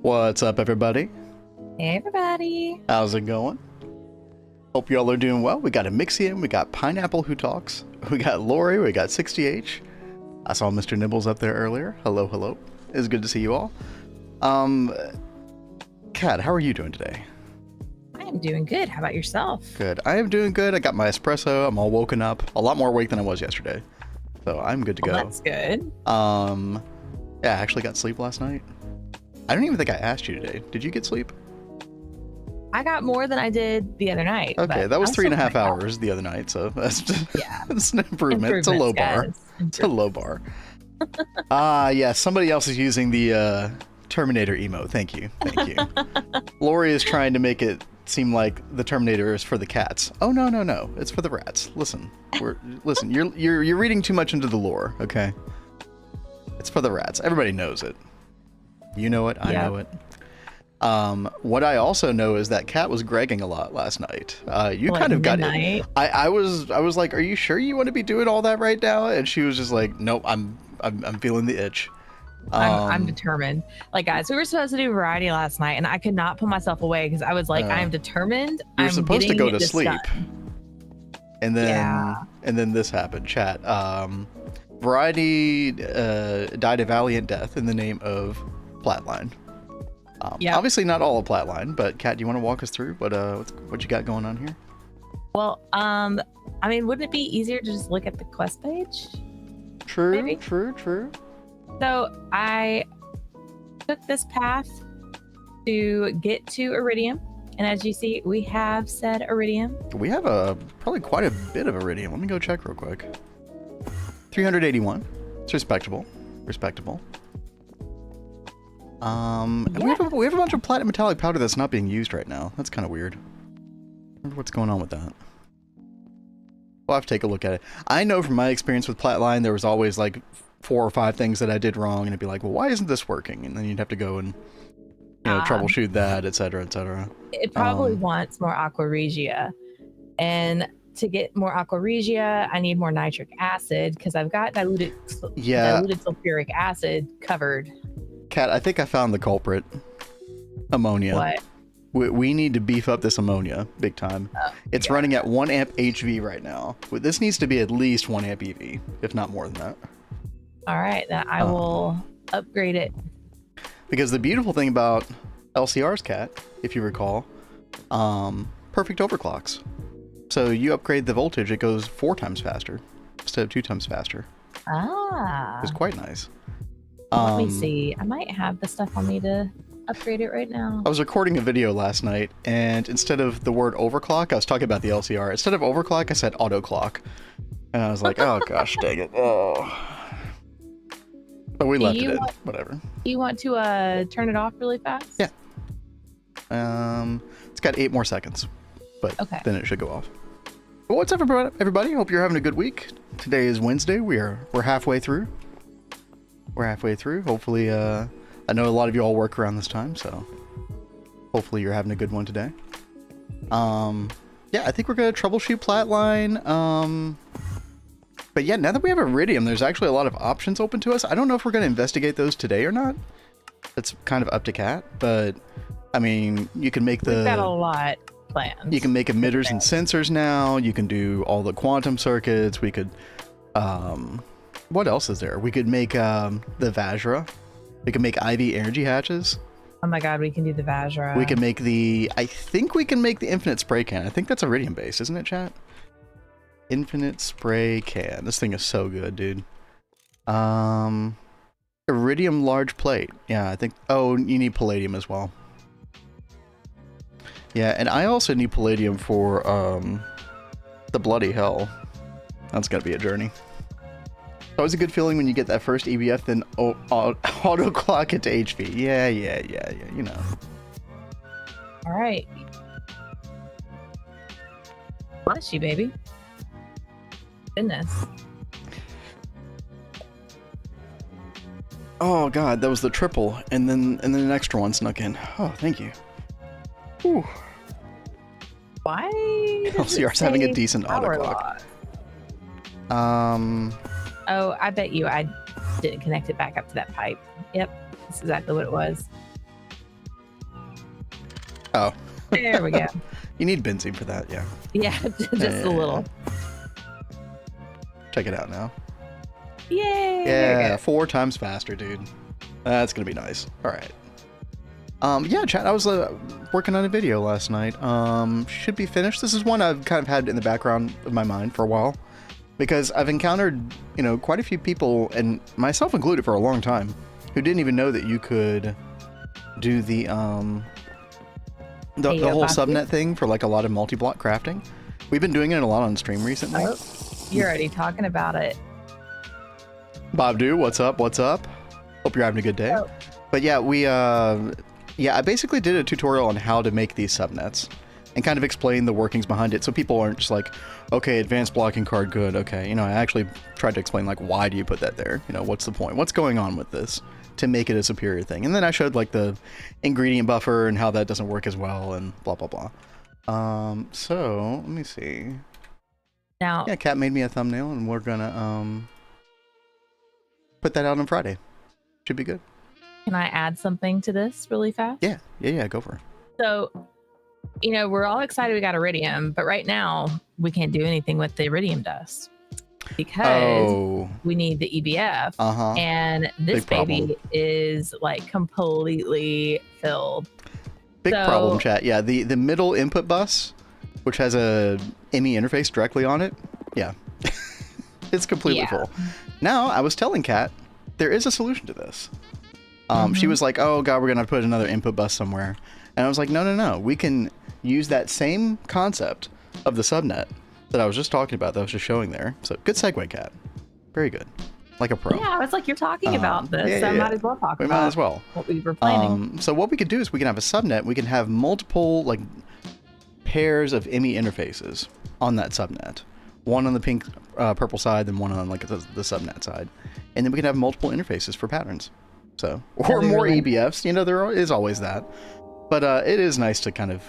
What's up, everybody? Hey, everybody. How's it going? Hope y'all are doing well. We got a Mixian, we got Pineapple Who Talks, we got Lori, we got 60H. I saw Mr. Nibbles up there earlier. Hello, hello. It's good to see you all. Kat, how are you doing today? I am doing good. How about yourself? Good. I am doing good. I got my espresso. I'm all woken up. A lot more awake than I was yesterday. So I'm good to go. That's good. Yeah, I actually got sleep last night. I don't even think I asked you today. Did you get sleep? I got more than I did the other night. Okay, that was 3.5 hours the other night, so that's just that's an improvement. It's a low bar. It's a low bar. Yeah, somebody else is using the Terminator emote. Thank you. Thank you. Lori is trying to make it seem like the Terminator is for the cats. Oh no, no, no! It's for the rats. Listen, listen. You're reading too much into the lore. Okay, it's for the rats. Everybody knows it. You know it. I know it. What I also know is that Kat was gregging a lot last night. You Like kind of got midnight? it. I was like, are you sure you want to be doing all that right now? And she was just like, nope, I'm feeling the itch. I'm determined. Like, guys, we were supposed to do variety last night, and I could not pull myself away because I was like, I'm determined. You're I'm supposed to go to this sleep. done. And then this happened. Chat. Variety died a valiant death in the name of Flatline. Obviously not all of Flatline, but Kat, do you want to walk us through what you got going on here? Well, I mean, wouldn't it be easier to just look at the quest page? True, Maybe? true. So I took this path to get to Iridium, and as you see, we have said Iridium. We have probably quite a bit of Iridium. Let me go check real quick. 381. It's respectable. And we have a bunch of platinum metallic powder that's not being used right now. That's kind of weird. I wonder what's going on with that. We'll have to take a look at it. I know from my experience with Flatline, there was always like 4 or 5 things that I did wrong, and it'd be like, well, why isn't this working? And then you'd have to go and troubleshoot that, etc., etc. It probably wants more Aqua Regia, and to get more Aqua Regia, I need more nitric acid because I've got diluted sulfuric acid covered. Kat, I think I found the culprit. Ammonia. What? We need to beef up this ammonia big time. It's running at 1 amp HV right now. This needs to be at least 1 amp EV, if not more than that. All right, then I will upgrade it. Because the beautiful thing about LCRs, Kat, if you recall, perfect overclocks. So you upgrade the voltage, it goes 4 times faster instead of 2 times faster. It's quite nice. Let me see. I might have the stuff on me to upgrade it right now. I was recording a video last night, and instead of the word overclock, I was talking about the LCR. Instead of overclock, I said autoclock. And I was like, oh gosh, dang it. Oh. But we left it in. Whatever. You want to turn it off really fast? Yeah. It's got 8 more seconds, but then it should go off. Well, what's up, everybody? Hope you're having a good week. Today is Wednesday. We're halfway through. Hopefully, I know a lot of you all work around this time, so hopefully you're having a good one today. Yeah, I think we're gonna troubleshoot Flatline. But yeah, now that we have Iridium, there's actually a lot of options open to us. I don't know if we're gonna investigate those today or not. That's kind of up to Kat, but I mean, you can make We've got a lot planned. You can make emitters and sensors now. You can do all the quantum circuits. We could, what else is there? We could make the Vajra. We can make IV energy hatches. Oh my god, we can do the Vajra. We can make I think we can make the infinite spray can. I think that's Iridium based, isn't it, chat? Infinite spray can. This thing is so good, dude. Iridium large plate. Yeah, I think. Oh, you need palladium as well. Yeah, and I also need palladium for the bloody hell. That's gotta be a journey. It's always a good feeling when you get that first EBF, then auto clock it to HP. Yeah, you know. All right. Bless you, baby. Goodness. Oh god, that was the triple, and then an extra one snuck in. Oh, thank you. Whew. Why? LCR's having a decent auto clock. Oh, I bet you I didn't connect it back up to that pipe. Yep, that's exactly what it was. Oh. There we go. You need benzene for that, yeah. Yeah, just a little. Check it out now. Yay! Yeah, 4 times faster, dude. That's gonna be nice. All right. Yeah, chat. I was working on a video last night. Should be finished. This is one I've kind of had in the background of my mind for a while, because I've encountered, you know, quite a few people, and myself included, for a long time, who didn't even know that you could do the whole subnet thing for like a lot of multi-block crafting. We've been doing it a lot on stream recently. Oh, you're already talking about it. Bob Do, what's up? What's up? Hope you're having a good day. Oh. But yeah, I basically did a tutorial on how to make these subnets. and kind of explain the workings behind it so people aren't just like, okay, advanced blocking card, good, okay. You know, I actually tried to explain, like, why do you put that there? You know, what's the point? What's going on with this to make it a superior thing? And then I showed, like, the ingredient buffer and how that doesn't work as well and blah, blah, blah. So, let me see. Now, yeah, Kat made me a thumbnail, and we're gonna, put that out on Friday. Should be good. can I add something to this really fast? Yeah, go for it. So, you know, we're all excited we got iridium, but right now we can't do anything with the iridium dust because we need the EBF. And this baby is like completely filled. Big problem, chat. Yeah, the middle input bus, which has a ME interface directly on it, yeah, it's completely full. Now, I was telling Kat, there is a solution to this. She was like, oh god, we're gonna put another input bus somewhere. And I was like, no. We can use that same concept of the subnet that I was just talking about, that I was just showing there. So, good segue, Kat. Very good. Like a pro. Yeah, it's like you're talking about this, so I might as well talk about might as well. What we were planning. So what we could do is we can have a subnet. We can have multiple, like, pairs of ME interfaces on that subnet. One on the pink, purple side, then one on, like, the subnet side. And then we can have multiple interfaces for patterns. So, or more EBFs. You know, there is always that. But it is nice to kind of,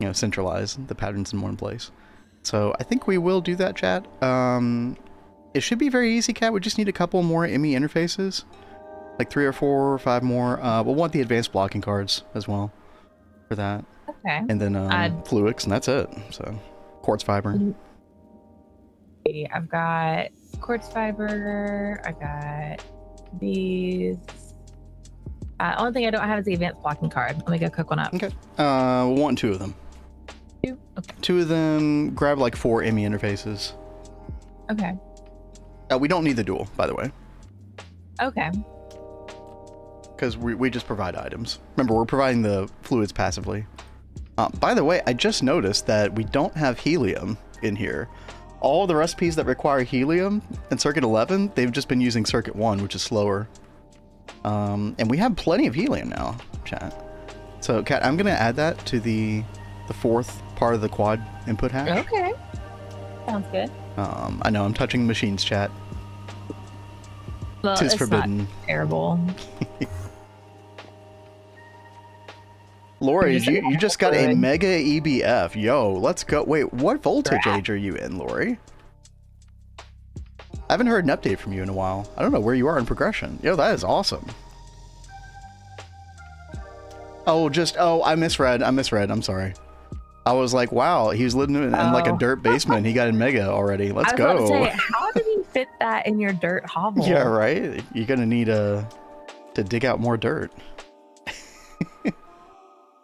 you know, centralize the patterns in one place. So I think we will do that, chat. It should be very easy, Kat. We just need a couple more ME interfaces. Like 3 or 4 or 5 more. We'll want the advanced blocking cards as well for that. Okay. And then Fluix, and that's it. So, quartz fiber. I've got quartz fiber. I got these. Only thing I don't have is the advanced blocking card. Let me go cook one up. Okay. We'll want 2 of them. 2? Okay. 2 of them. Grab like 4 ME interfaces. Okay. We don't need the dual, by the way. Okay. Because we just provide items. Remember, we're providing the fluids passively. By the way, I just noticed that we don't have helium in here. All the recipes that require helium in Circuit 11, they've just been using Circuit 1, which is slower. And we have plenty of helium now, chat. So, Kat, I'm going to add that to the 4th part of the quad input hash. Okay. Sounds good. I know, I'm touching machines, chat. Well, Tis it's forbidden. Not terrible. Lori, you just got a mega EBF. Yo, let's go. Wait, what voltage age are you in, Lori? I haven't heard an update from you in a while. I don't know where you are in progression. Yo, that is awesome. Oh, I misread. I'm sorry. I was like, wow, he was living in like a dirt basement. He got in mega already. Let's go. I was about to say, how did you fit that in your dirt hovel? Yeah, right? You're going to need to dig out more dirt.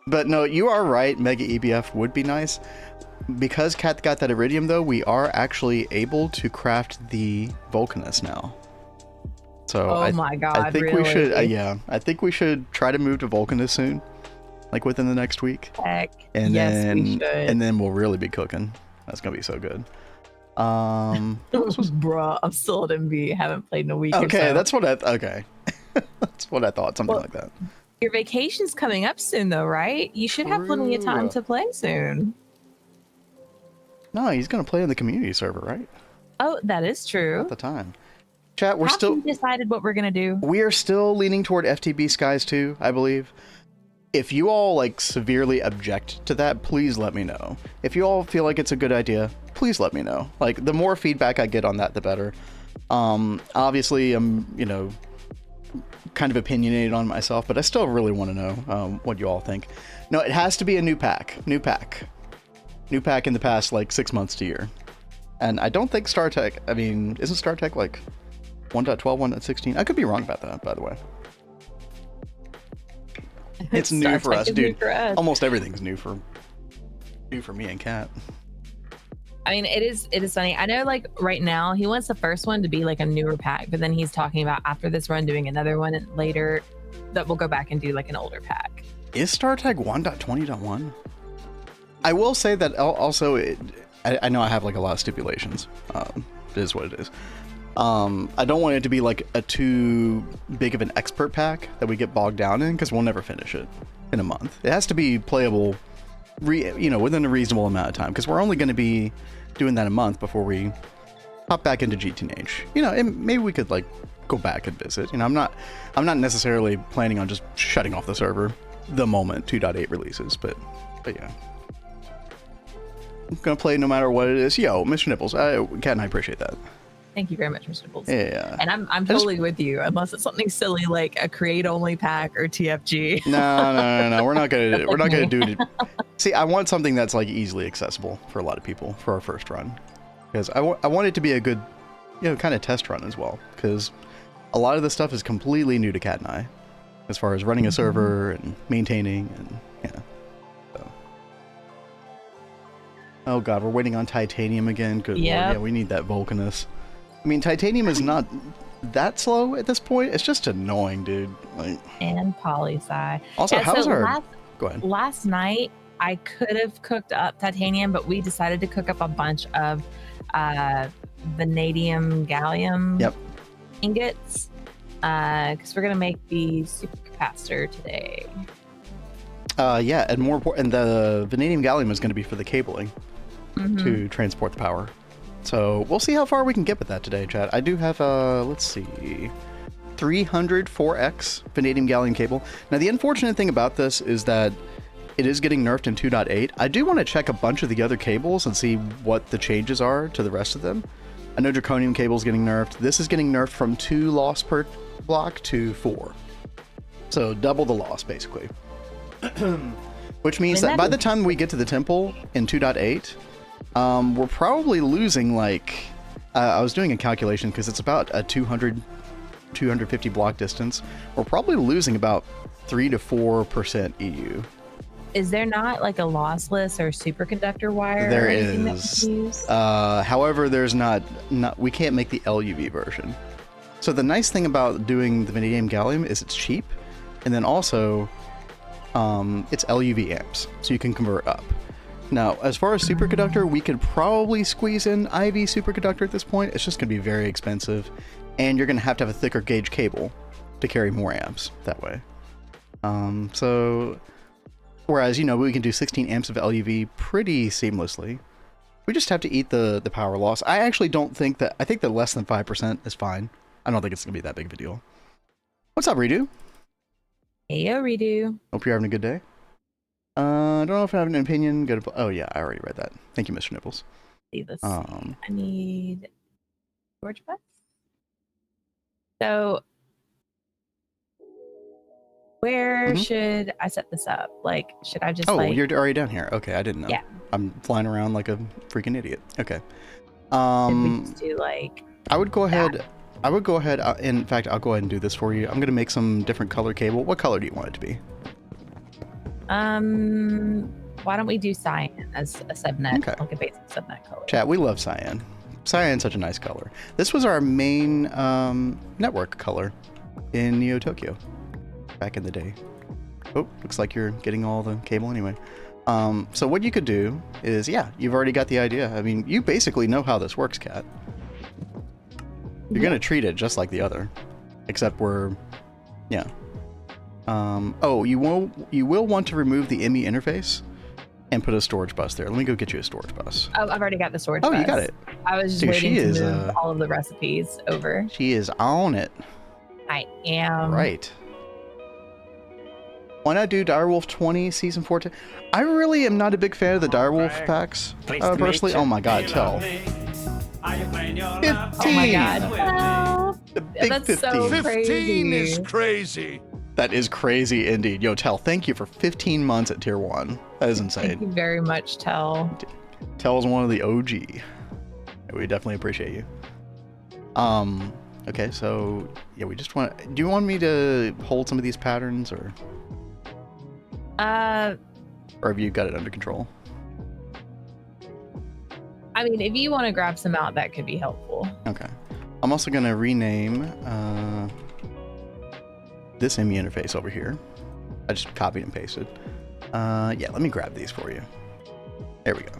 But no, you are right. Mega EBF would be nice. Because Kat got that iridium, though, we are actually able to craft the Vulcanus now. So my god, I think really? we should, I think we should try to move to Vulcanus soon. Like within the next week. Heck, and yes, then, we should. And then we'll really be cooking. That's going to be so good. Bruh, I'm still at MV. Haven't played in a week. Okay, or so. that's what that's what I thought. Something like that. Your vacation's coming up soon, though, right? You should have plenty of time to play soon. No, he's going to play on the community server, right? Oh, that is true. At the time. Chat, we're still... Have you decided what we're going to do? We are still leaning toward FTB Skies 2, I believe. If you all, like, severely object to that, please let me know. If you all feel like it's a good idea, please let me know. Like, the more feedback I get on that, the better. Obviously, I'm, you know, kind of opinionated on myself, but I still really want to know what you all think. No, it has to be a new pack. New pack in the past, like, 6 months to a year. And I don't think StarTech, I mean, isn't StarTech, like, 1.12, 1.16? I could be wrong about that, by the way. It's new for us, dude. For us. Almost everything's new for me and Kat. I mean, it is funny. I know, like, right now he wants the first one to be like a newer pack, but then he's talking about after this run doing another one and later that we'll go back and do like an older pack. Is StarTech 1.20.1? I will say that also I know I have like a lot of stipulations. It is what it is. I don't want it to be like a too big of an expert pack that we get bogged down in, because we'll never finish it in a month. It has to be playable within a reasonable amount of time, because we're only going to be doing that a month before we hop back into GTNH. And maybe we could like go back and visit. I'm not necessarily planning on just shutting off the server the moment 2.8 releases, but yeah. I'm gonna play no matter what it is. Yo, Mr. Nipples, Kat and I appreciate that. Thank you very much, Mr. Nipples. Yeah. And I'm totally with you, unless it's something silly like a create only pack or TFG. No. We're not gonna do it. See, I want something that's like easily accessible for a lot of people for our first run, because I want it to be a good, kind of test run as well, because a lot of this stuff is completely new to Kat and I, as far as running a server and maintaining and So. Oh god, we're waiting on titanium again. Good lord, yeah, we need that Vulcanus. I mean, titanium is not that slow at this point. It's just annoying, dude. And poli-sci. Also, how's our... Go ahead. Last night, I could have cooked up titanium, but we decided to cook up a bunch of vanadium gallium ingots, because we're going to make the supercapacitor today. Yeah, and more important, the vanadium gallium is going to be for the cabling to transport the power. So we'll see how far we can get with that today, chat. I do have, let's see, 304X vanadium gallium cable. Now, the unfortunate thing about this is that it is getting nerfed in 2.8. I do want to check a bunch of the other cables and see what the changes are to the rest of them. I know draconium cable is getting nerfed. This is getting nerfed from 2 loss per block to 4. So double the loss, basically. Which means that by the time we get to the temple in 2.8, we're probably losing like, I was doing a calculation because it's about a 250 block distance. We're probably losing about 3 to 4% EU. Is there not like a lossless or superconductor wire? There is. However, there's not. We can't make the LUV version. So the nice thing about doing the vanadium gallium is it's cheap, and then also it's LUV amps, so you can convert up. Now, as far as superconductor, we could probably squeeze in IV superconductor at this point. It's just going to be very expensive, and you're going to have a thicker gauge cable to carry more amps that way. Whereas, we can do 16 amps of LUV pretty seamlessly. We just have to eat the power loss. I actually don't think that... I think that less than 5% is fine. I don't think it's going to be that big of a deal. What's up, Redo? Hey, yo, Redo. Hope you're having a good day. I don't know if I have an opinion. Oh, yeah, I already read that. Thank you, Mr. Nipples. Let's see. I need storage bus. So... where should I set this up? Like, should I just you're already down here. Okay, I didn't know. Yeah. I'm flying around like a freaking idiot. Okay. Should we just do like... I would go ahead... in fact, I'll go ahead and do this for you. I'm going to make some different color cable. What color do you want it to be? Why don't we do cyan as a subnet, like a basic subnet color? Chat, we love cyan. Cyan's such a nice color. This was our main network color in Neo Tokyo back in the day. Oh, looks like you're getting all the cable anyway. So what you could do is, you've already got the idea. I mean, you basically know how this works, Kat. You're going to treat it just like the other, except you will want to remove the ME interface and put a storage bus there. Let me go get you a storage bus. Oh, I've already got the storage bus. Oh, you got it. I was just waiting to move all of the recipes over. She is on it. I am. Right. Why not do Direwolf 20 Season 14? I really am not a big fan of the Direwolf packs, personally. Oh my god, tell. 15! Oh my god. The big That's 15. so 15 crazy. is crazy. That is crazy indeed. Yo, Tell, thank you for 15 months at Tier 1. That is insane. Thank you very much, Tell. Tell is one of the OG. We definitely appreciate you. Okay, so, we just want... Do you want me to hold some of these patterns, or... Or have you got it under control? I mean, if you want to grab some out, that could be helpful. Okay. I'm also going to rename this ME interface over here. I just copied and pasted. Let me grab these for you. There we go.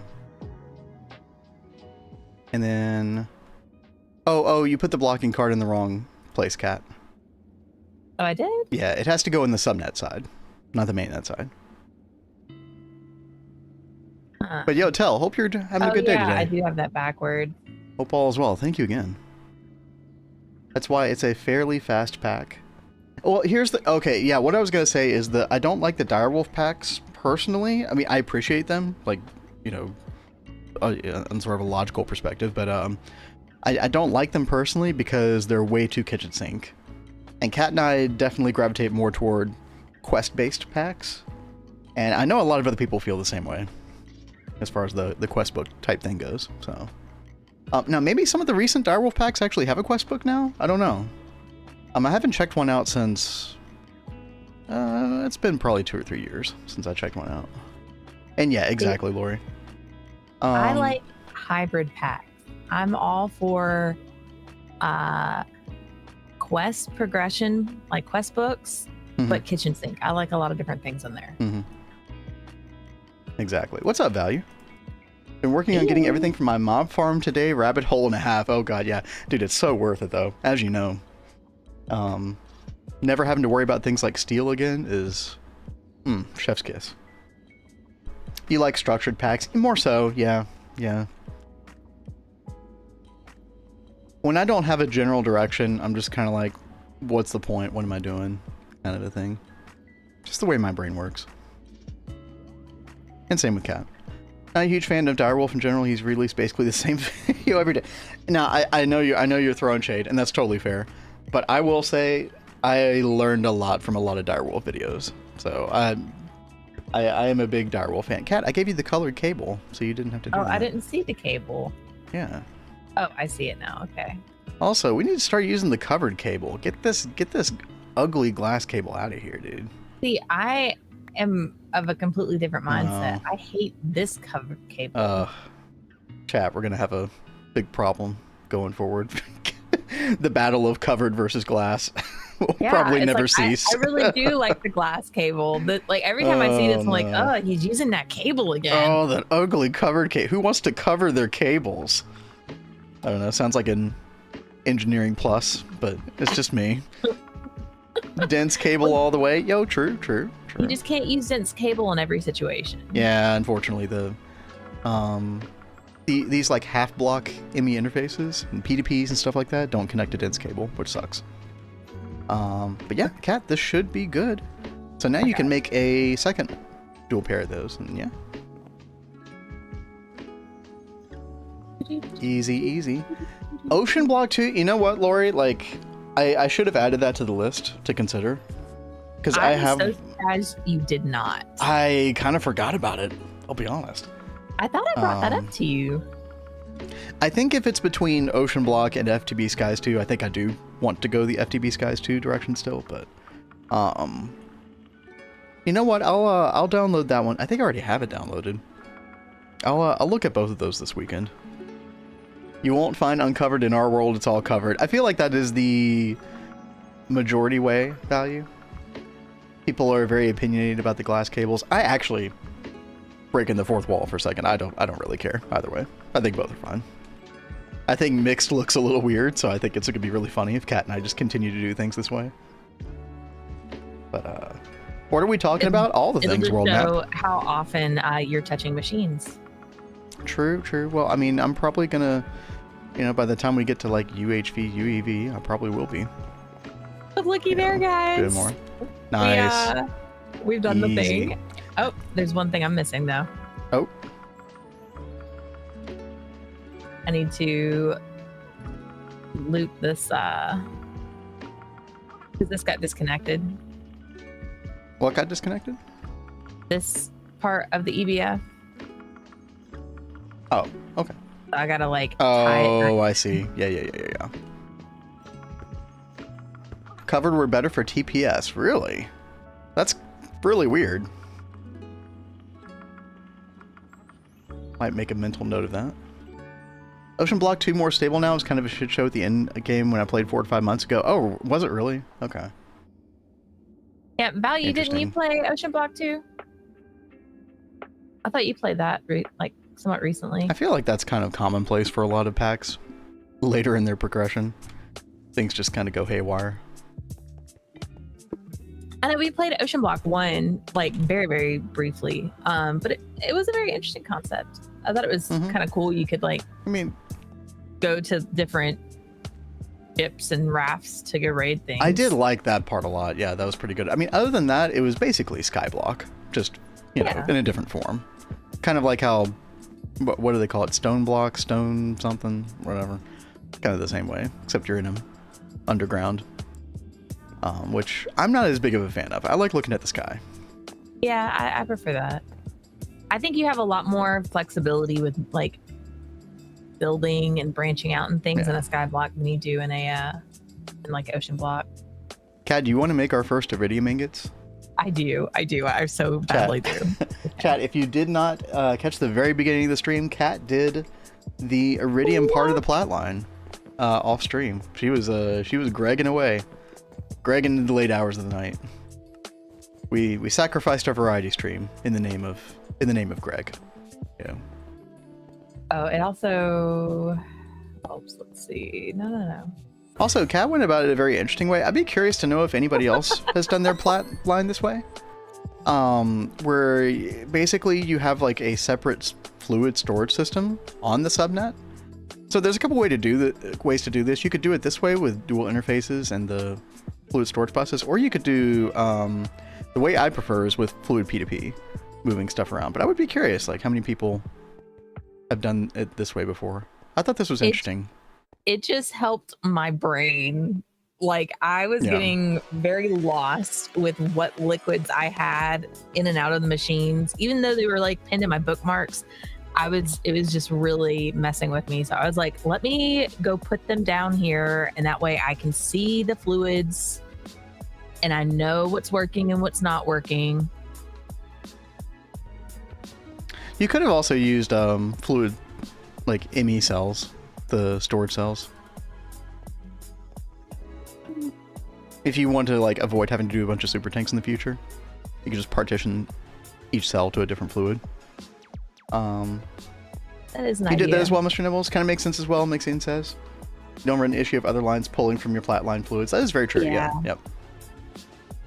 And then... Oh, you put the blocking card in the wrong place, Kat. Oh, I did? Yeah, it has to go in the subnet side, not the mainnet side. But yo, Tell, hope you're having a good day today. I do have that backward. Hope all is well. Thank you again. That's why it's a fairly fast pack. Well, here's the... Okay, yeah, what I was going to say is that I don't like the Direwolf packs personally. I mean, I appreciate them, like, you know, on sort of a logical perspective, but I don't like them personally because they're way too kitchen sink. And Kat and I definitely gravitate more toward quest-based packs. And I know a lot of other people feel the same way as far as the quest book type thing goes, so... now, maybe some of the recent Direwolf packs actually have a quest book now? I don't know. I haven't checked one out since... it's been probably 2 or 3 years since I checked one out. And yeah, exactly, Lori. I like hybrid packs. I'm all for quest progression, like quest books, but kitchen sink. I like a lot of different things in there. Exactly. What's up, Value? Been working on getting everything from my mob farm today. Rabbit hole and a half. Oh god, yeah. Dude, it's so worth it though, as you know. Never having to worry about things like steel again is chef's kiss. You like structured packs? More so, yeah. When I don't have a general direction, I'm just kind of like, what's the point? What am I doing? Kind of a thing. Just the way my brain works. And same with Kat. Not a huge fan of Direwolf in general. He's released basically the same video every day. Now, I know you're throwing shade, and that's totally fair. But I will say, I learned a lot from a lot of Direwolf videos. So I am a big Direwolf fan. Kat, I gave you the colored cable, so you didn't have to do that. I didn't see the cable. Yeah. Oh, I see it now. Okay. Also, we need to start using the covered cable. Get this ugly glass cable out of here, dude. See, I am of a completely different mindset. I hate this covered cable. Chat, we're gonna have a big problem going forward. The battle of covered versus glass will probably never cease. I really do like the glass cable. Like every time I see this, I'm like, oh, he's using that cable again. Oh, that ugly covered cable. Who wants to cover their cables? I don't know. Sounds like an engineering plus, but it's just me. Dense cable all the way. Yo, true. You just can't use dense cable in every situation. Yeah, unfortunately, these like half block ME interfaces and P2Ps and stuff like that don't connect to dense cable, which sucks. But yeah, Kat, this should be good. So now you can make a second dual pair of those, and yeah. Easy. Ocean Block 2, you know what, Lori? Like, I should have added that to the list to consider. Because I'm so surprised you did not. I kind of forgot about it, I'll be honest. I thought I brought that up to you. I think if it's between Ocean Block and FTB Skies 2, I think I do want to go the FTB Skies 2 direction still, but you know what? I'll download that one. I think I already have it downloaded. I'll look at both of those this weekend. You won't find uncovered in our world, it's all covered. I feel like that is the majority way value. People are very opinionated about the glass cables. I actually breaking the fourth wall for a second. I don't really care either way. I think both are fine. I think mixed looks a little weird, so I think it's gonna be really funny if Kat and I just continue to do things this way. But what are we talking about? All the things world map. It'll show how often you're touching machines. True. Well, I mean, I'm probably gonna, you know, by the time we get to like UHV, UEV, I probably will be. But looky there, guys. Doing more. Nice. We've done the thing. Oh, there's one thing I'm missing though. Oh. I need to loop this, because this got disconnected. What got disconnected? This part of the EBF. Oh, okay. So I gotta like. Oh, I see. Yeah. Covered were better for TPS. Really? That's really weird. Might make a mental note of that. Ocean Block 2 more stable now is kind of a shit show at the end of a game when I played 4 to 5 months ago. Oh, was it really? Okay. Yeah, Value, didn't you play Ocean Block 2? I thought you played that like somewhat recently. I feel like that's kind of commonplace for a lot of packs later in their progression. Things just kind of go haywire. I know we played Ocean Block 1 like very, very briefly, but it was a very interesting concept. I thought it was kind of cool. You could go to different ships and rafts to go raid things. I did like that part a lot. Yeah, that was pretty good. I mean, other than that, it was basically Skyblock, just you know, in a different form. Kind of like how, what do they call it? Stone block, stone something, whatever. Kind of the same way, except you're in them underground. Which I'm not as big of a fan of. I like looking at the sky. Yeah, I prefer that. I think you have a lot more flexibility with like building and branching out and things in a sky block than you do in a in like Ocean Block. Kat, do you want to make our first iridium ingots? I do. I so badly do. Chat, if you did not catch the very beginning of the stream, Kat did the iridium part of the plat line off stream. She was Gregging away. Gregging in the late hours of the night. We sacrificed our variety stream in the name of Greg. Yeah. Oh, it also helps. Let's see. No. Also, Kat went about it a very interesting way. I'd be curious to know if anybody else has done their plat line this way. Where basically you have like a separate fluid storage system on the subnet. So there's a couple ways to do this. You could do it this way with dual interfaces and the fluid storage buses, or you could do the way I prefer is with fluid P2P, moving stuff around. But I would be curious, like how many people have done it this way before. I thought this was interesting. It just helped my brain. Like I was getting very lost with what liquids I had in and out of the machines, even though they were like pinned in my bookmarks. It was just really messing with me. So I was like, let me go put them down here. And that way I can see the fluids and I know what's working and what's not working. You could have also used fluid, like ME cells, the storage cells. If you want to like avoid having to do a bunch of super tanks in the future, you could just partition each cell to a different fluid. That is an idea. You did that as well, Mr. Nibbles. Kind of makes sense as well. Maxine says, you don't run an issue of other lines pulling from your plat line fluids. That is very true. Yeah. Yep.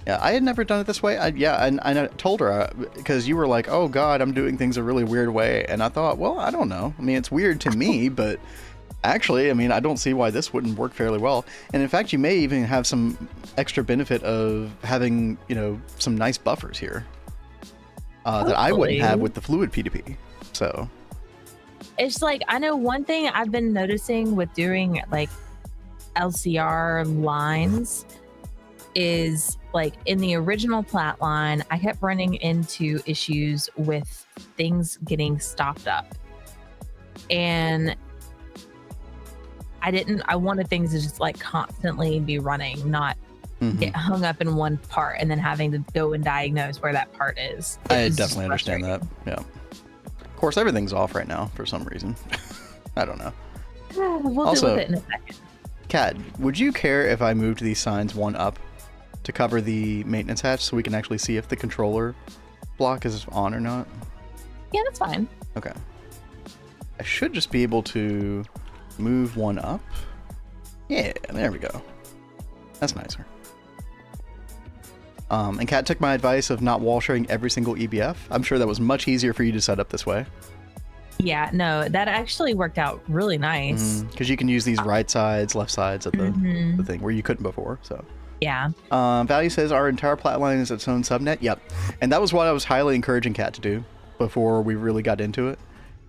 Yeah, I had never done it this way. And I told her because you were like, "Oh God, I'm doing things a really weird way," and I thought, well, I don't know. I mean, it's weird to me, but actually, I mean, I don't see why this wouldn't work fairly well. And in fact, you may even have some extra benefit of having, you know, some nice buffers here that I wouldn't have with the fluid P2P. So it's like, I know one thing I've been noticing with doing like LCR lines is like in the original plat line, I kept running into issues with things getting stopped up. And I wanted things to just like constantly be running, not get hung up in one part and then having to go and diagnose where that part is. I definitely understand that. Yeah. Of course, everything's off right now for some reason. I don't know. We'll deal with it in a second. Kat, would you care if I moved these signs one up to cover the maintenance hatch so we can actually see if the controller block is on or not? Yeah, that's fine. Okay. I should just be able to move one up. Yeah, there we go. That's nicer. And Kat took my advice of not wall sharing every single EBF. I'm sure that was much easier for you to set up this way. Yeah, no, that actually worked out really nice. Because you can use these right sides, left sides of the thing where you couldn't before. So yeah. Value says our entire plat line is its own subnet. Yep. And that was what I was highly encouraging Kat to do before we really got into it.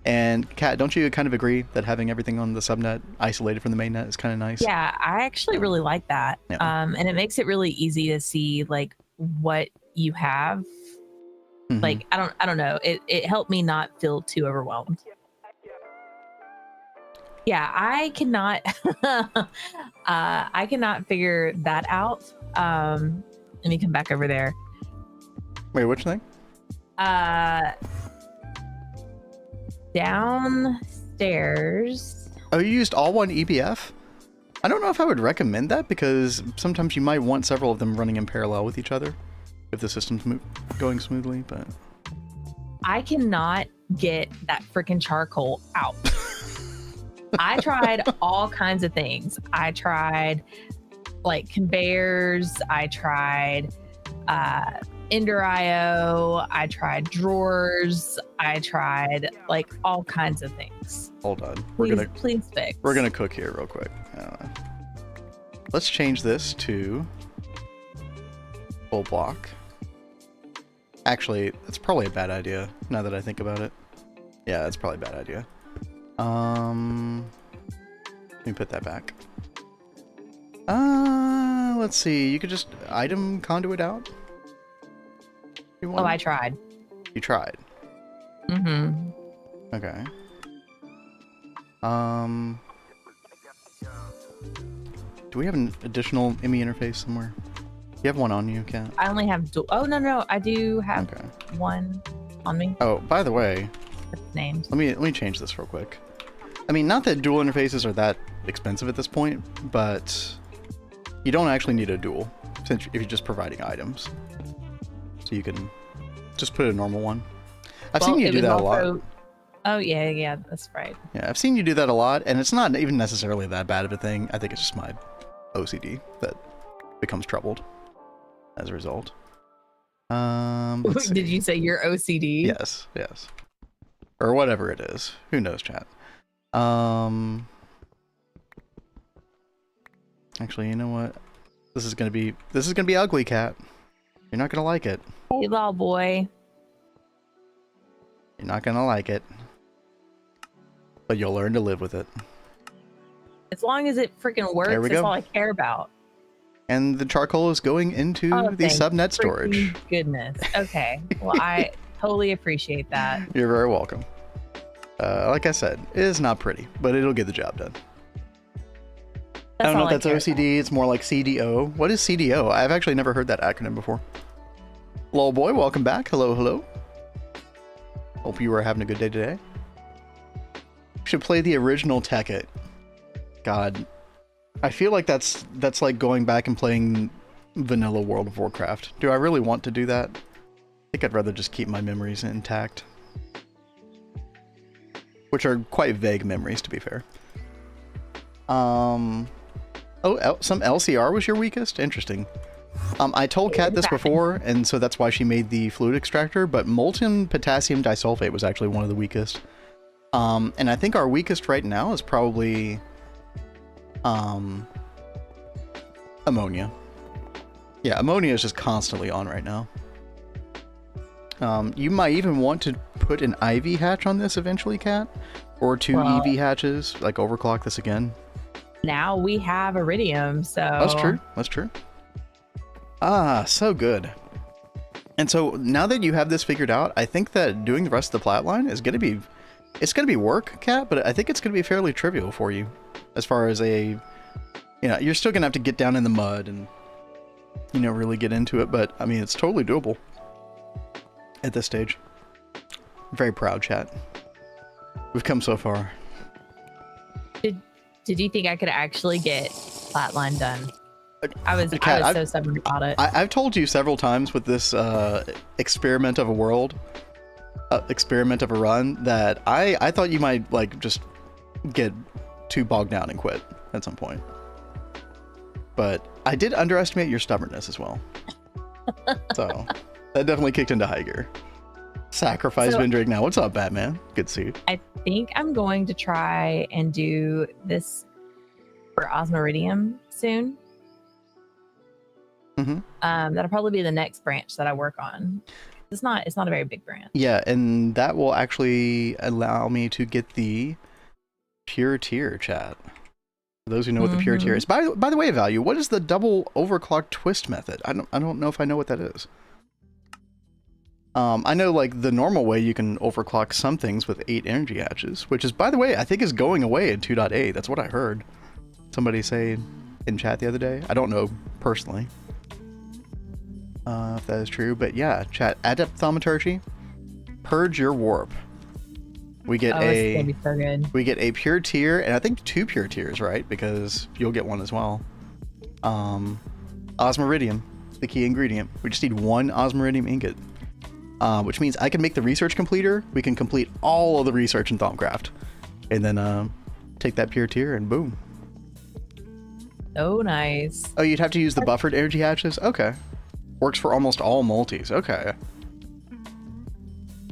And Kat, don't you kind of agree that having everything on the subnet isolated from the mainnet is kind of nice? Yeah, I actually really like that. Yeah. And it makes it really easy to see like what you have. Like I don't know. It helped me not feel too overwhelmed. Yeah, I cannot I cannot figure that out. Let me come back over there. Wait, which thing? Downstairs. Oh, you used all one EBF? I don't know if I would recommend that because sometimes you might want several of them running in parallel with each other if the system's going smoothly, but I cannot get that freaking charcoal out. I tried all kinds of things. I tried like conveyors. I tried Ender IO, I tried drawers, I tried like all kinds of things. Hold on. Please fix. We're gonna cook here real quick. Let's change this to full block. Actually, that's probably a bad idea now that I think about it. Yeah, that's probably a bad idea. Let me put that back. Let's see. You could just item conduit out. Oh, I tried. You tried? Mm-hmm. Okay. Do we have an additional IME interface somewhere? You have one on you, Kat? I only have oh, no. I do have one on me. Oh, by the way, names. Let me change this real quick. I mean, not that dual interfaces are that expensive at this point, but you don't actually need a dual if you're just providing items. So you can just put a normal one. I've seen you do that a lot. Oh, yeah, that's right. Yeah, I've seen you do that a lot, and it's not even necessarily that bad of a thing. I think it's just my OCD that becomes troubled as a result. Did you say your OCD? Yes. Or whatever it is. Who knows, chat? Actually, you know what? This is gonna be ugly, Cat. You're not gonna like it. Hey, little boy. You're not gonna like it. But you'll learn to live with it. As long as it freaking works, that's all I care about. And the charcoal is going into the subnet storage. Goodness. Okay. Well, I totally appreciate that. You're very welcome. Like I said, it is not pretty, but it'll get the job done. I don't know if that's OCD. It's more like CDO. What is CDO? I've actually never heard that acronym before. Lol boy, welcome back. Hello. Hope you are having a good day today. You should play the original Techy. God, I feel like that's like going back and playing vanilla World of Warcraft. Do I really want to do that? I think I'd rather just keep my memories intact. Which are quite vague memories, to be fair. Oh, some LCR was your weakest? Interesting. I told Kat this before, and so that's why she made the fluid extractor, but molten potassium disulfate was actually one of the weakest. And I think our weakest right now is probably ammonia. Yeah, ammonia is just constantly on right now. You might even want to put an IV hatch on this eventually, Kat, or two EV hatches, like overclock this again. Now we have iridium, so that's true. Ah, so good. And so now that you have this figured out, I think that doing the rest of the plat line is going to be, it's going to be work, Kat, but I think it's going to be fairly trivial for you as far as you're still going to have to get down in the mud and, really get into it. But I mean, it's totally doable at this stage. I'm very proud, chat. We've come so far. Did you think I could actually get flatline done? I was so stubborn about it. I've told you several times with this experiment of a run that I thought you might just get too bogged down and quit at some point. But I did underestimate your stubbornness as well. So that definitely kicked into high gear. Sacrifice Vindrig now. What's up, Batman? Good to see you. I think I'm going to try and do this for Osmiridium soon. Mm-hmm. That'll probably be the next branch that I work on. It's not a very big branch. Yeah, and that will actually allow me to get the pure tier, chat. For those who know what the pure tier is. By the way, Value, what is the double overclock twist method? I don't know if I know what that is. I know the normal way you can overclock some things with 8 energy hatches, which is, by the way, I think is going away in 2.8. That's what I heard somebody say in chat the other day. I don't know personally if that is true, but yeah, chat, Adept Thaumaturgy, purge your warp. We get we get a pure tier, and I think 2 pure tiers, right? Because you'll get one as well. Osmiridium, the key ingredient. We just need 1 Osmiridium ingot. Which means I can make the research completer. We can complete all of the research in Thaumcraft, and then take that pure tier and boom. Oh, nice. Oh, you'd have to use the buffered energy hatches? Okay. Works for almost all multis. Okay.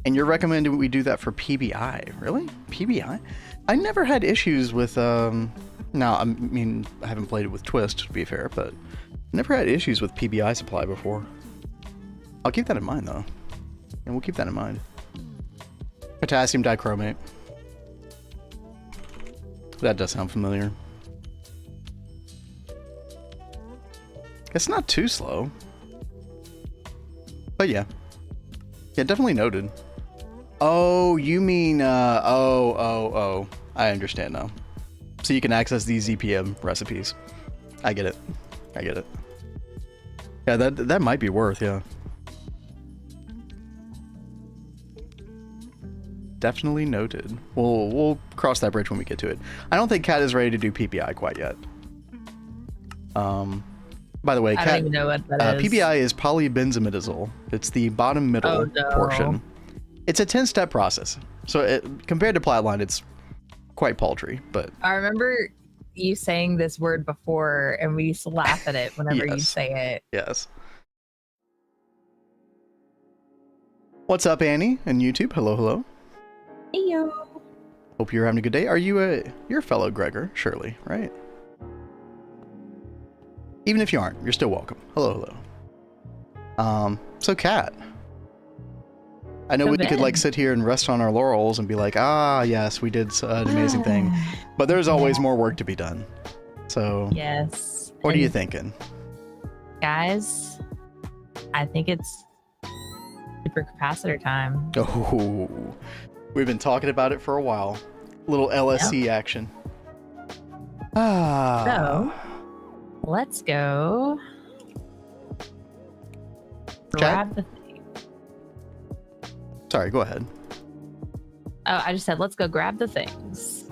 And you're recommending we do that for PBI? Really? PBI? I never had issues with, now, I mean, I haven't played it with Twist, to be fair, but never had issues with PBI supply before. I'll keep that in mind, though. And we'll keep that in mind. Potassium dichromate. That does sound familiar. It's not too slow. But yeah. Yeah, definitely noted. Oh, you mean, I understand now. So you can access these ZPM recipes. I get it. I get it. Yeah, that might be worth, yeah. Definitely noted. We'll cross that bridge when we get to it. I don't think Cat is ready to do PPI quite yet. By the way, I don't even know what that is. PPI is polybenzimidazole. It's the bottom middle portion. It's a 10-step process. So compared to Flatline, it's quite paltry, but I remember you saying this word before, and we used to laugh at it whenever you say it. Yes. What's up, Annie and YouTube? Hello, hello. Heyo. Hope you're having a good day. Are you you're a fellow Gregor, surely, right? Even if you aren't, you're still welcome. Hello, hello. So Kat, I know we could like sit here and rest on our laurels and be like, ah, yes, we did an amazing thing, but there's always more work to be done. So yes. What are you thinking? Guys, I think it's supercapacitor time. Oh, we've been talking about it for a while. Little LSC action. So let's go grab the thing. Sorry, go ahead. Oh, I just said let's go grab the things.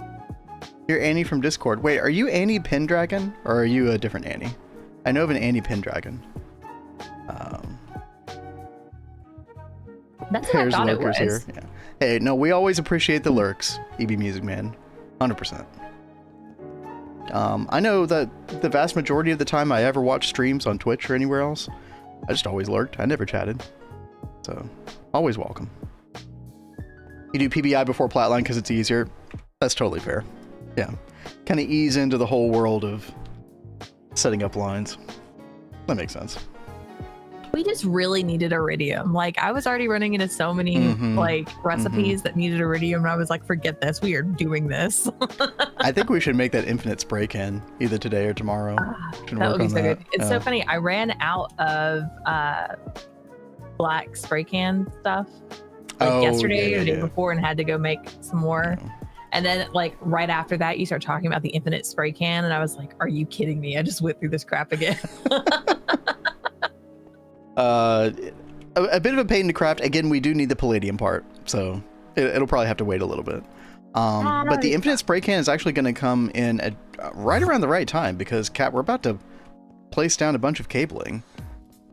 You're Annie from Discord. Wait, are you Annie Pendragon or are you a different Annie? I know of an Annie Pendragon. That's what I thought it was. Here. Yeah. Hey, no, we always appreciate the lurks, EB Music Man. 100%. I know that the vast majority of the time I ever watched streams on Twitch or anywhere else, I just always lurked. I never chatted. So, always welcome. You do PBI before Flatline because it's easier. That's totally fair. Yeah. Kind of ease into the whole world of setting up lines. That makes sense. We just really needed iridium. Like, I was already running into so many like recipes that needed iridium, and I was like, forget this, we are doing this. I think we should make that infinite spray can either today or tomorrow. That would be so good. It's so funny. I ran out of black spray can stuff like yesterday or the day before, and had to go make some more. And then like right after that, you start talking about the infinite spray can, and I was like, are you kidding me? I just went through this crap again. A bit of a pain to craft. Again, we do need the palladium part, so it'll probably have to wait a little bit. But the infinite spray can is actually going to come in at right around the right time, because Kat, we're about to place down a bunch of cabling.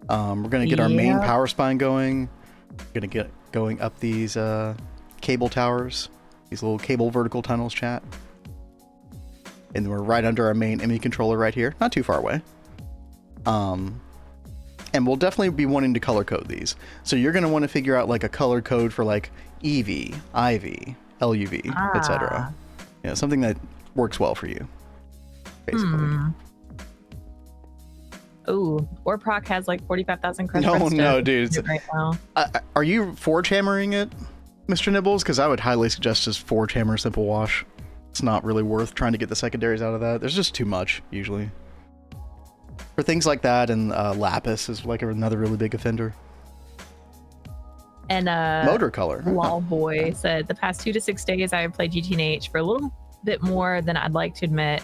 We're going to get our main power spine going. We're going to get going up these cable towers, these little cable vertical tunnels, chat. And we're right under our main ME controller right here, not too far away. And we'll definitely be wanting to color code these. So you're going to want to figure out like a color code for like EV, IV, LUV, etc. You know, something that works well for you, basically. Oh, Orproc has like 45,000 credits. No, dude. Right now. Are you forge hammering it, Mr. Nibbles? Because I would highly suggest just forge hammer simple wash. It's not really worth trying to get the secondaries out of that. There's just too much usually. For things like that, and lapis is like another really big offender. And motor color. Lol Boy said, the past 2 to 6 days I have played GTNH for a little bit more than I'd like to admit,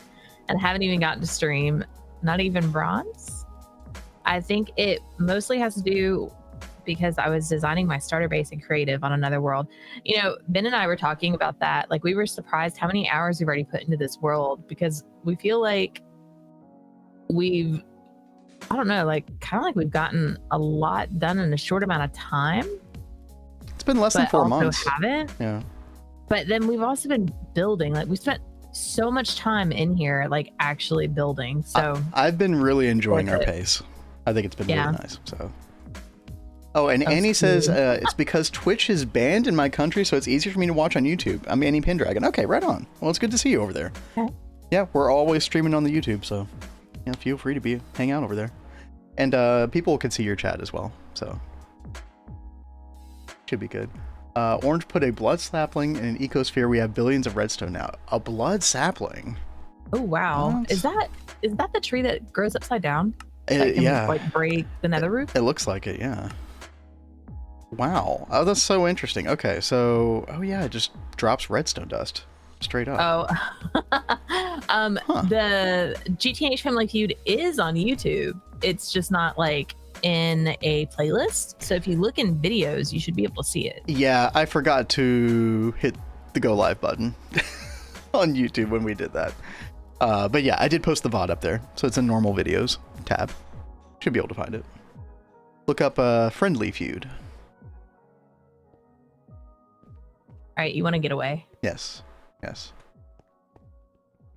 and haven't even gotten to stream. Not even bronze. I think it mostly has to do because I was designing my starter base in creative on another world. You know, Ben and I were talking about that. Like, we were surprised how many hours we've already put into this world, because we feel like we've, I don't know, like kind of like we've gotten a lot done in a short amount of time. It's been less than 4 months. Haven't. Yeah. But then we've also been building. Like, we spent so much time in here, like actually building. So I've been really enjoying our pace. I think it's been really nice. So. Oh, and Annie says it's because Twitch is banned in my country, so it's easier for me to watch on YouTube. I'm Annie Pendragon. Okay, right on. Well, it's good to see you over there. Okay. Yeah, we're always streaming on the YouTube, so feel free to hang out over there. And people can see your chat as well, so should be good. Orange put a blood sapling in an ecosphere. We have billions of redstone now. A blood sapling. Oh wow! What? Is that the tree that grows upside down? Yeah. Like break the nether roof. It looks like it. Yeah. Wow. Oh, that's so interesting. Okay, so it just drops redstone dust straight up. Oh. The GTNH Family Feud is on YouTube. It's just not like in a playlist. So if you look in videos, you should be able to see it. Yeah, I forgot to hit the go live button on YouTube when we did that. But yeah, I did post the VOD up there. So it's in normal videos tab. Should be able to find it. Look up Friendly Feud. All right, you want to get away? Yes.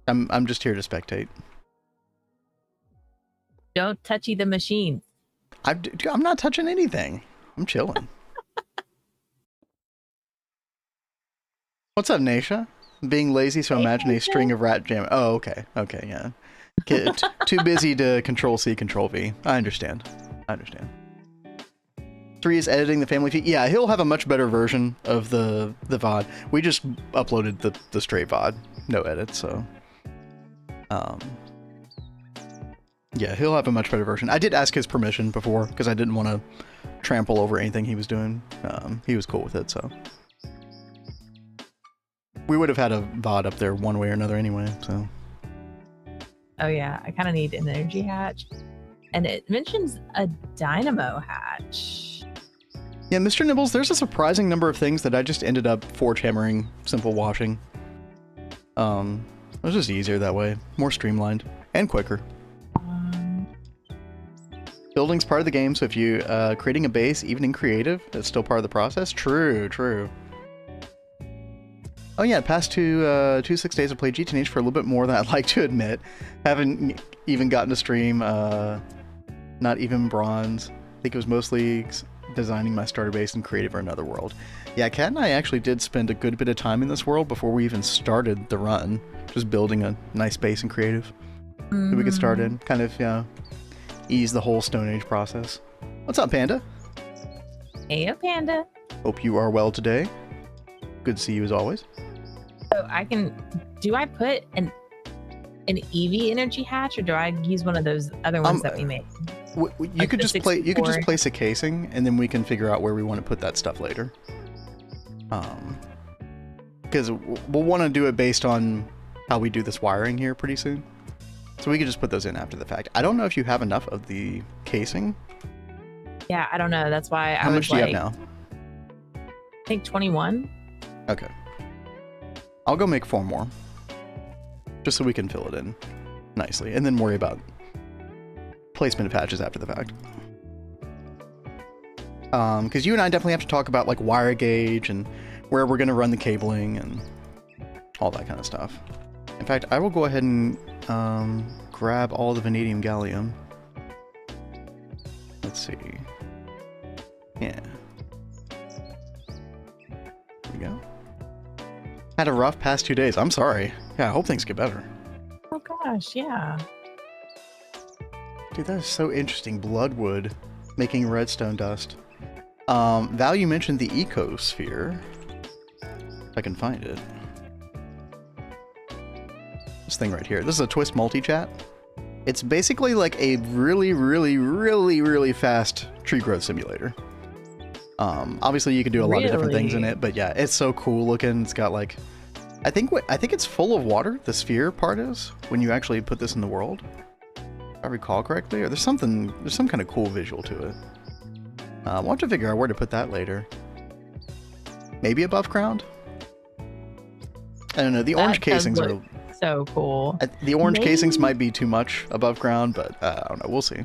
I'm just here to spectate. Don't touchy the machine. I'm not touching anything. I'm chilling. What's up, Nasha? Being lazy, so imagine a string of rat jam. Oh, okay, yeah. Too busy to Control C, Control V. I understand. 3 is editing the family feed. Yeah, he'll have a much better version of the VOD. We just uploaded the straight VOD, no edits, so yeah, he'll have a much better version. I did ask his permission before because I didn't want to trample over anything he was doing. He was cool with it, so we would have had a VOD up there one way or another anyway. So. Oh yeah, I kind of need an energy hatch, and it mentions a dynamo hatch. Yeah, Mr. Nibbles, there's a surprising number of things that I just ended up forge hammering, simple washing. It was just easier that way, more streamlined and quicker. Building's part of the game, so if you creating a base, even in creative, it's still part of the process. True. Oh yeah, past 6 days I played GTNH for a little bit more than I'd like to admit. Haven't even gotten to stream, not even bronze. I think it was mostly designing my starter base in creative or another world. Yeah, Kat and I actually did spend a good bit of time in this world before we even started the run, just building a nice base in creative that we could start in, kind of, ease the whole Stone Age process. What's up, Panda? Hey, Panda. Hope you are well today. Good to see you as always. So do I put an EV energy hatch, or do I use one of those other ones that we made? You could just place a casing, and then we can figure out where we want to put that stuff later. Because we'll want to do it based on how we do this wiring here pretty soon. So we could just put those in after the fact. I don't know if you have enough of the casing. Yeah, I don't know. That's why How much do you have now? I think 21. Okay. I'll go make 4 more. Just so we can fill it in nicely. And then worry about placement of hatches after the fact. Because you and I definitely have to talk about like wire gauge and where we're going to run the cabling and all that kind of stuff. In fact, I will go ahead and grab all the vanadium gallium. Let's see. Yeah. There we go. Had a rough past 2 days. I'm sorry. Yeah, I hope things get better. Oh gosh, yeah. Dude, that is so interesting. Bloodwood making redstone dust. Val, you mentioned the ecosphere. If I can find it. This thing right here. This is a Twist multi-chat. It's basically like a really fast tree growth simulator. Obviously you can do a lot of different things in it, but yeah, it's so cool looking. It's got like, I think it's full of water. The sphere part is when you actually put this in the world. If I recall correctly, or there's some kind of cool visual to it. We'll have to figure out where to put that later. Maybe above ground? I don't know. The orange casings are so cool. The orange casings might be too much above ground, but I don't know. We'll see.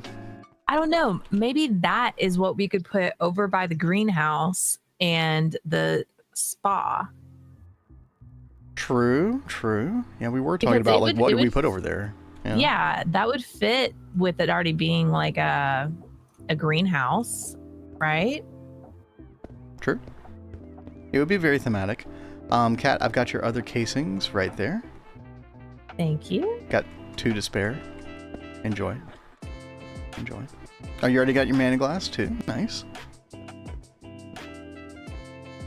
I don't know. Maybe that is what we could put over by the greenhouse and the spa. True. Yeah, we were talking about like what do we put over there? Yeah, that would fit with it already being like a greenhouse, right? True. It would be very thematic. Kat, I've got your other casings right there. Thank you. Got 2 to spare. Enjoy. Enjoy. Oh, you already got your mana glass too. Nice.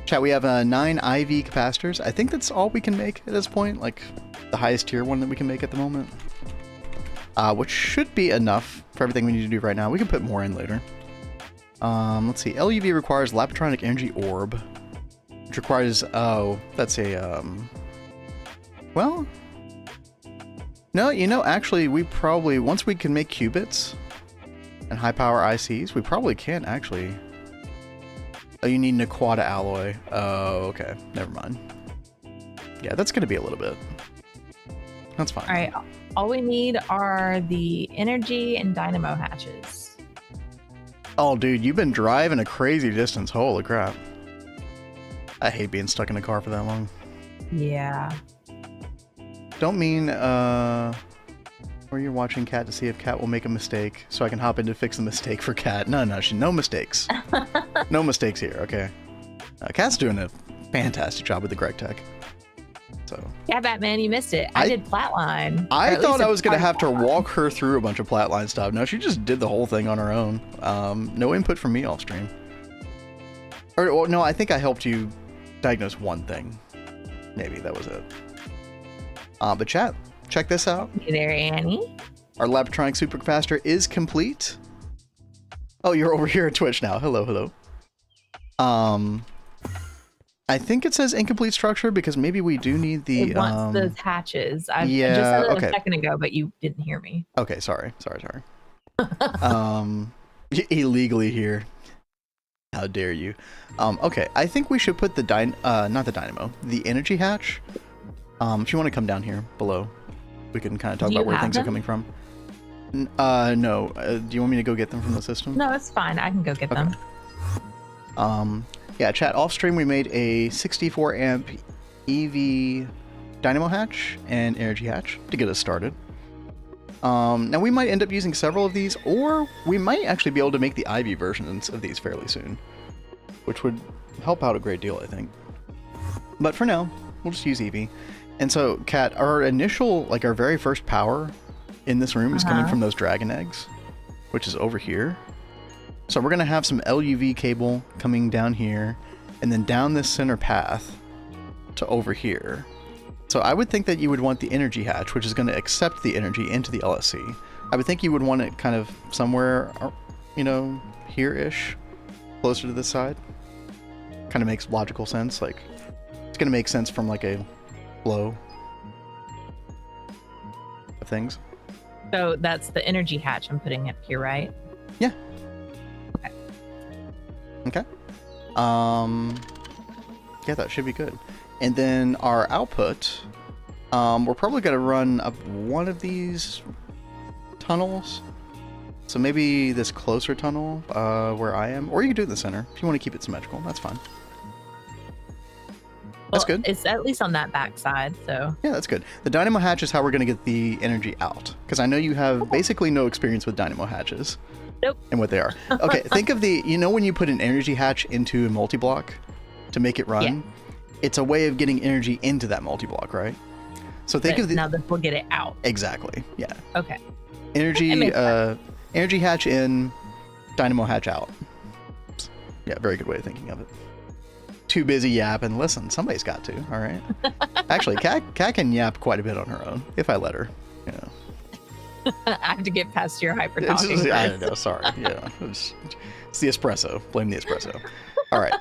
Chat, we have 9 IV capacitors. I think that's all we can make at this point. Like the highest tier one that we can make at the moment. Which should be enough for everything we need to do right now. We can put more in later. Let's see. LUV requires Lapotronic Energy Orb. Which requires... Oh, that's a... Well... No, you know, actually, we probably... Once we can make qubits and high power ICs, we probably can actually... Oh, you need Naquata alloy. Oh, okay. Never mind. Yeah, that's going to be a little bit. That's fine. All right. All we need are the energy and dynamo hatches. Oh, dude, you've been driving a crazy distance. Holy crap. I hate being stuck in a car for that long. Yeah. Don't mean, or you're watching Kat to see if Kat will make a mistake, so I can hop in to fix the mistake for Kat. No, no mistakes. No mistakes here, okay? Kat's doing a fantastic job with the Gregtech. So. Yeah, Batman, you missed it. I did flatline. I thought I was going to have to walk her through a bunch of flatline stuff. No, she just did the whole thing on her own. No input from me off stream. Or, well, no, I think I helped you diagnose one thing. Maybe that was it. But chat, check this out. Hey there, Annie. Our Lapotronic Supercapacitor is complete. Oh, you're over here at Twitch now. Hello, hello. I think it says incomplete structure because maybe we do need the... It wants those hatches. I just said it a second ago, but you didn't hear me. Okay, sorry. Illegally here. How dare you? Okay, I think we should put the not the dynamo, the energy hatch. If you want to come down here below, we can kind of talk about where things are coming from. No. Do you want me to go get them from the system? No, it's fine. I can go get them. Yeah, chat, off stream we made a 64 amp EV dynamo hatch and energy hatch to get us started. Now we might end up using several of these, or we might actually be able to make the IV versions of these fairly soon, which would help out a great deal, I think. But for now, we'll just use EV. And so, Kat, our initial, like our very first power in this room is coming from those dragon eggs, which is over here. So we're going to have some LUV cable coming down here, and then down this center path to over here. So I would think that you would want the energy hatch, which is going to accept the energy into the LSC. I would think you would want it kind of somewhere, you know, here-ish, closer to this side. Kind of makes logical sense. Like, it's going to make sense from like a flow of things. So that's the energy hatch I'm putting up here, right? Yeah. Okay. Yeah, that should be good. And then our output, we're probably going to run up one of these tunnels. So maybe this closer tunnel where I am, or you can do it in the center if you want to keep it symmetrical. That's fine. That's good. It's at least on that back side, so. Yeah, that's good. The dynamo hatch is how we're going to get the energy out, because I know you have basically no experience with dynamo hatches. Nope. And what they are. Okay, think of the, you know when you put an energy hatch into a multi-block to make it run? Yeah. It's a way of getting energy into that multi-block, right? So think of the... Now this will get it out. Exactly, yeah. Okay. Energy, energy hatch in, dynamo hatch out. Yeah, very good way of thinking of it. Too busy yapping. Listen, somebody's got to, all right? Actually, Kat can yap quite a bit on her own, if I let her, you know. I have to get past your hyper talking. I don't know, sorry. Yeah, it's the espresso. Blame the espresso. All right.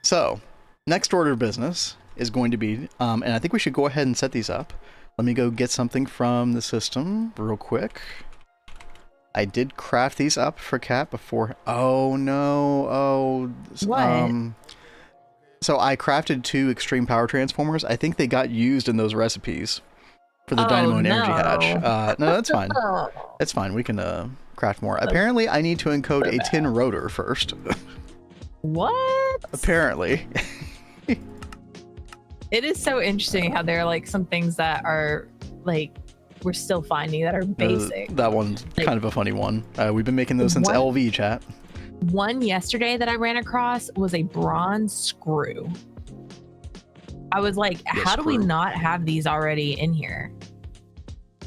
So, next order of business is going to be, and I think we should go ahead and set these up. Let me go get something from the system real quick. I did craft these up for Kat before. Oh no! Oh, what? So I crafted 2 extreme power transformers. I think they got used in those recipes for the dynamo and energy hatch. No, that's fine. That's fine. We can craft more. Apparently, I need to encode a tin rotor first. What? Apparently. It is so interesting how there are like some things that are like we're still finding that are basic. That one's kind of a funny one. We've been making those since LV, chat. One yesterday that I ran across was a bronze screw. I was like, how do we not have these already in here?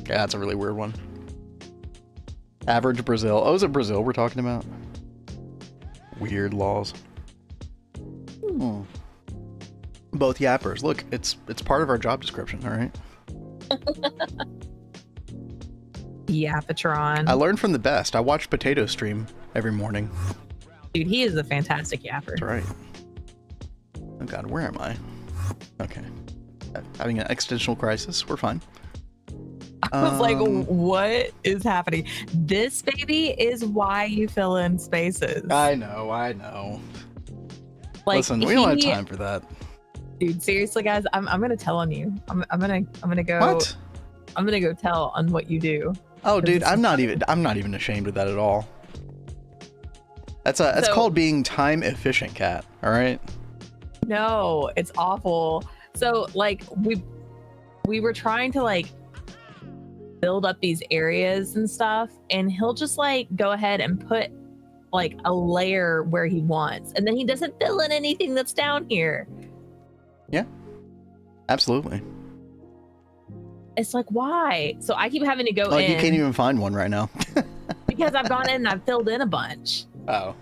Yeah, that's a really weird one. Average Brazil. Oh, is it Brazil we're talking about? Weird laws. Both yappers. Look, it's part of our job description, all right? Yapatron. I learned from the best. I watch Potato stream every morning. Dude, he is a fantastic yapper. That's right. Oh god, where am I? Okay. Having an existential crisis. We're fine. I was like, what is happening? This, baby, is why you fill in spaces. I know. Like, listen, we don't have time for that. Dude, seriously, guys, I'm gonna tell on you. I'm gonna go. What? I'm gonna go tell on what you do. Oh, dude, I'm not even ashamed of that at all. That's called being time efficient, cat. All right. No, it's awful. So like we were trying to like build up these areas and stuff, and he'll just like go ahead and put like a layer where he wants, and then he doesn't fill in anything that's down here. Yeah, absolutely. It's like, why? So I keep having to go like in. You can't even find one right now. Because I've gone in and I've filled in a bunch. Oh.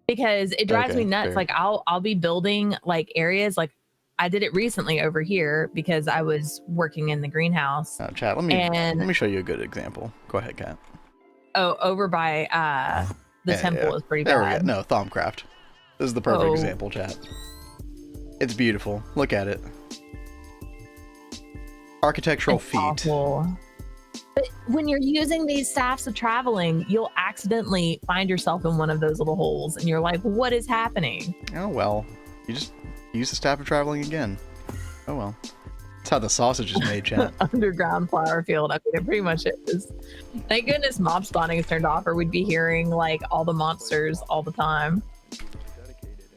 Because it drives me nuts. Fair. Like I'll be building like areas, like I did it recently over here because I was working in the greenhouse. Oh, chat, let me show you a good example. Go ahead, Kat. Oh, over by the temple is pretty there bad. We go. No, Thaumcraft. This is the perfect example, chat. It's beautiful. Look at it. Architectural feat. Awful. But when you're using these staffs of traveling, you'll accidentally find yourself in one of those little holes, and you're like, what is happening? Oh, well. You just use the staff of traveling again. Oh, well. That's how the sausage is made, chat. Underground flower field. I mean, it pretty much is. Thank goodness mob spawning is turned off, or we'd be hearing, like, all the monsters all the time.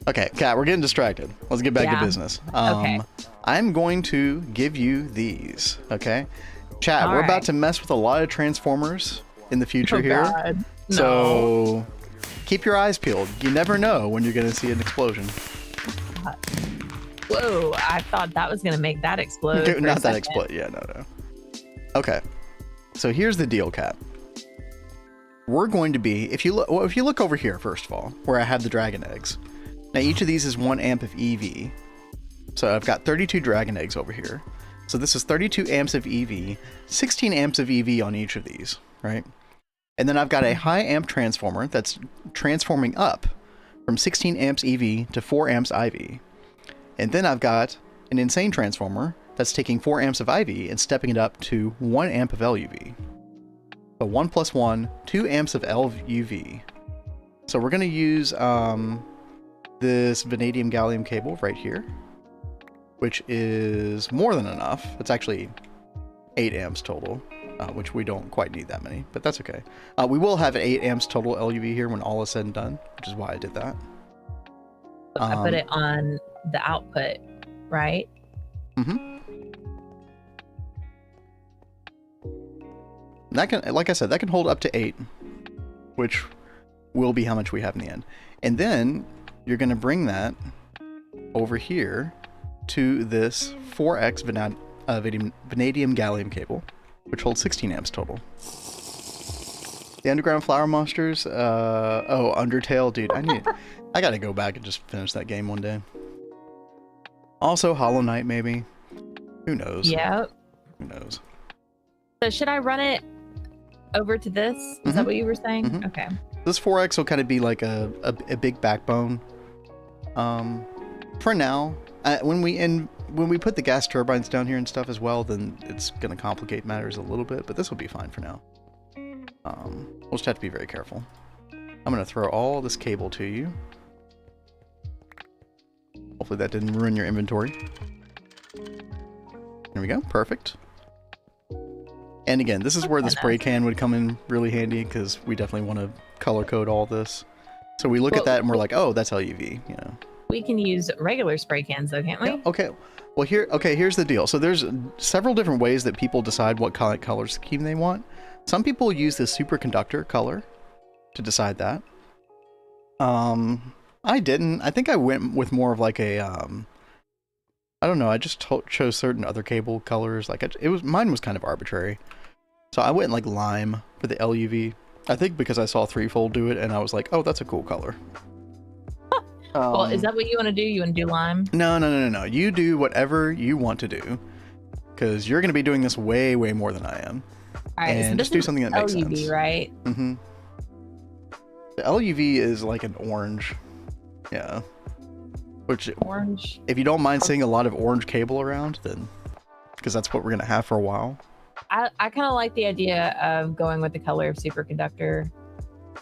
Okay, Kat, we're getting distracted. Let's get back to business. Okay. I'm going to give you these, okay? Chat, we're about to mess with a lot of transformers in the future here. God. No. So keep your eyes peeled. You never know when you're going to see an explosion. Whoa, I thought that was going to make that explode. Not that explode. Yeah, no. Okay. So here's the deal, Kat. We're going to be, if you look over here, first of all, where I have the dragon eggs. Now, each of these is 1 amp of EV. So I've got 32 dragon eggs over here. So this is 32 amps of EV, 16 amps of EV on each of these, right? And then I've got a high amp transformer that's transforming up from 16 amps EV to 4 amps IV. And then I've got an insane transformer that's taking 4 amps of IV and stepping it up to 1 amp of LUV. So 1 plus 1, 2 amps of LUV. So we're going to use this vanadium gallium cable right here, which is more than enough. It's actually 8 amps total, which we don't quite need that many, but that's okay. We will have 8 amps total LUV here when all is said and done, which is why I did that. I put it on the output, right? Mm-hmm. That can, like I said, that can hold up to 8, which will be how much we have in the end. And then you're going to bring that over here to this 4x vanadium gallium cable, which holds 16 amps total. The underground flower monsters, oh, Undertale, dude, I gotta go back and just finish that game one day. Also, Hollow Knight, maybe. Who knows? Yeah. Who knows? So should I run it over to this? Is that what you were saying? Mm-hmm. Okay. This 4x will kind of be like a big backbone. For now, when we put the gas turbines down here and stuff as well, then it's going to complicate matters a little bit, but this will be fine for now. We'll just have to be very careful. I'm going to throw all this cable to you. Hopefully that didn't ruin your inventory. There we go. Perfect. And again, this is where the spray can would come in really handy, because we definitely want to color code all this. So we look at that and we're like, oh, that's LUV, you know. We can use regular spray cans though, can't we? Yeah, okay. Well, here's the deal. So there's several different ways that people decide what color scheme they want. Some people use the superconductor color to decide that. I didn't. I think I went with more of like a I don't know. I just chose certain other cable colors. Like mine was kind of arbitrary. So I went like lime for the LUV. I think because I saw Threefold do it, and I was like, oh, that's a cool color. Well, is that what you want to do? You want to do lime? No. You do whatever you want to do, because you're going to be doing this way more than I am. All right, and so just do something that makes LUV, sense. Right? Mm-hmm. The LUV is like an orange. Yeah. Which orange. If you don't mind seeing a lot of orange cable around, then because that's what we're going to have for a while. I kind of like the idea of going with the color of superconductor.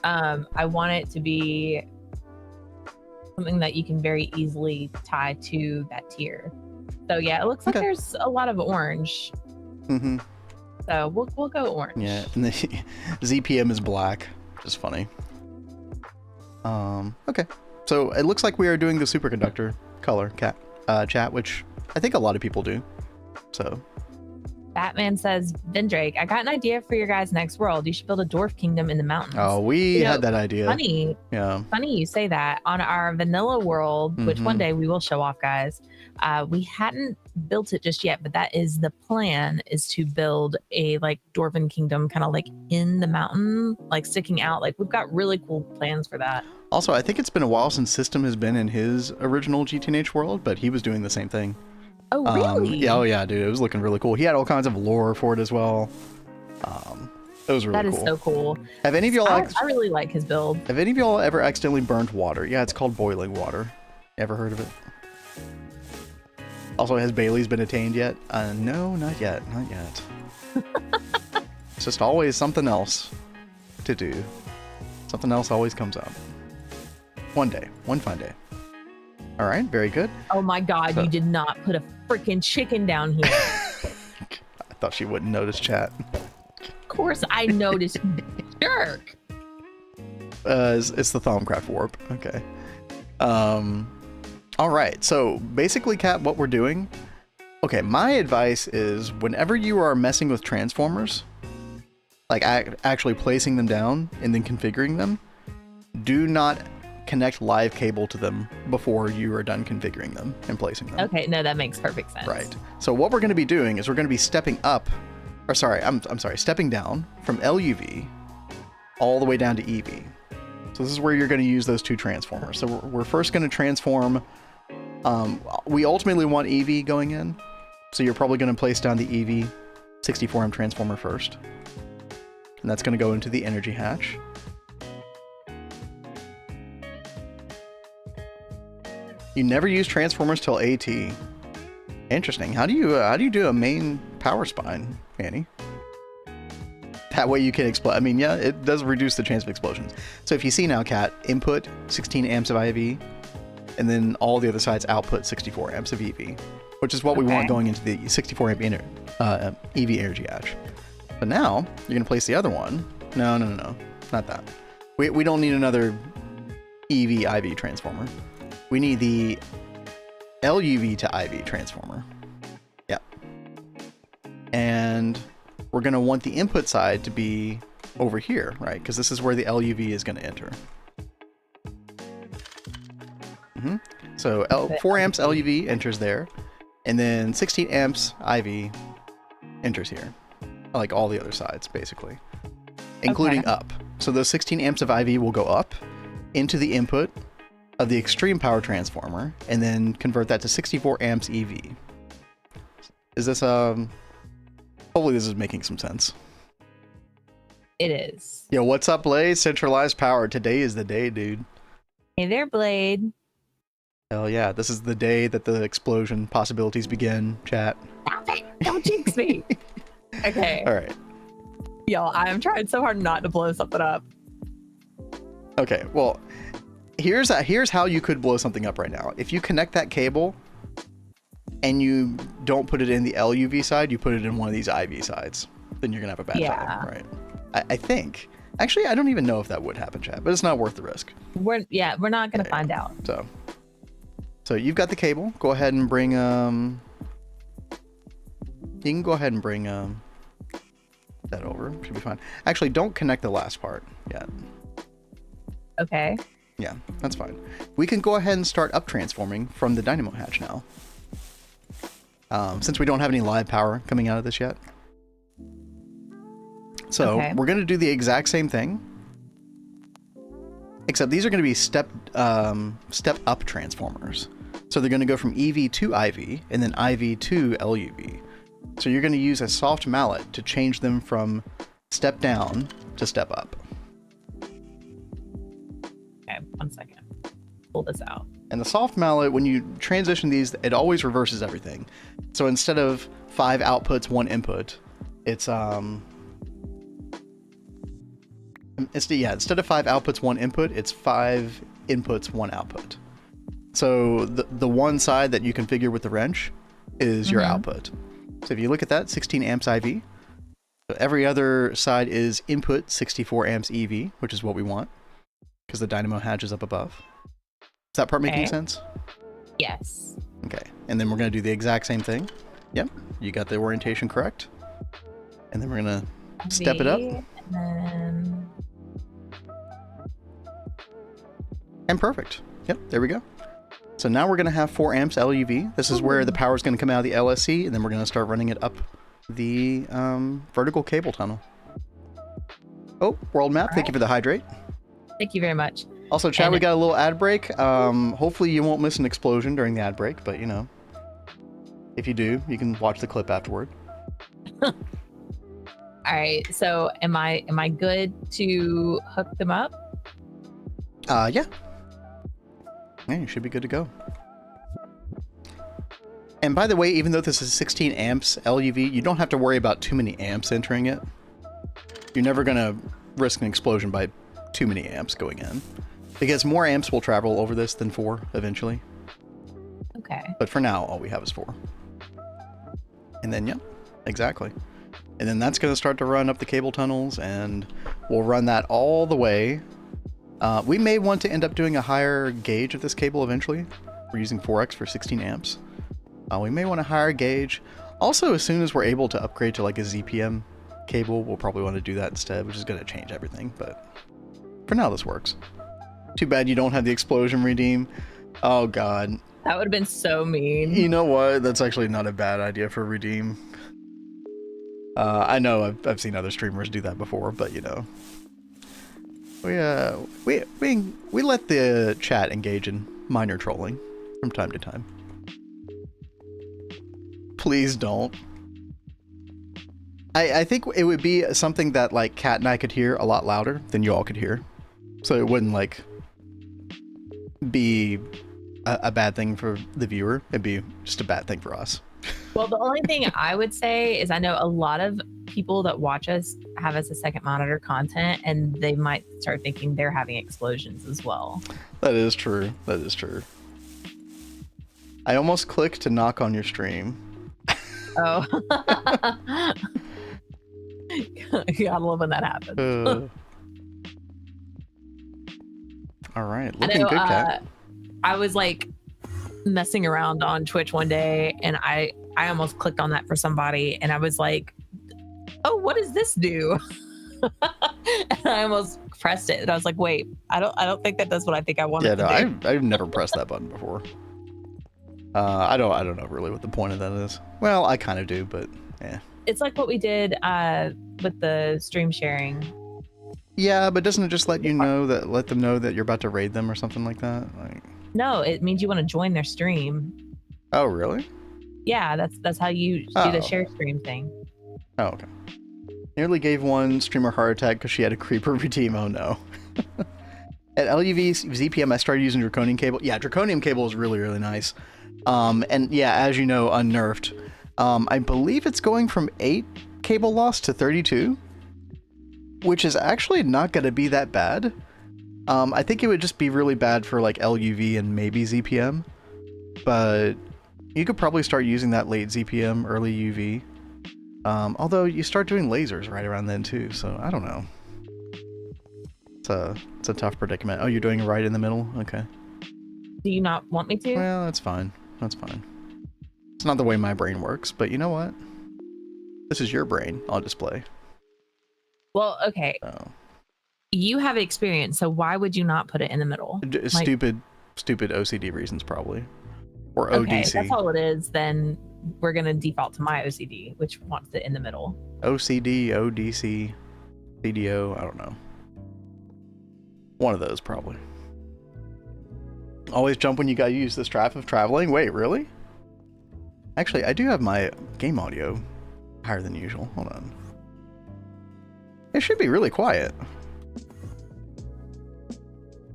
I want it to be something that you can very easily tie to that tier. So yeah, it looks like there's a lot of orange. Mm-hmm. So we'll go orange. Yeah, and the ZPM is black, which is funny. Okay, so it looks like we are doing the superconductor color chat, which I think a lot of people do. So. Batman says, Vendrake, I got an idea for your guys' next world. You should build a dwarf kingdom in the mountains. Oh, we had that idea. Funny. Yeah. Funny you say that. On our vanilla world, which one day we will show off, guys, we hadn't built it just yet, but that is the plan, is to build a like dwarven kingdom kind of like in the mountain, like sticking out. Like we've got really cool plans for that. Also, I think it's been a while since System has been in his original GTNH world, but he was doing the same thing. Oh, really? Yeah, dude. It was looking really cool. He had all kinds of lore for it as well. It was really cool. That is so cool. Have any of y'all... I really like his build. Have any of y'all ever accidentally burned water? Yeah, it's called boiling water. Ever heard of it? Also, has Bailey's been attained yet? No, not yet. Not yet. It's just always something else to do. Something else always comes up. One day. One fine day. All right, very good. Oh my God, you did not put a freaking chicken down here. I thought she wouldn't notice chat. Of course I noticed, jerk. It's the Thaumcraft warp. Okay. All right, so basically, Kat, what we're doing... Okay, my advice is whenever you are messing with transformers, like actually placing them down and then configuring them, do not connect live cable to them before you are done configuring them and placing them. Okay, no, that makes perfect sense. Right. So what we're going to be doing is we're going to be stepping up, or sorry, I'm sorry, stepping down from LUV all the way down to EV. So this is where you're going to use those two transformers. So we're first going to transform, we ultimately want EV going in. So you're probably going to place down the EV 64M transformer first. And that's going to go into the energy hatch. You never use transformers till AT. Interesting. How do you do a main power spine, Fanny? That way you can explode. I mean, yeah, it does reduce the chance of explosions. So if you see now, Cat, input 16 amps of IV, and then all the other sides output 64 amps of EV, which is what we want going into the 64 amp EV energy hatch. But now you're gonna place the other one. No, not that. We don't need another EV IV transformer. We need the LUV to IV transformer. Yep. And we're going to want the input side to be over here, right? Because this is where the LUV is going to enter. So 4 amps LUV enters there. And then 16 amps IV enters here. Like all the other sides, basically. Including up. So those 16 amps of IV will go up into the input of the extreme power transformer, and then convert that to 64 amps EV. Is this, hopefully this is making some sense. It is. Yo, what's up, Blaze? Centralized Power. Today is the day, dude. Hey there, Blade. Hell yeah, this is the day that the explosion possibilities begin, chat. Stop it! Don't jinx me! Okay. All right. Y'all, I'm trying so hard not to blow something up. Okay, well, here's how you could blow something up right now. If you connect that cable and you don't put it in the LUV side, you put it in one of these IV sides, then you're gonna have a bad time, right? I think. Actually, I don't even know if that would happen, chat, but it's not worth the risk. We're not gonna find out. So, So you've got the cable. Go ahead and bring you can go ahead and bring that over. Should be fine. Actually, don't connect the last part yet. Okay. Yeah, that's fine. We can go ahead and start up transforming from the dynamo hatch now. Since we don't have any live power coming out of this yet. So we're going to do the exact same thing. Except these are going to be step up transformers. So they're going to go from EV to IV and then IV to LUV. So you're going to use a soft mallet to change them from step down to step up. Okay, 1 second. Pull this out. And the soft mallet, when you transition these, it always reverses everything. So instead of 5 outputs, 1 input, it's instead of 5 outputs, 1 input, it's 5 inputs, 1 output. So the one side that you configure with the wrench is your output. So if you look at that, 16 amps IV. So every other side is input 64 amps EV, which is what we want because the dynamo hatch is up above. Is that part making sense? Yes. Okay. And then we're going to do the exact same thing. Yep. You got the orientation correct. And then we're going to step it up. And perfect. Yep. There we go. So now we're going to have 4 amps LUV. This is where the power is going to come out of the LSC, and then we're going to start running it up the vertical cable tunnel. Oh, world map. Thank you for the hydrate. Thank you very much. Also, chat, we got a little ad break. Hopefully you won't miss an explosion during the ad break, but you know, if you do, you can watch the clip afterward. All right. So am I good to hook them up? Yeah. Yeah, you should be good to go. And by the way, even though this is 16 amps LUV, you don't have to worry about too many amps entering it. You're never going to risk an explosion by too many amps going in. Because more amps will travel over this than 4 eventually. Okay. But for now, all we have is 4. And then, yeah, exactly. And then that's going to start to run up the cable tunnels, and we'll run that all the way. We may want to end up doing a higher gauge of this cable eventually. We're using 4X for 16 amps. We may want a higher gauge. Also, as soon as we're able to upgrade to like a ZPM cable, we'll probably want to do that instead, which is going to change everything. But for now, this works. Too bad you don't have the explosion redeem. Oh, God. That would have been so mean. You know what? That's actually not a bad idea for redeem. I know I've seen other streamers do that before, but you know. We let the chat engage in minor trolling from time to time. Please don't. I think it would be something that like Kat and I could hear a lot louder than you all could hear. So it wouldn't like be a bad thing for the viewer. It'd be just a bad thing for us. Well, the only thing I would say is I know a lot of people that watch us have as a second monitor content, and they might start thinking they're having explosions as well. That is true. That is true. I almost clicked to knock on your stream. Oh. You gotta love when that happens. All right. Looking good, Kat. I was like messing around on Twitch one day, and I almost clicked on that for somebody, and I was like, oh, what does this do? And I almost pressed it, and I was like, wait, I don't think that does what I think I want it to do. I've never pressed that button before. I don't know really what the point of that is. Well, I kind of do, but yeah. It's like what we did with the stream sharing. Yeah, but doesn't it just let them know that you're about to raid them or something like that? Like, no, it means you want to join their stream. Oh, really? Yeah, that's how you do the share stream thing. Oh, okay. Nearly gave one streamer heart attack because she had a creeper redeem. Oh no. At LUV ZPM, I started using Draconium cable. Yeah, Draconium cable is really, really nice. And yeah, as you know, unnerfed. I believe it's going from 8 cable loss to 32, which is actually not going to be that bad. I think it would just be really bad for like LUV and maybe ZPM, but you could probably start using that late ZPM, early UV. Although you start doing lasers right around then too, so I don't know. It's a tough predicament. Oh, you're doing it right in the middle? Okay. Do you not want me to? Well, that's fine. That's fine. It's not the way my brain works, but you know what? This is your brain. I'll display. Well, okay. Oh. You have experience, so why would you not put it in the middle? Stupid OCD reasons, probably. Or ODC. Okay, that's all it is. Then we're going to default to my OCD, which wants it in the middle. OCD, ODC, CDO, I don't know. One of those, probably. Always jump when you gotta use this trap of traveling. Wait, really? Actually, I do have my game audio higher than usual. Hold on. It should be really quiet.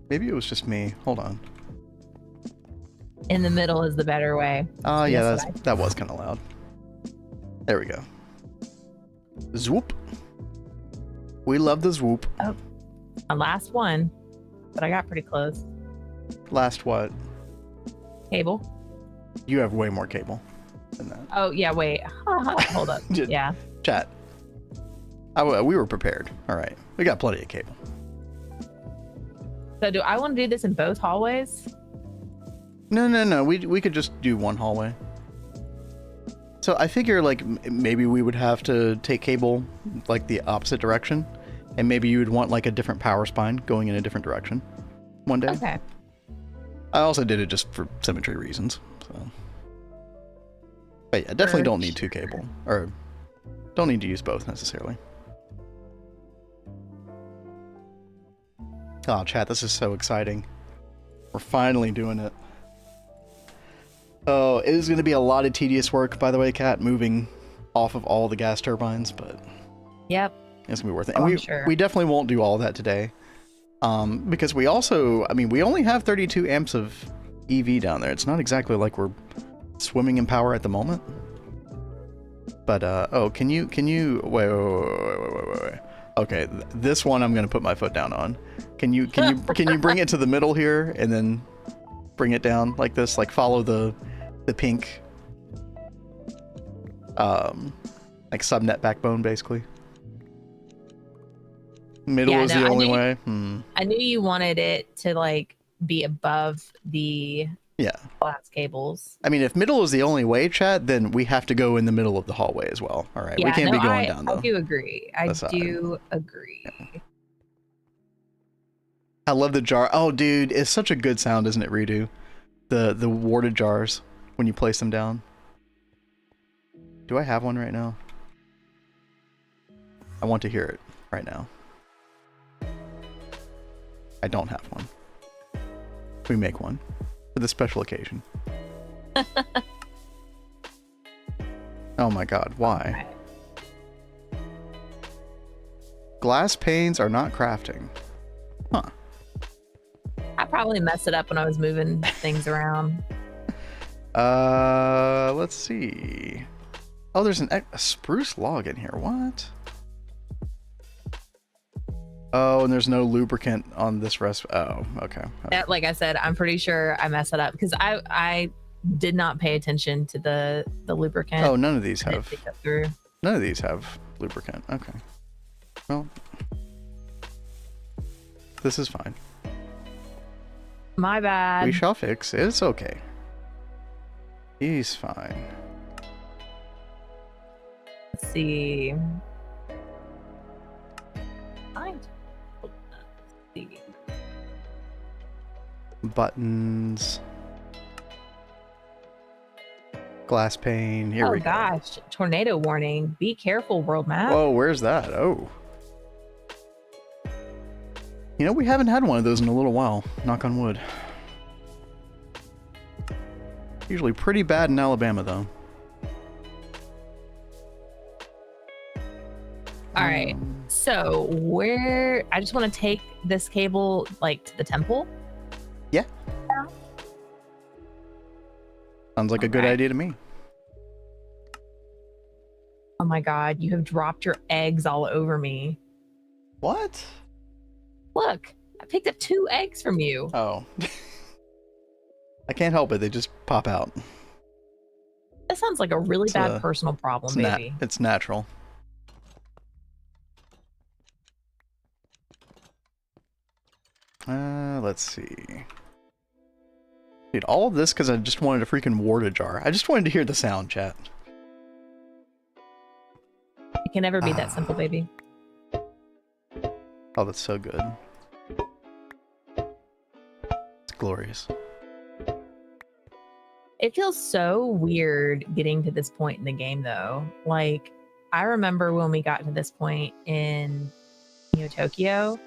Maybe it was just me. Hold on. In the middle is the better way. Oh, yeah, that was kind of loud. There we go. Swoop. We love the swoop. Oh, a last one, but I got pretty close. Last what? Cable. You have way more cable than that. Oh, yeah, wait. Hold up. Yeah. Chat. We were prepared. All right. We got plenty of cable. So do I want to do this in both hallways? No. We could just do one hallway. So I figure like maybe we would have to take cable like the opposite direction, and maybe you would want like a different power spine going in a different direction one day. Okay. I also did it just for symmetry reasons. So. But yeah, definitely don't need two cable, or don't need to use both necessarily. Oh, chat, this is so exciting. We're finally doing it. Oh, it is going to be a lot of tedious work, by the way, Kat, moving off of all the gas turbines, but yep, it's going to be worth it. And we definitely won't do all of that today, because we also, I mean, we only have 32 amps of EV down there. It's not exactly like we're swimming in power at the moment. But, oh, can you, wait. Okay, this one I'm going to put my foot down on. Can you bring it to the middle here and then bring it down like this? Like follow the pink, like subnet backbone, basically. Middle is the only way. I knew you wanted it to like be above the glass cables. I mean, if middle is the only way, chat, then we have to go in the middle of the hallway as well. All right, we can't be going down though. I do agree. I do agree. Yeah. I love the jar. Oh, dude, it's such a good sound, isn't it, Redo? The warded jars when you place them down. Do I have one right now? I want to hear it right now. I don't have one. We make one for the special occasion. Oh my god, why? Glass panes are not crafting. Huh. I probably messed it up when I was moving things around. Let's see. Oh, there's a spruce log in here. What? Oh, and there's no lubricant on this rest. Oh, okay. That, like I said, I'm pretty sure I messed it up because I did not pay attention to the lubricant. Oh, none of these have. None of these have lubricant. Okay. Well, this is fine. My bad. We shall fix. It's okay. He's fine. Let's see. Let's see. Buttons. Glass pane. Here we go. Oh gosh. Tornado warning. Be careful, world map. Whoa, where's that? Oh. You know, we haven't had one of those in a little while. Knock on wood. Usually pretty bad in Alabama, though. All right. So I just want to take this cable like to the temple. Yeah. Sounds like a good idea to me. Oh my god, you have dropped your eggs all over me. What? Look, I picked up 2 eggs from you. Oh. I can't help it. They just pop out. That sounds like a really bad personal problem, baby. It's natural. Let's see. Dude, all of this because I just wanted a freaking water jar. I just wanted to hear the sound, chat. It can never be that simple, baby. Oh, that's so good. It's glorious. It feels so weird getting to this point in the game, though. Like, I remember when we got to this point in Neo Tokyo,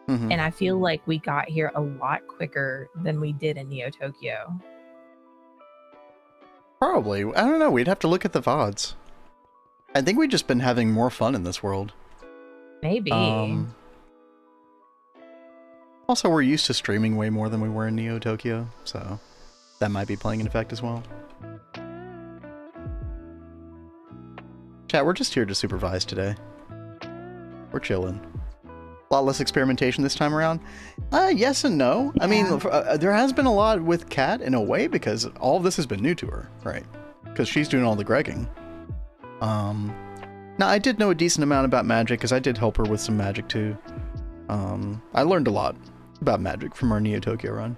and I feel like we got here a lot quicker than we did in Neo Tokyo. Probably. I don't know. We'd have to look at the VODs. I think we've just been having more fun in this world. Maybe. Also, we're used to streaming way more than we were in Neo Tokyo, so that might be playing an effect as well. Chat, we're just here to supervise today. We're chilling. A lot less experimentation this time around. Yes and no. Yeah. I mean, there has been a lot with Kat in a way because all of this has been new to her, right? Because she's doing all the Gregging. Now, I did know a decent amount about magic because I did help her with some magic too. I learned a lot about magic from our Neo Tokyo run.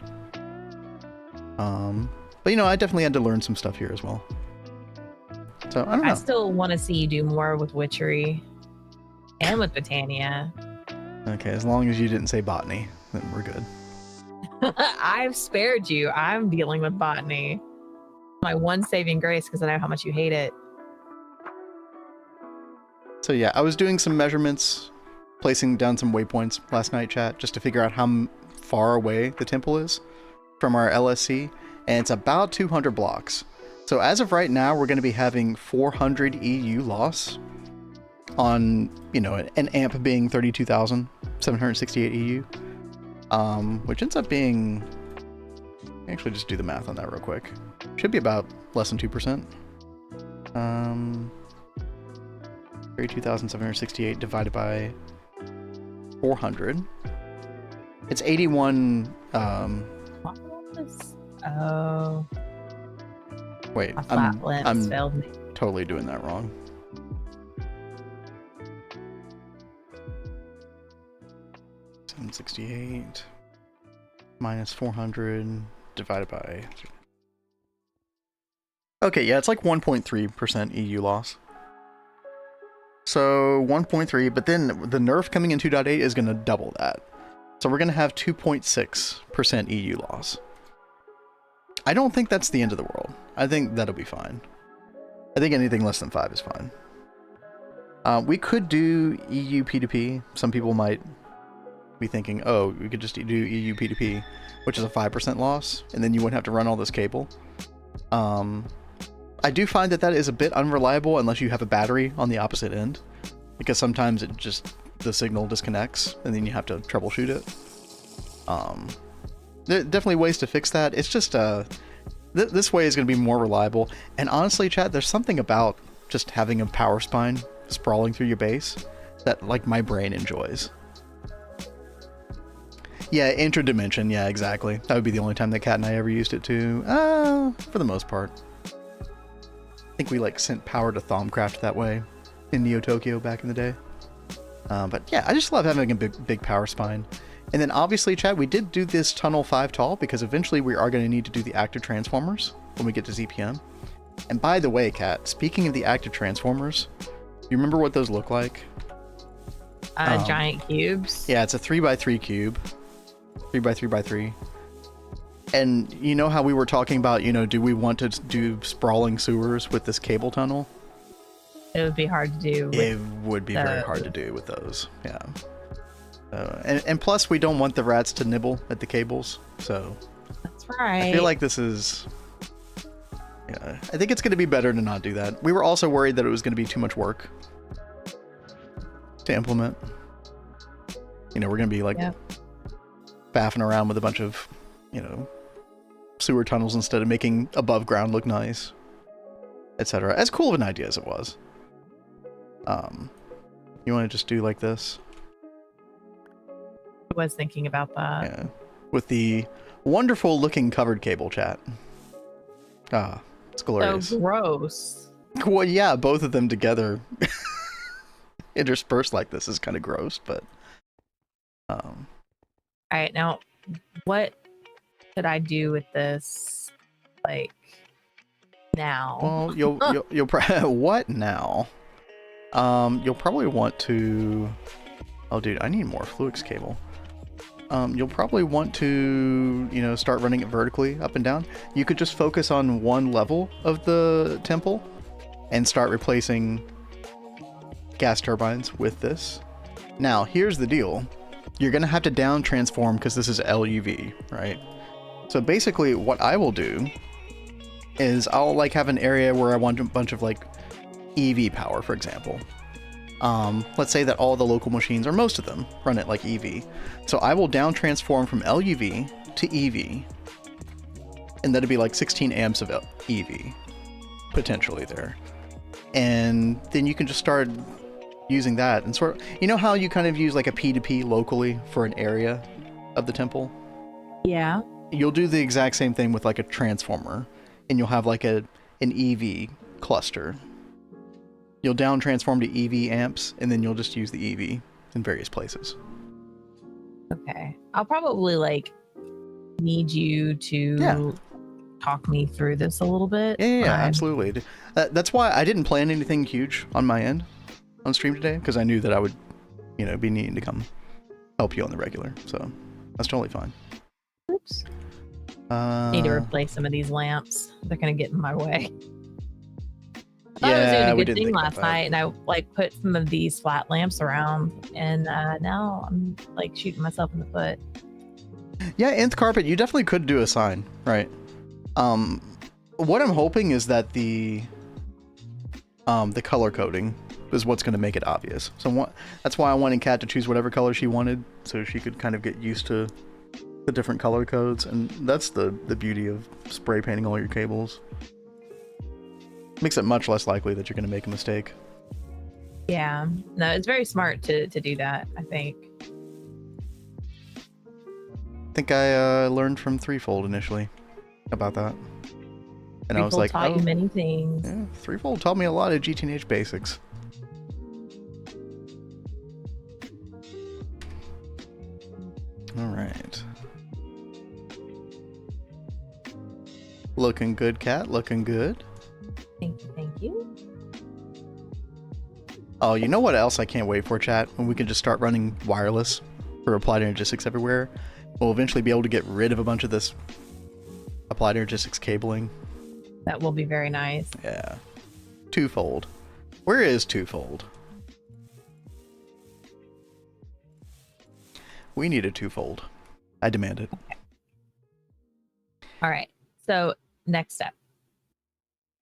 But you know, I definitely had to learn some stuff here as well. So, I don't know. I still want to see you do more with witchery and with Botania. Okay, as long as you didn't say botany, then we're good. I've spared you. I'm dealing with botany. My one saving grace because I know how much you hate it. So yeah, I was doing some measurements, placing down some waypoints last night, chat, just to figure out how far away the temple is from our LSC, and it's about 200 blocks. So as of right now, we're going to be having 400 EU loss on, you know, an amp being 32,768 EU, which ends up being, actually just do the math on that real quick. Should be about less than 2%. 32,768 divided by 400. It's 81. Oh. Wait, I'm totally doing that wrong. $768 minus 400 divided by. Okay, yeah, it's like 1.3% EU loss. So 1.3, but then the nerf coming in 2.8 is going to double that. So we're going to have 2.6% EU loss. I don't think that's the end of the world. I think that'll be fine. I think anything less than 5 is fine. We could do EU P2P. Some people might be thinking, oh, we could just do EU P2P, which is a 5% loss, and then you wouldn't have to run all this cable. I do find that is a bit unreliable unless you have a battery on the opposite end, because sometimes the signal disconnects and then you have to troubleshoot it. There are definitely ways to fix that. It's just this way is going to be more reliable. And honestly, chat, there's something about just having a power spine sprawling through your base that like my brain enjoys. Yeah, interdimension. Yeah, exactly. That would be the only time that Kat and I ever used it too. For the most part. I think we like sent power to Thaumcraft that way in Neo Tokyo back in the day. But yeah, I just love having a big power spine. And then obviously, chat, we did do this Tunnel 5 tall because eventually we are going to need to do the active transformers when we get to ZPM. And by the way, Kat, speaking of the active transformers, you remember what those look like? Giant cubes. Yeah, it's a 3x3 cube. 3x3x3. And you know how we were talking about, you know, do we want to do sprawling sewers with this cable tunnel? It would be hard to do. It would be very hard to do with those, yeah. And plus, we don't want the rats to nibble at the cables, so... That's right. I feel like this is... Yeah, I think it's going to be better to not do that. We were also worried that it was going to be too much work to implement. You know, we're going to be like faffing around with a bunch of, you know, sewer tunnels instead of making above ground look nice, etc. As cool of an idea as it was. You want to just do like this? I was thinking about that. Yeah, with the wonderful looking covered cable, chat. Ah, it's glorious. So gross. Well, yeah, both of them together interspersed like this is kind of gross, but all right, now what should I do with this? Like now? Well, you'll what now? You'll probably want to. Oh, dude, I need more Fluix cable. You'll probably want to, you know, start running it vertically up and down. You could just focus on one level of the temple and start replacing gas turbines with this. Now, here's the deal. You're going to have to down transform because this is LUV, right? So basically what I will do is I'll like have an area where I want a bunch of like EV power, for example. Let's say that all the local machines, or most of them, run it like EV. So I will down transform from LUV to EV, and that'll be like 16 amps of EV, potentially there. And then you can just start using that and sort of, you know how you kind of use like a P2P locally for an area of the temple? Yeah. You'll do the exact same thing with like a transformer, and you'll have like an EV cluster. You'll down transform to EV amps, and then you'll just use the EV in various places. Okay. I'll probably like need you to talk me through this a little bit. Yeah, absolutely. That's why I didn't plan anything huge on my end on stream today, because I knew that I would, you know, be needing to come help you on the regular. So that's totally fine. Oops. Need to replace some of these lamps. They're gonna get in my way. I was doing a good thing last night, and I like put some of these flat lamps around, and now I'm like shooting myself in the foot. Yeah, Nth Carpet, you definitely could do a sign, right? What I'm hoping is that the color coding is what's going to make it obvious. So that's why I wanted Kat to choose whatever color she wanted, so she could kind of get used to the different color codes, and that's the beauty of spray painting all your cables. Makes it much less likely that you're going to make a mistake. Yeah, no, it's very smart to do that, I think. I think I learned from Threefold initially about that. And I was like, taught you many things. Yeah, Threefold taught me a lot of GTNH basics. All right. Looking good, Kat. Looking good. Thank you, thank you. Oh, you know what else I can't wait for, chat? When we can just start running wireless for Applied Energistics everywhere. We'll eventually be able to get rid of a bunch of this Applied Energistics cabling. That will be very nice. Yeah. Twofold. Where is Twofold? We need a Twofold. I demand it. Okay. All right. So, next step.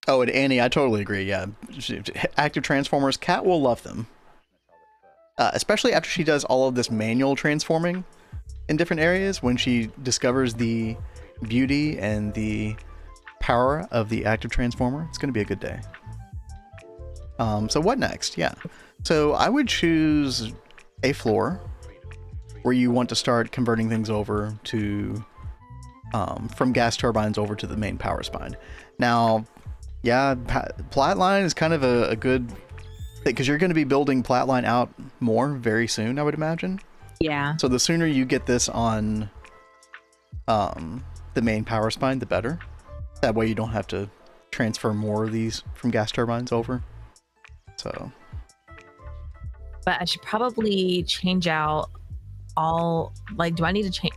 Oh, and Annie, I totally agree. Yeah. Active transformers, Kat will love them. Especially after she does all of this manual transforming in different areas, when she discovers the beauty and the power of the active transformer. It's going to be a good day. So what next? Yeah. So I would choose a floor where you want to start converting things over to from gas turbines over to the main power spine. Now, yeah, Platline is kind of a good thing, because you're going to be building Platline out more very soon, I would imagine. Yeah. So the sooner you get this on the main power spine, the better. That way you don't have to transfer more of these from gas turbines over. So. But I should probably change out all, like, do I need to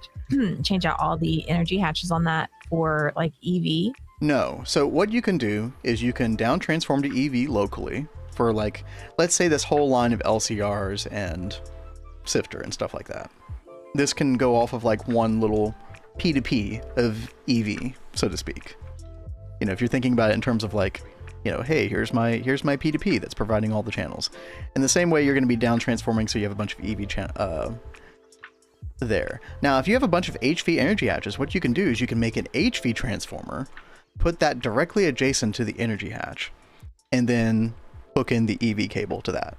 change out all the energy hatches on that for like EV? No. So what you can do is you can down transform to EV locally for, like, let's say this whole line of LCRs and Sifter and stuff like that. This can go off of like one little P2P of EV, so to speak. You know, if you're thinking about it in terms of like, you know, hey, here's my P2P that's providing all the channels. In the same way, you're going to be down transforming, so you have a bunch of EV there. Now, if you have a bunch of HV energy hatches, what you can do is you can make an HV transformer, put that directly adjacent to the energy hatch, and then hook in the EV cable to that.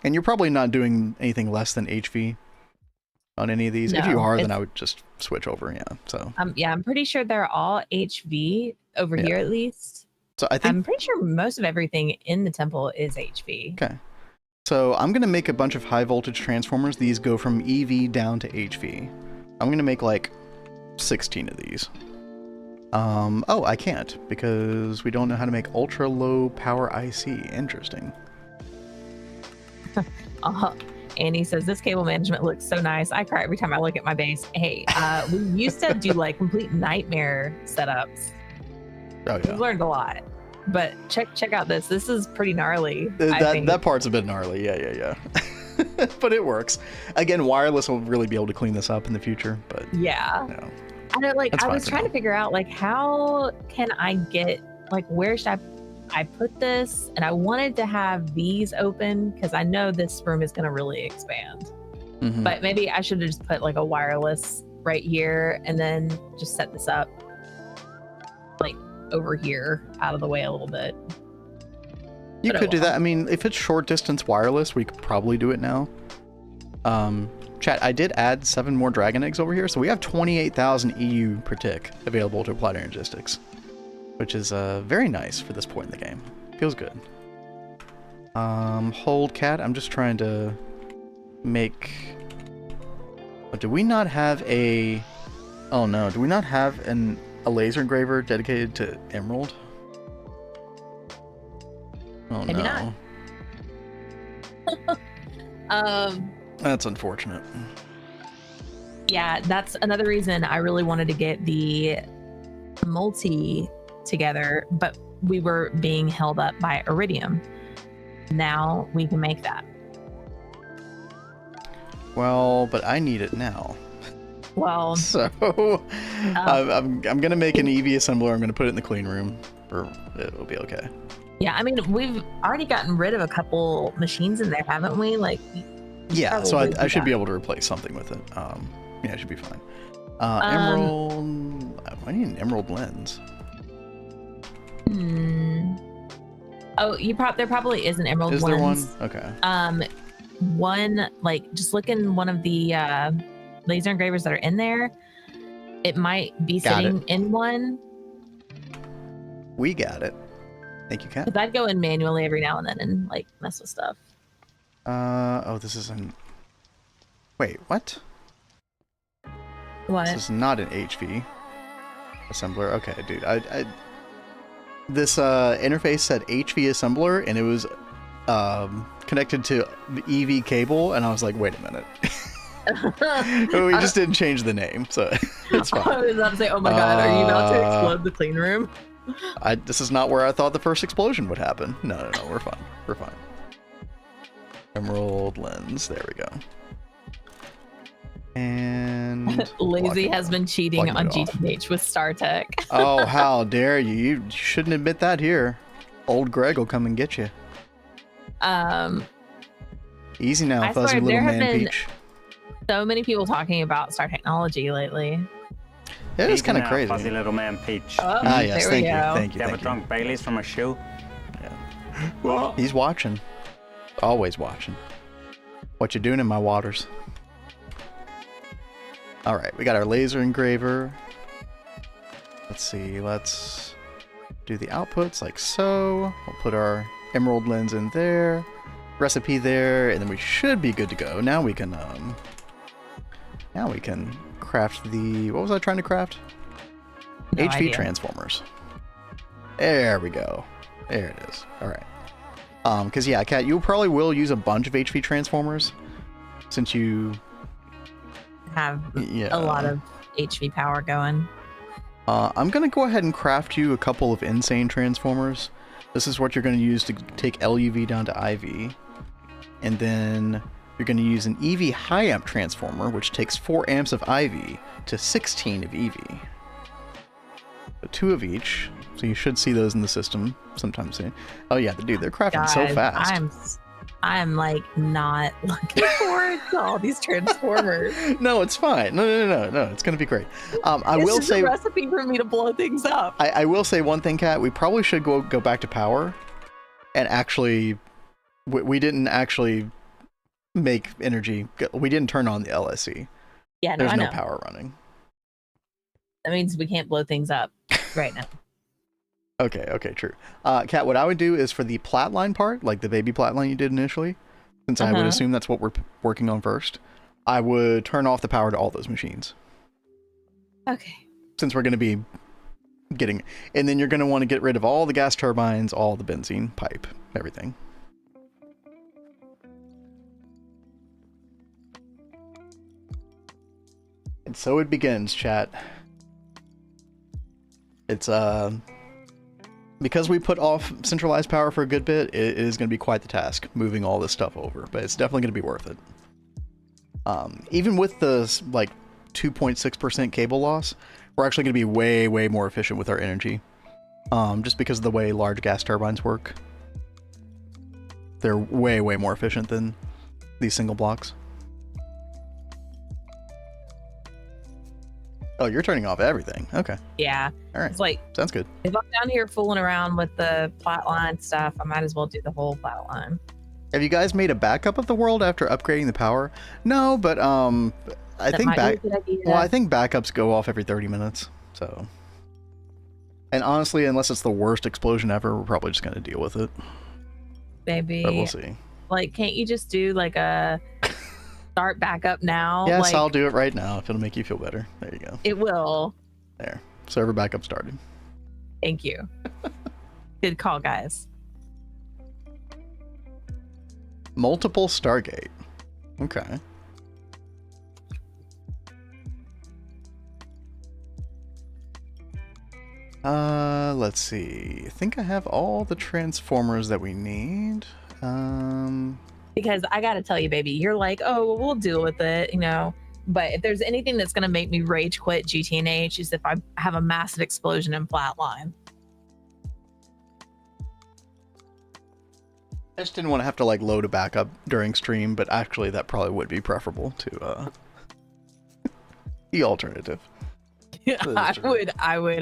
And you're probably not doing anything less than HV on any of these. No, if you are, then I would just switch over. Yeah. So. Yeah, I'm pretty sure they're all HV over here at least. So I think I'm pretty sure most of everything in the temple is HV. Okay. So I'm going to make a bunch of high voltage transformers. These go from EV down to HV. I'm going to make like 16 of these. Oh, I can't because we don't know how to make ultra low power IC. Interesting. Annie says, this cable management looks so nice. I cry every time I look at my base. Hey, we used to do like complete nightmare setups. Oh, yeah. We've learned a lot. But check out this. This is pretty gnarly. That part's a bit gnarly. Yeah. But it works. Again, wireless will really be able to clean this up in the future. But yeah. You know, I know, like I was trying to figure out like how can I get like where should I put this, and I wanted to have these open because I know this room is going to really expand. But maybe I should have just put like a wireless right here and then just set this up like over here out of the way a little bit. You could do that. I mean, if it's short distance wireless, we could probably do it now. Chat, I did add 7 more dragon eggs over here, so we have 28,000 EU per tick available to apply to logistics, which is very nice for this point in the game. Feels good. Hold cat. I'm just trying to make. But do we not have a? Oh no, do we not have a laser engraver dedicated to emerald? Oh Maybe no. Not. That's unfortunate. Yeah, that's another reason I really wanted to get the multi together, but we were being held up by iridium. Now we can make that. Well, but I need it now. Well, so I'm gonna make an EV assembler. I'm gonna put it in the clean room, or it'll be okay. Yeah, I mean, we've already gotten rid of a couple machines in there, haven't we? Like, yeah, so I should be able to replace something with it. Yeah, it should be fine. Emerald. I need an emerald lens. Oh, there probably is an emerald lens. Is there one? Okay. One, like, just look in one of the laser engravers that are in there. It might be sitting in one. We got it. Thank you, Kat. Because I'd go in manually every now and then and like mess with stuff. Oh, this isn't. Wait, what? What? This is not an HV assembler. Okay, dude. This interface said HV assembler, and it was connected to the EV cable, and I was like, wait a minute. We just didn't change the name, so it's fine. I was about to say, oh my god, are you about to explode the clean room? This is not where I thought the first explosion would happen. No, we're fine. We're fine. Emerald lens. There we go. And Lazy has been cheating on GTNH with StarTech. Oh, how dare you! You shouldn't admit that here. Old Greg will come and get you. Easy now, fuzzy little man peach. So many people talking about Star Technology lately. It is kind of crazy. Fuzzy little man peach. Oh, yes, thank you. Have a drunk Bailey's from a shoe. Yeah. Well, he's watching. Always watching. What you doing in my waters? All right, we got our laser engraver. Let's see. Let's do the outputs like so. We'll put our emerald lens in there, recipe there, and then we should be good to go. Now we can craft the, what was I trying to craft? No HV idea. transformers. There we go. There it is. All right. Because yeah, Kat, you probably will use a bunch of HV transformers since you have a lot of HV power going. I'm gonna go ahead and craft you a couple of insane transformers. This is what you're gonna use to take LUV down to IV, and then you're gonna use an EV high amp transformer, which takes 4 amps of IV to 16 of EV. So 2 of each. So you should see those in the system sometime soon. Oh yeah, dude, they're crafting so fast. I'm like not looking forward to all these transformers. No, it's fine. No, it's gonna be great. I will say a recipe for me to blow things up. I will say one thing, Kat. We probably should go back to power, and actually, we didn't actually make energy. We didn't turn on the LSC. Yeah, there's no power running. That means we can't blow things up right now. Okay, true. Kat, what I would do is for the plat line part, like the baby plat line you did initially, since I would assume that's what we're working on first, I would turn off the power to all those machines. Okay. Since we're going to be getting, and then you're going to want to get rid of all the gas turbines, all the benzene pipe, everything. And so it begins, chat. It's because we put off centralized power for a good bit, it is going to be quite the task moving all this stuff over, but it's definitely going to be worth it. Even with the like 2.6% cable loss, we're actually going to be way more efficient with our energy. Just because of the way large gas turbines work. They're way more efficient than these single blocks. Oh, you're turning off everything. Okay. Yeah. All right. It's like, sounds good. If I'm down here fooling around with the flatline stuff, I might as well do the whole flatline. Have you guys made a backup of the world after upgrading the power? No, but I think I think backups go off every 30 minutes. So, and honestly, unless it's the worst explosion ever, we're probably just going to deal with it. Maybe. But we'll see. Like, can't you just do like a start backup now? Yes, like, I'll do it right now if it'll make you feel better. There you go. It will. There. Server backup started. Thank you. Good call, guys. Multiple Stargate. Okay. Let's see. I think I have all the transformers that we need. Because I gotta tell you, baby, you're like, oh, well, we'll deal with it, you know. But if there's anything that's gonna make me rage quit GTNH is if I have a massive explosion in flatline. I just didn't want to have to like load a backup during stream, but actually that probably would be preferable to the alternative. I would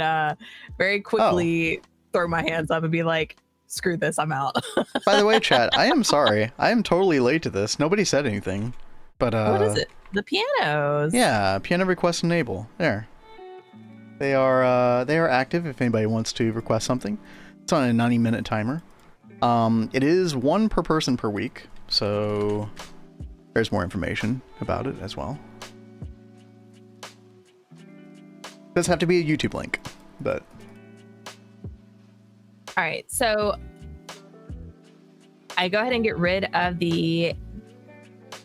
very quickly throw my hands up and be like, screw this, I'm out. By the way, chat, I am sorry. I am totally late to this. Nobody said anything. But what is it? The pianos. Yeah, piano request enable. There. They are active if anybody wants to request something. It's on a 90-minute timer. It is 1 per person per week, so there's more information about it as well. Does have to be a YouTube link, but all right, so I go ahead and get rid of the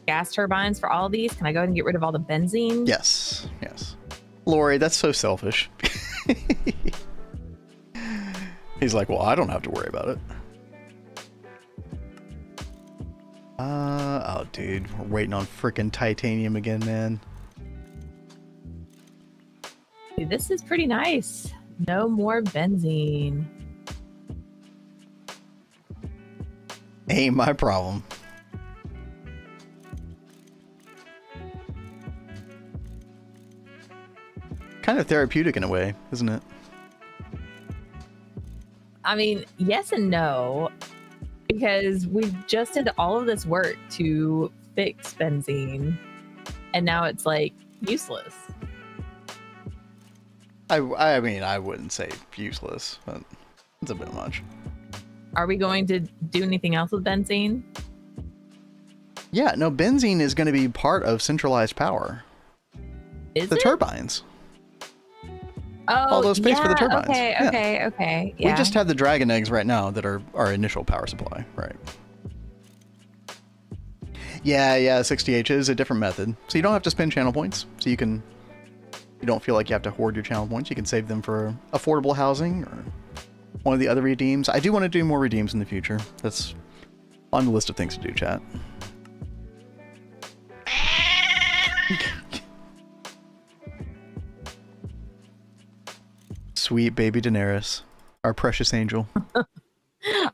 gas turbines for all of these. Can I go ahead and get rid of all the benzene? Yes. Lori, that's so selfish. He's like, well, I don't have to worry about it. Oh, dude, we're waiting on frickin' titanium again, man. Dude, this is pretty nice. No more benzene. Ain't my problem. Kind of therapeutic in a way, isn't it? I mean, yes and no, because we just did all of this work to fix benzene, and now it's like useless. I mean, I wouldn't say useless, but it's a bit much. Are we going to do anything else with benzene? Yeah, no, benzene is going to be part of centralized power. Is the it? Turbines. Oh, all those space for the turbines. Okay. Yeah. We just have the dragon eggs right now that are our initial power supply, right? Yeah, 60H is a different method. So you don't have to spend channel points. So you don't feel like you have to hoard your channel points. You can save them for affordable housing or one of the other redeems. I do want to do more redeems in the future. That's on the list of things to do, chat. Sweet baby Daenerys, our precious angel.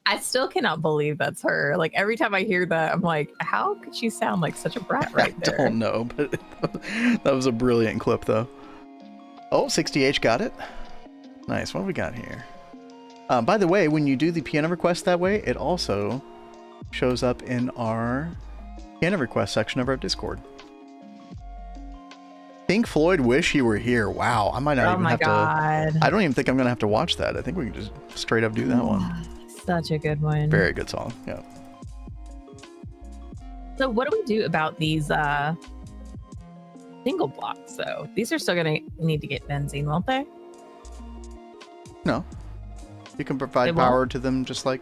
I still cannot believe that's her. Like, every time I hear that, I'm like, how could she sound like such a brat right there? I don't know, but that was a brilliant clip, though. Oh, 60H got it. Nice. What have we got here? By the way, when you do the piano request that way, it also shows up in our piano request section of our Discord. Pink Floyd, Wish You Were Here. Wow, I might not even have to. I don't even think I'm gonna have to watch that. I think we can just straight up do that one. Such a good one. Very good song. Yeah. So what do we do about these single blocks, though? These are still going to need to get benzene, won't they? No. You can provide power to them just like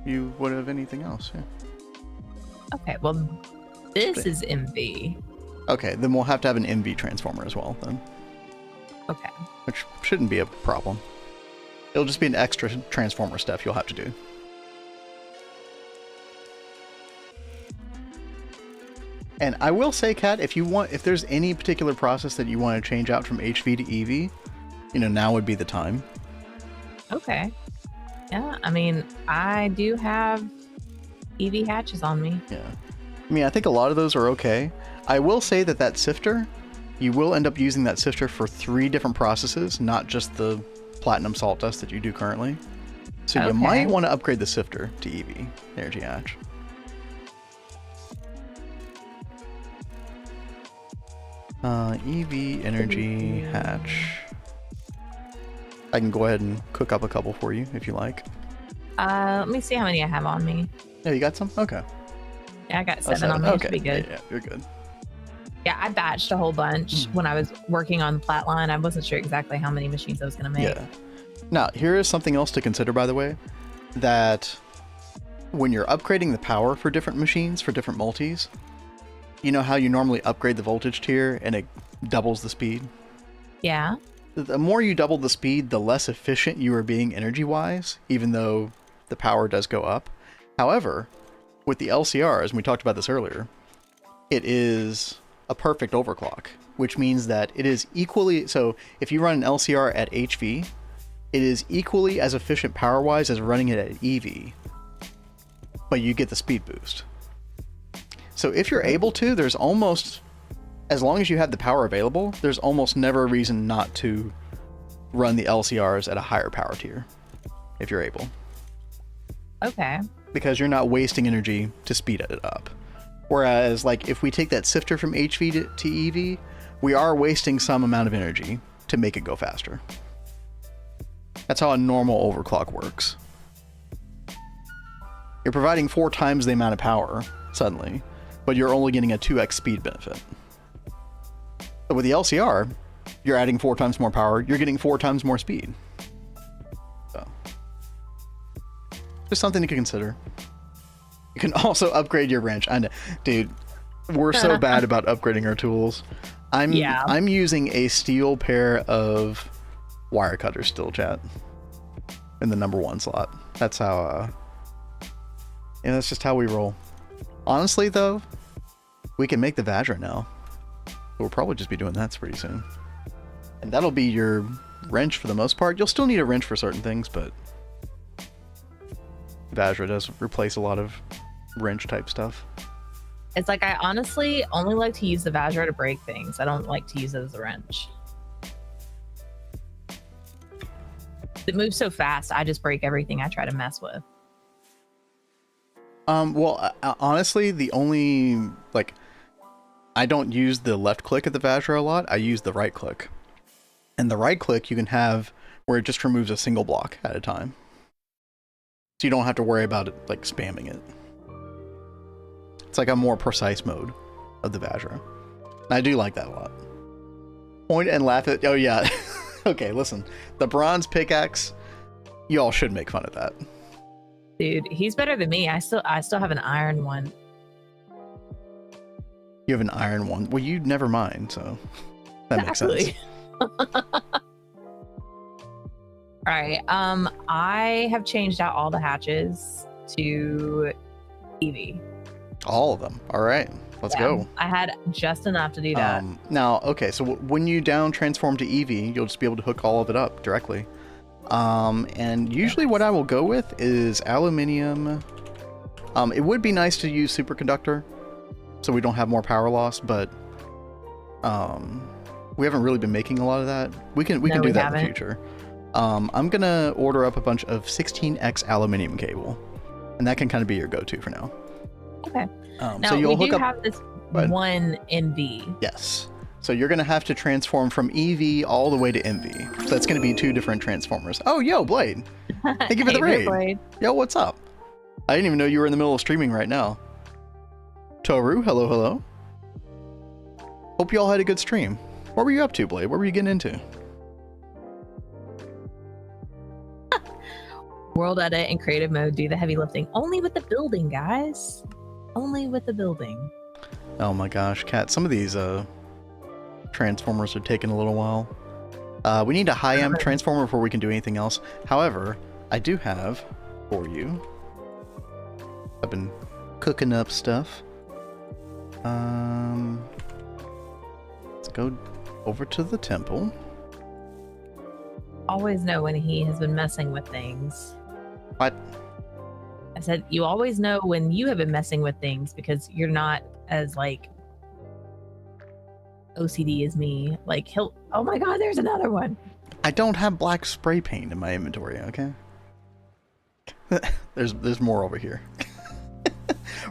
you would of anything else. Yeah. Okay, well, this is MV. Okay, then we'll have to have an MV transformer as well, then. Okay. Which shouldn't be a problem. It'll just be an extra transformer step you'll have to do. And I will say, Kat, if there's any particular process that you want to change out from HV to EV, now would be the time. Okay. Yeah, I mean, I do have EV hatches on me. Yeah. I mean, I think a lot of those are okay. I will say that sifter, you will end up using that sifter for 3 different processes, not just the platinum salt dust that you do currently. So you might want to upgrade the sifter to EV energy hatch. EV energy hatch. I can go ahead and cook up a couple for you if you like. Let me see how many I have on me. Yeah, you got some? Okay. Yeah, I got 7 on me. Okay. Should be good. Yeah, you're good. Yeah, I batched a whole bunch when I was working on the plat line. I wasn't sure exactly how many machines I was going to make. Yeah. Now, here is something else to consider, by the way, that when you're upgrading the power for different machines, for different multis, you know how you normally upgrade the voltage tier and it doubles the speed? Yeah. The more you double the speed, the less efficient you are being energy-wise, even though the power does go up. However, with the LCRs, and we talked about this earlier, it is a perfect overclock, which means that it is equally... So if you run an LCR at HV, it is equally as efficient power-wise as running it at EV, but you get the speed boost. So if you're able to, there's almost... As long as you have the power available, there's almost never a reason not to run the LCRs at a higher power tier, if you're able. Okay. Because you're not wasting energy to speed it up. Whereas, like, if we take that sifter from HV to EV, we are wasting some amount of energy to make it go faster. That's how a normal overclock works. You're providing 4 times the amount of power, suddenly, but you're only getting a 2x speed benefit. But with the LCR, you're adding 4 times more power, you're getting 4 times more speed. So, just something to consider. You can also upgrade your wrench. I know, dude, we're so bad about upgrading our tools. I'm using a steel pair of wire cutters still, chat, in the number 1 slot. That's how, that's just how we roll. Honestly, though, we can make the Vajra now. We'll probably just be doing that pretty soon. And that'll be your wrench for the most part. You'll still need a wrench for certain things, but Vajra does replace a lot of wrench type stuff. It's like I honestly only like to use the Vajra to break things. I don't like to use it as a wrench. It moves so fast, I just break everything I try to mess with. Well, honestly, the only, like, I don't use the left click at the Vajra a lot. I use the right click. And the right click you can have where it just removes a single block at a time. So you don't have to worry about it, like, spamming it. It's like a more precise mode of the Vajra. And I do like that a lot. Point and laugh at... Oh, yeah. Okay, listen. The bronze pickaxe, y'all should make fun of that. Dude, he's better than me. I still have an iron one. You have an iron one. Well, you'd never mind, so that makes sense. All right. I have changed out all the hatches to EV. All of them. All right. Let's go. I had just enough to do that. Now, okay, so when you down transform to EV, you'll just be able to hook all of it up directly. And usually what I will go with is aluminium. It would be nice to use superconductor so we don't have more power loss, but we haven't really been making a lot of that. We can do that in the future. I'm gonna order up a bunch of 16x aluminium cable, and that can kind of be your go-to for now. Okay. Now, so you'll we hook do up have this one MV. Yes. So you're going to have to transform from EV all the way to MV. So that's going to be 2 different transformers. Oh, yo, Blade. Thank you for the raid. Blade. Yo, what's up? I didn't even know you were in the middle of streaming right now. Toru, hello, hello. Hope you all had a good stream. What were you up to, Blade? What were you getting into? World edit and creative mode do the heavy lifting. Only with the building, guys. Only with the building. Oh my gosh, Cat, some of these transformers are taking a little while. We need a high-amp transformer before we can do anything else. However, I do have for you. I've been cooking up stuff. Let's go over to the temple. Always know when he has been messing with things. What? I said, you always know when you have been messing with things because you're not as like OCD as me. Like he'll, oh my God, there's another one. I don't have black spray paint in my inventory, okay? there's more over here.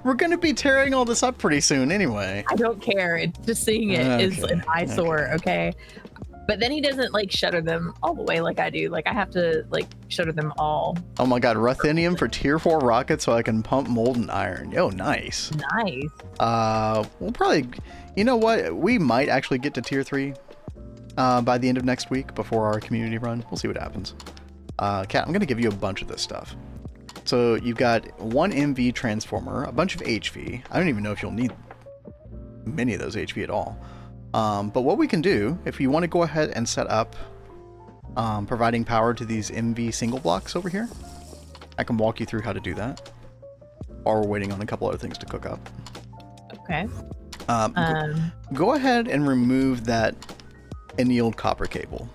We're gonna be tearing all this up pretty soon anyway. I don't care. It's just seeing it is an eyesore, okay? But then he doesn't like shutter them all the way like I do. Like I have to like shutter them all. Oh my God, ruthenium for tier 4 rockets so I can pump molten iron. Yo, nice. Nice. We'll probably, you know what? We might actually get to tier 3 by the end of next week before our community run. We'll see what happens. Kat, I'm gonna give you a bunch of this stuff. So you've got one MV transformer, a bunch of HV. I don't even know if you'll need many of those HV at all. But what we can do, if you want to go ahead and set up providing power to these MV single blocks over here, I can walk you through how to do that while we're waiting on a couple other things to cook up. Okay. Go ahead and remove that annealed copper cable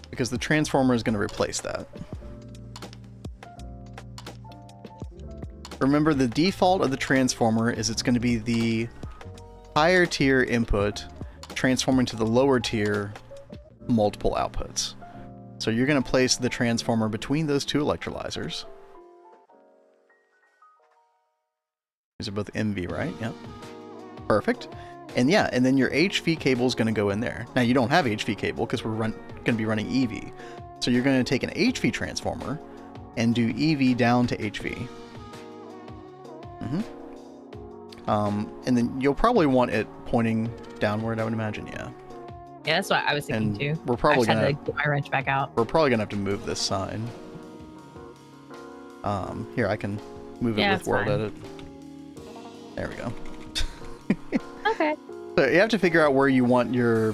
because the transformer is going to replace that. Remember, the default of the transformer is it's going to be the higher tier input transforming to the lower tier multiple outputs. So you're going to place the transformer between those two electrolyzers. These are both MV, right? Yep. Perfect. And yeah, and then your HV cable is going to go in there. Now you don't have HV cable because we're going to be running EV. So you're going to take an HV transformer and do EV down to HV. And then you'll probably want it pointing downward, I would imagine, yeah. Yeah, that's what I was thinking too. We're probably gonna have to get my wrench back out. We're probably gonna have to move this sign. Here, I can move it with World Edit. There we go. Okay. So you have to figure out where you want your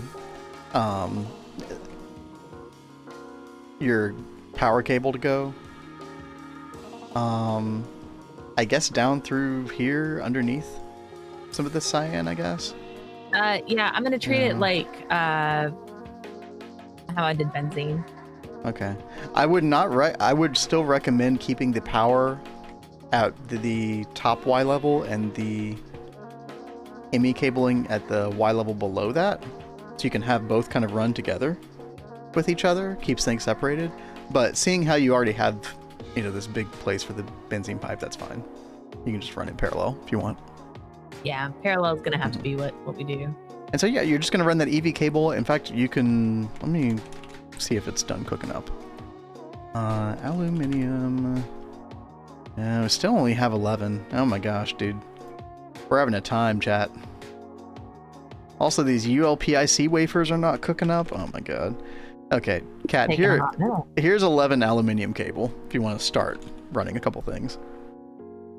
power cable to go. I guess down through here underneath some of the cyan, I guess. Yeah, I'm gonna treat it like how I did benzene. Okay. I would still recommend keeping the power at the top Y level and the ME cabling at the Y level below that, so you can have both kind of run together with each other, keeps things separated. But seeing how you already have, you know, this big place for the benzene pipe, that's fine. You can just run in parallel if you want. Yeah, parallel is gonna have to be what we do. And so yeah, you're just gonna run that EV cable. In fact, you can, let me see if it's done cooking up. Aluminium. Yeah, we still only have 11. Oh my gosh, dude. We're having a time, chat. Also, these ULPIC wafers are not cooking up. Oh my god. Okay, Kat, here's 11 aluminium cable if you want to start running a couple things.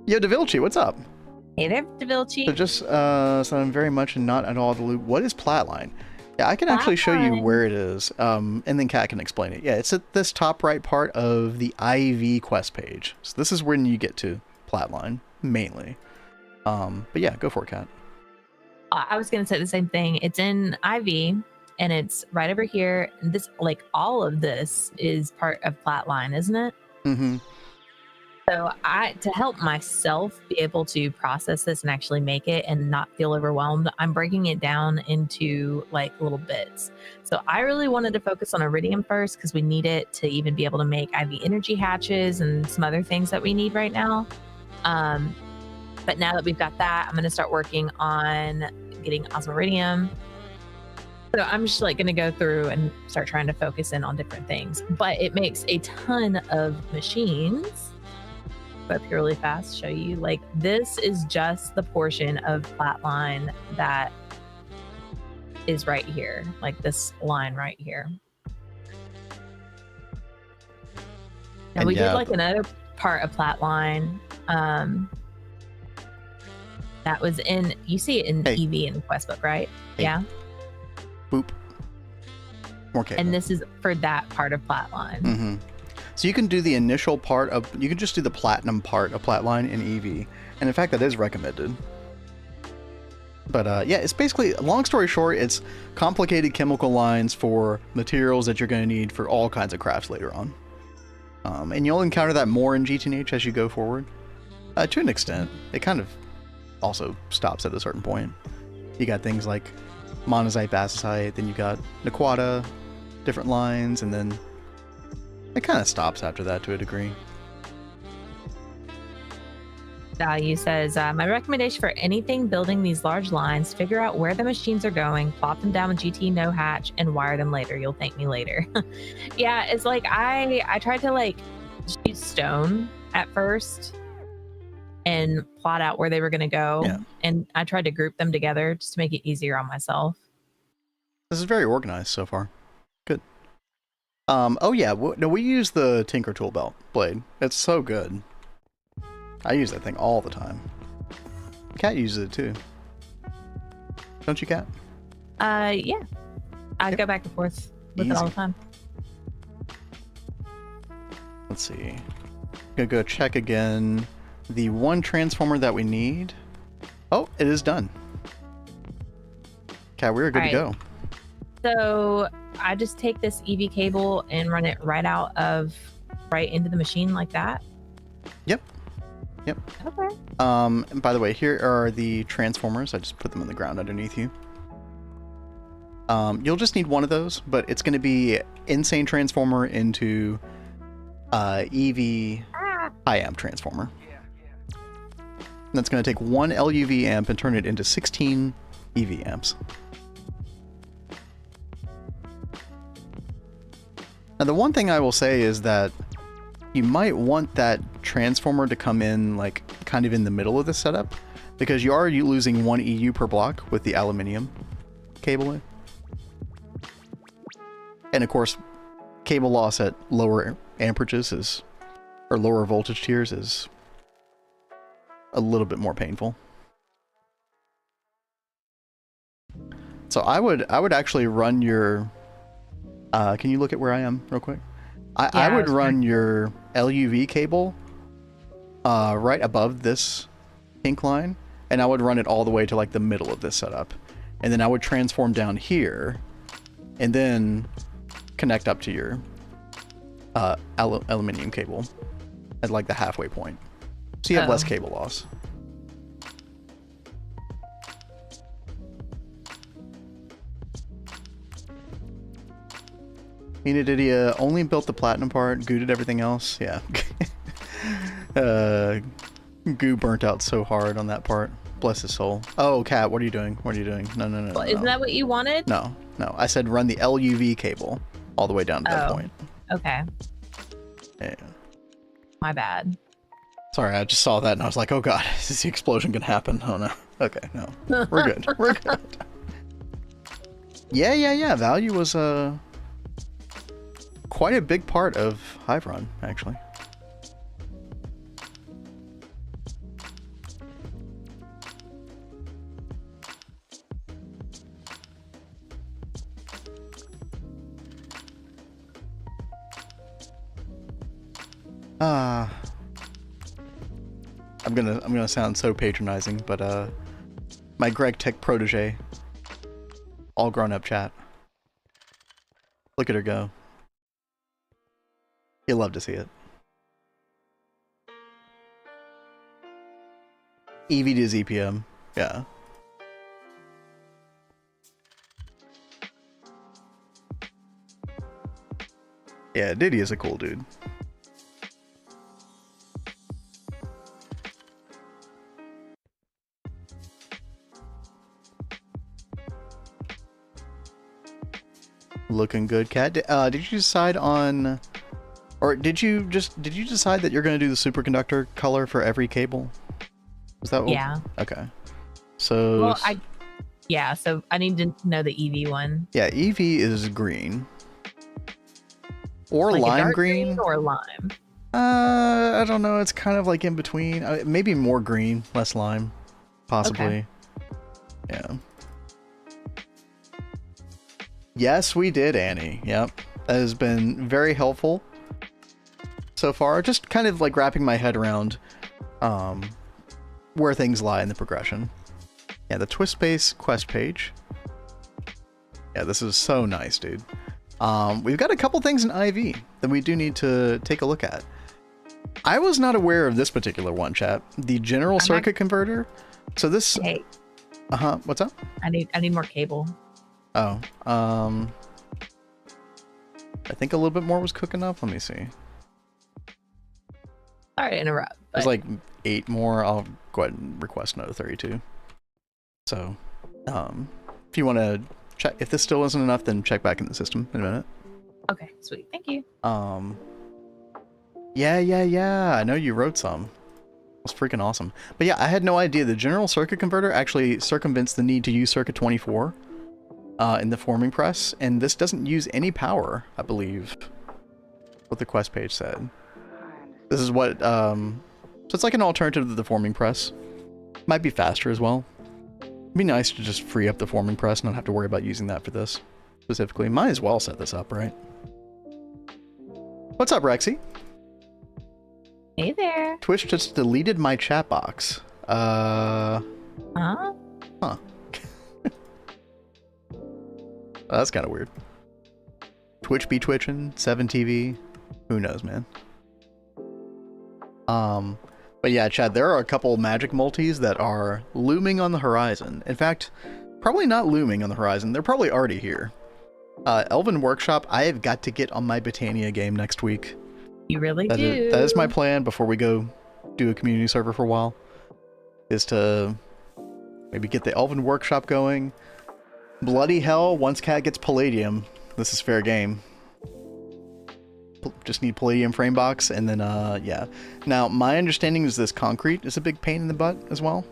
Yo, DaVilci, what's up? Hey there, DaVilci. So just so I'm very much not at all the loop. What is Platline? Yeah, I can actually show you where it is, and then Kat can explain it. Yeah, it's at this top right part of the IV quest page. So this is when you get to Platline, mainly. But yeah, go for it, Kat. I was going to say the same thing. It's in IV, and it's right over here. This, like, all of this is part of Platline, isn't it? Mm-hmm. So to help myself be able to process this and actually make it and not feel overwhelmed, I'm breaking it down into like little bits. So I really wanted to focus on iridium first because we need it to even be able to make IV energy hatches and some other things that we need right now. But now that we've got that, I'm going to start working on getting osmiridium. So I'm just like going to go through and start trying to focus in on different things. But it makes a ton of machines up here really fast, show you. Like, this is just the portion of flat line that is right here, like this line right here. And we did like another part of flat line that was in, you see it in EV in the quest book, right? Yeah. Boop. More cable. And this is for that part of flat line. So you can do the initial part of, you can just do the platinum part of flatline in EV. And in fact, that is recommended. But yeah, it's basically, long story short, it's complicated chemical lines for materials that you're going to need for all kinds of crafts later on. And you'll encounter that more in GTNH as you go forward. To an extent. It kind of also stops at a certain point. You got things like monazite, basicite, then you got Nequata, different lines, and then it kind of stops after that to a degree. Value says, my recommendation for anything building these large lines, figure out where the machines are going, plop them down with GT no hatch, and wire them later. You'll thank me later. Yeah, it's like I tried to like use stone at first and plot out where they were going to go. Yeah. And I tried to group them together just to make it easier on myself. This is very organized so far. Good. Oh yeah, no, we use the Tinker Tool Belt blade. It's so good. I use that thing all the time. Cat uses it too. Don't you, Cat? Yeah. I go back and forth with it all the time. Let's see. I'm gonna go check again. The one transformer that we need. Oh, it is done. Cat, we're good to go. So I just take this EV cable and run it right into the machine like that. Yep. Yep. Okay. And by the way, here are the transformers. I just put them on the ground underneath you. You'll just need one of those, but it's going to be insane transformer into EV high amp transformer. And that's going to take one LUV amp and turn it into 16 EV amps. Now, the one thing I will say is that you might want that transformer to come in like kind of in the middle of the setup, because you are losing 1 EU per block with the aluminium cable. And of course, cable loss at lower amperages or lower voltage tiers is a little bit more painful. So I would actually run your can you look at where I am real quick? I would run your LUV cable right above this pink line, and I would run it all the way to like the middle of this setup, and then I would transform down here and then connect up to your aluminium cable at like the halfway point, so you have less cable loss. Mina, did he only built the platinum part, Goo did everything else? Yeah. Goo burnt out so hard on that part. Bless his soul. Oh, Cat, what are you doing? What are you doing? No. Well, isn't that what you wanted? No. I said run the LUV cable all the way down to that point. Okay. Yeah. My bad. Sorry, I just saw that and I was like, oh god, is the explosion gonna happen? Oh no. Okay, no. We're good. We're good. Yeah. Value was quite a big part of Hive Run, actually. I'm gonna sound so patronizing, but my Gregtech protege, all grown up chat. Look at her go. You'll love to see it. EV to ZPM, yeah. Yeah, Diddy is a cool dude. Looking good, Cat. Did you decide on Or did you decide that you're going to do the superconductor color for every cable? Was that what? Yeah. Okay. So. Well, yeah. So I need to know the EV one. Yeah, EV is green. Or like lime a dark green. Or lime. I don't know. It's kind of like in between. Maybe more green, less lime, possibly. Okay. Yeah. Yes, we did, Annie. Yep. That has been very helpful so far. Just kind of like wrapping my head around where things lie in the progression. Yeah, the twist space quest page. Yeah, this is so nice, dude. We've got a couple things in IV that we do need to take a look at. I was not aware of this particular one, chat. The general circuit converter. So this... Hey. What's up? I need more cable. Oh, I think a little bit more was cooking up. Let me see. Sorry to interrupt. There's like 8 more. I'll go ahead and request another 32. So, if you want to check, if this still isn't enough, then check back in the system in a minute. Okay, sweet. Thank you. Yeah. I know you wrote some. That's freaking awesome. But yeah, I had no idea the general circuit converter actually circumvents the need to use circuit 24 in the forming press, and this doesn't use any power, I believe. What the quest page said. This is what, so it's like an alternative to the forming press. Might be faster as well. It'd be nice to just free up the forming press and not have to worry about using that for this specifically. Might as well set this up, right? What's up, Rexy? Hey there. Twitch just deleted my chat box. Huh? That's kind of weird. Twitch be twitching, 7TV. Who knows, man? But yeah, Chad, there are a couple magic multis that are looming on the horizon. In fact, probably not looming on the horizon. They're probably already here. Elven Workshop, I have got to get on my Britannia game next week. You really do. That is my plan before we go do a community server for a while. Is to maybe get the Elven Workshop going. Bloody hell, once Cat gets Palladium, this is fair game. Just need Palladium frame box, and then, yeah. Now, my understanding is this concrete is a big pain in the butt as well.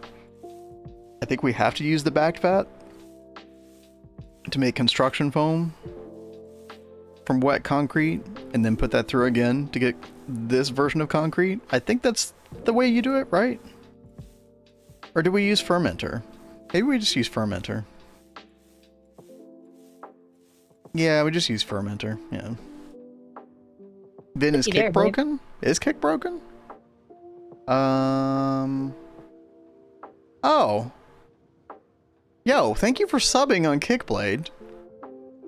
I think we have to use the backed vat to make construction foam from wet concrete, and then put that through again to get this version of concrete. I think that's the way you do it, right? Or do we use fermenter? Maybe we just use fermenter. Yeah, we just use fermenter, yeah. Vin, is kick broken? Is kick broken? Oh. Yo, thank you for subbing on Kickblade.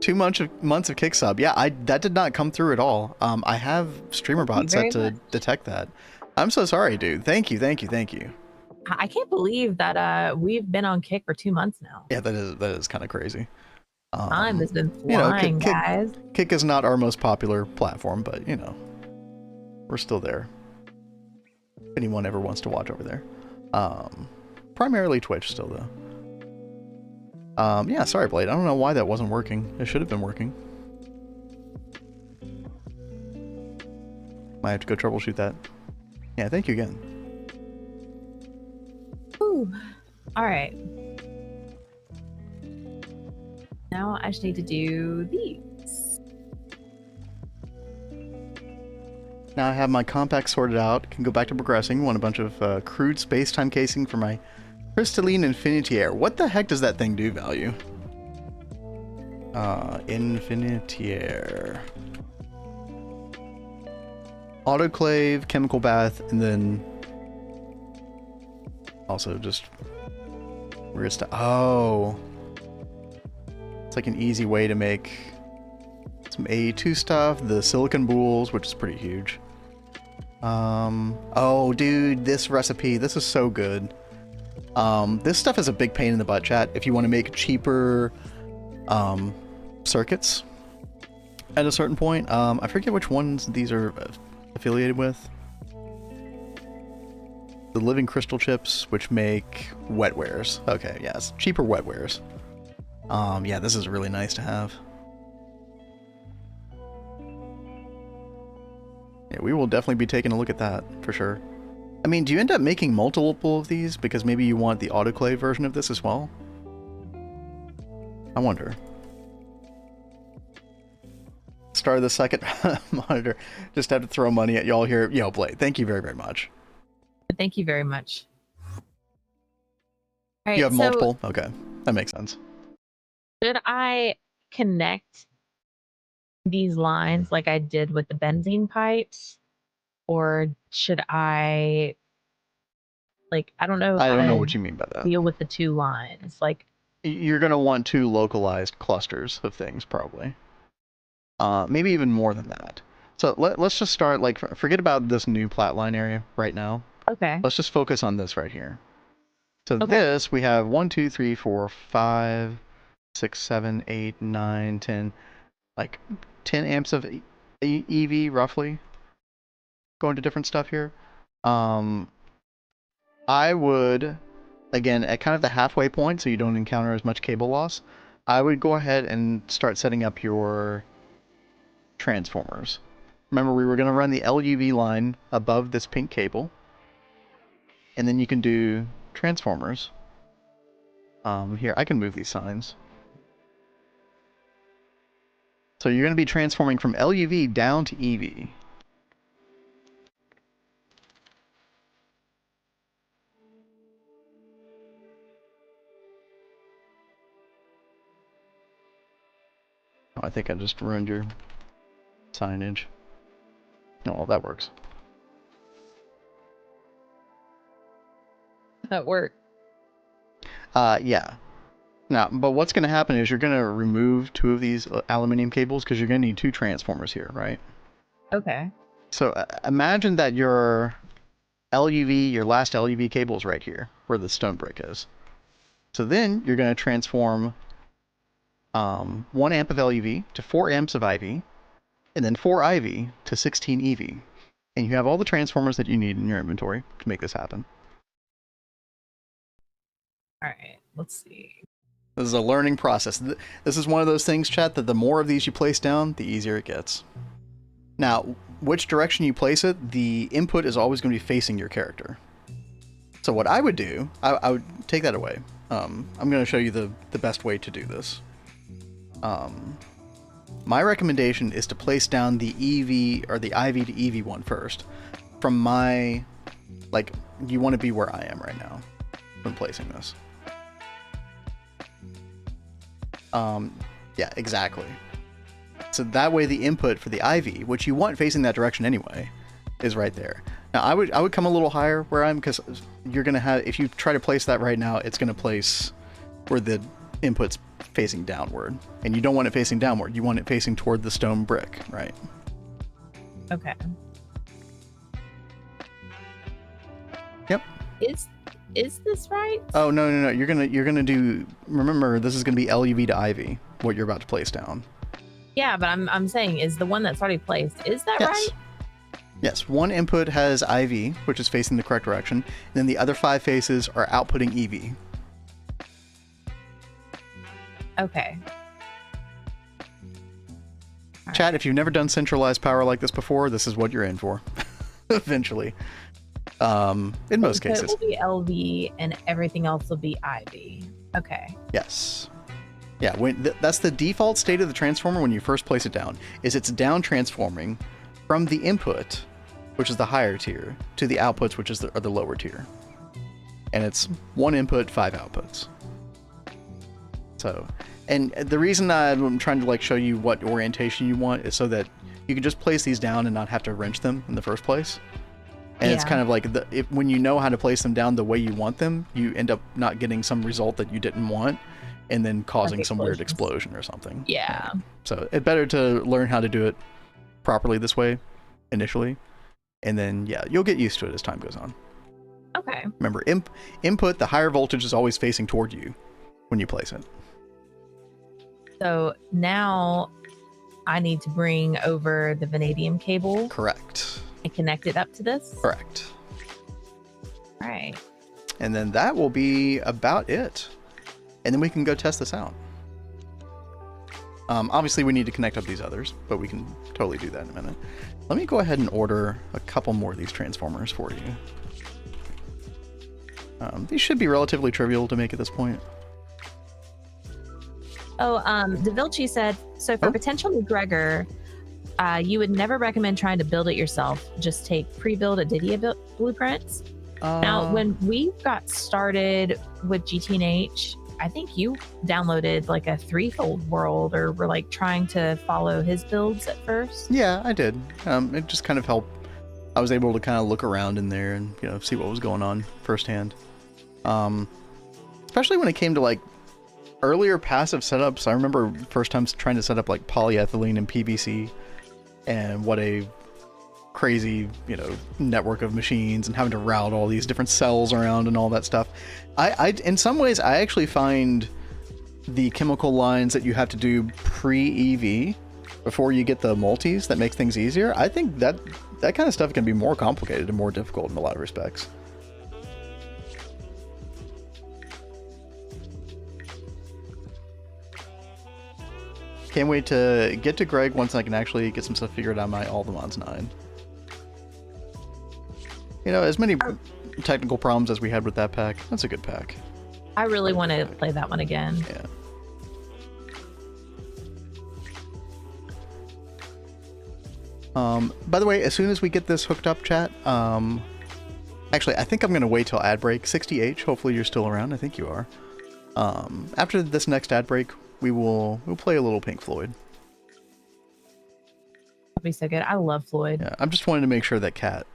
2 months of kick sub. Yeah, that did not come through at all. I have StreamerBot set to detect that. I'm so sorry, dude. Thank you. I can't believe that we've been on Kick for 2 months now. Yeah, that is kind of crazy. Time has been flying, guys. Kick is not our most popular platform, but you know, we're still there. If anyone ever wants to watch over there. Primarily Twitch still though. Yeah, sorry Blade. I don't know why that wasn't working. It should have been working. Might have to go troubleshoot that. Yeah, thank you again. Ooh. All right. Now I just need to do these. Now I have my compact sorted out. Can go back to progressing. Want a bunch of crude space-time casing for my crystalline infinity air. What the heck does that thing do, Value? Infinity air. Autoclave, chemical bath, and then also just oh. It's like an easy way to make some AE2 stuff, the silicon boules, which is pretty huge. Oh, dude, this recipe, this is so good. This stuff is a big pain in the butt, chat, if you want to make cheaper circuits at a certain point. I forget which ones these are affiliated with. The living crystal chips, which make wetwares. Okay, yes, cheaper wetwares. Yeah, this is really nice to have. Yeah, we will definitely be taking a look at that for sure. I mean, do you end up making multiple of these because maybe you want the autoclave version of this as well? I wonder. Start the second monitor. Just have to throw money at y'all here. Yo, Blade, thank you very, very much. Thank you very much. All right, you have multiple? Okay, that makes sense. Should I connect these lines like I did with the benzene pipes? Or should I, like, I don't know. I don't know what you mean by that. Deal with the two lines. Like, you're going to want two localized clusters of things, probably. Maybe even more than that. So let's just start, like, forget about this new plat line area right now. Okay. Let's just focus on this right here. So this, we have 1, 2, 3, 4, 5, 6, 7, 8, 9, 10, like 10 amps of EV, roughly, going to different stuff here. I would, again, at kind of the halfway point, so you don't encounter as much cable loss, I would go ahead and start setting up your transformers. Remember, we were going to run the LUV line above this pink cable, and then you can do transformers. Here, I can move these signs. So you're going to be transforming from LUV down to EV. Oh, I think I just ruined your signage. Oh, well, that works. That worked. Yeah. Now, but what's going to happen is you're going to remove two of these aluminum cables because you're going to need two transformers here, right? Okay. So imagine that your LUV, your last LUV cable is right here, where the stone brick is. So then you're going to transform 1 amp of LUV to 4 amps of IV, and then 4 IV to 16 EV. And you have all the transformers that you need in your inventory to make this happen. All right, let's see. This is a learning process. This is one of those things, chat, that the more of these you place down, the easier it gets. Now, which direction you place it, the input is always going to be facing your character. So what I would do, I would take that away. I'm going to show you the best way to do this. My recommendation is to place down the EV or the IV to EV one first. From my, like, you want to be where I am right now when placing this. Yeah, exactly. So that way the input for the IV, which you want facing that direction anyway, is right there. Now I would come a little higher where I'm, because you're gonna have, if you try to place that right now, it's gonna place where the input's facing downward, and you don't want it facing downward. You want it facing toward the stone brick, right? Okay. Yep. Is this right? Oh no. You're gonna do. Remember, this is gonna be LUV to IV. What you're about to place down. Yeah, but I'm saying, is the one that's already placed, is that right? Yes. One input has IV, which is facing the correct direction, and then the other 5 faces are outputting EV. Okay. Chat, if you've never done centralized power like this before, this is what you're in for. Eventually. In most cases. It will be LV and everything else will be IV. Okay. Yes. Yeah, that's the default state of the transformer when you first place it down, is it's down transforming from the input, which is the higher tier, to the outputs, which is the lower tier. And it's 1 input, 5 outputs. So, and the reason I'm trying to like show you what orientation you want is so that you can just place these down and not have to wrench them in the first place. And it's kind of like, when you know how to place them down the way you want them, you end up not getting some result that you didn't want, and then causing some weird explosion or something. Yeah. So it's better to learn how to do it properly this way initially, and then, yeah, you'll get used to it as time goes on. Okay. Remember, input, the higher voltage is always facing toward you when you place it. So now I need to bring over the vanadium cable. Correct. And connect it up to this? Correct. All right. And then that will be about it. And then we can go test this out. Obviously, we need to connect up these others, but we can totally do that in a minute. Let me go ahead and order a couple more of these transformers for you. These should be relatively trivial to make at this point. Oh, DeVilchi said, so for potential McGregor, you would never recommend trying to build it yourself. Just take pre-built Adidia blueprints. Now, when we got started with GTNH, I think you downloaded like a threefold world, or were like trying to follow his builds at first. Yeah, I did. It just kind of helped. I was able to kind of look around in there and, you know, see what was going on firsthand. Especially when it came to like earlier passive setups. I remember first time trying to set up like polyethylene and PVC, and what a crazy, you know, network of machines, and having to route all these different cells around and all that stuff. I in some ways, I actually find the chemical lines that you have to do pre-EV before you get the multis, that makes things easier. I think that kind of stuff can be more complicated and more difficult in a lot of respects. Can't wait to get to Greg once I can actually get some stuff figured out on my Aldermans 9. You know, as many technical problems as we had with that pack, that's a good pack. I really want to play that one again. Yeah. By the way, as soon as we get this hooked up, chat, actually, I think I'm going to wait till ad break. 60H, hopefully you're still around. I think you are. After this next ad break, we'll play a little Pink Floyd. That'd be so good. I love Floyd. Yeah, I'm just wanting to make sure that Cat.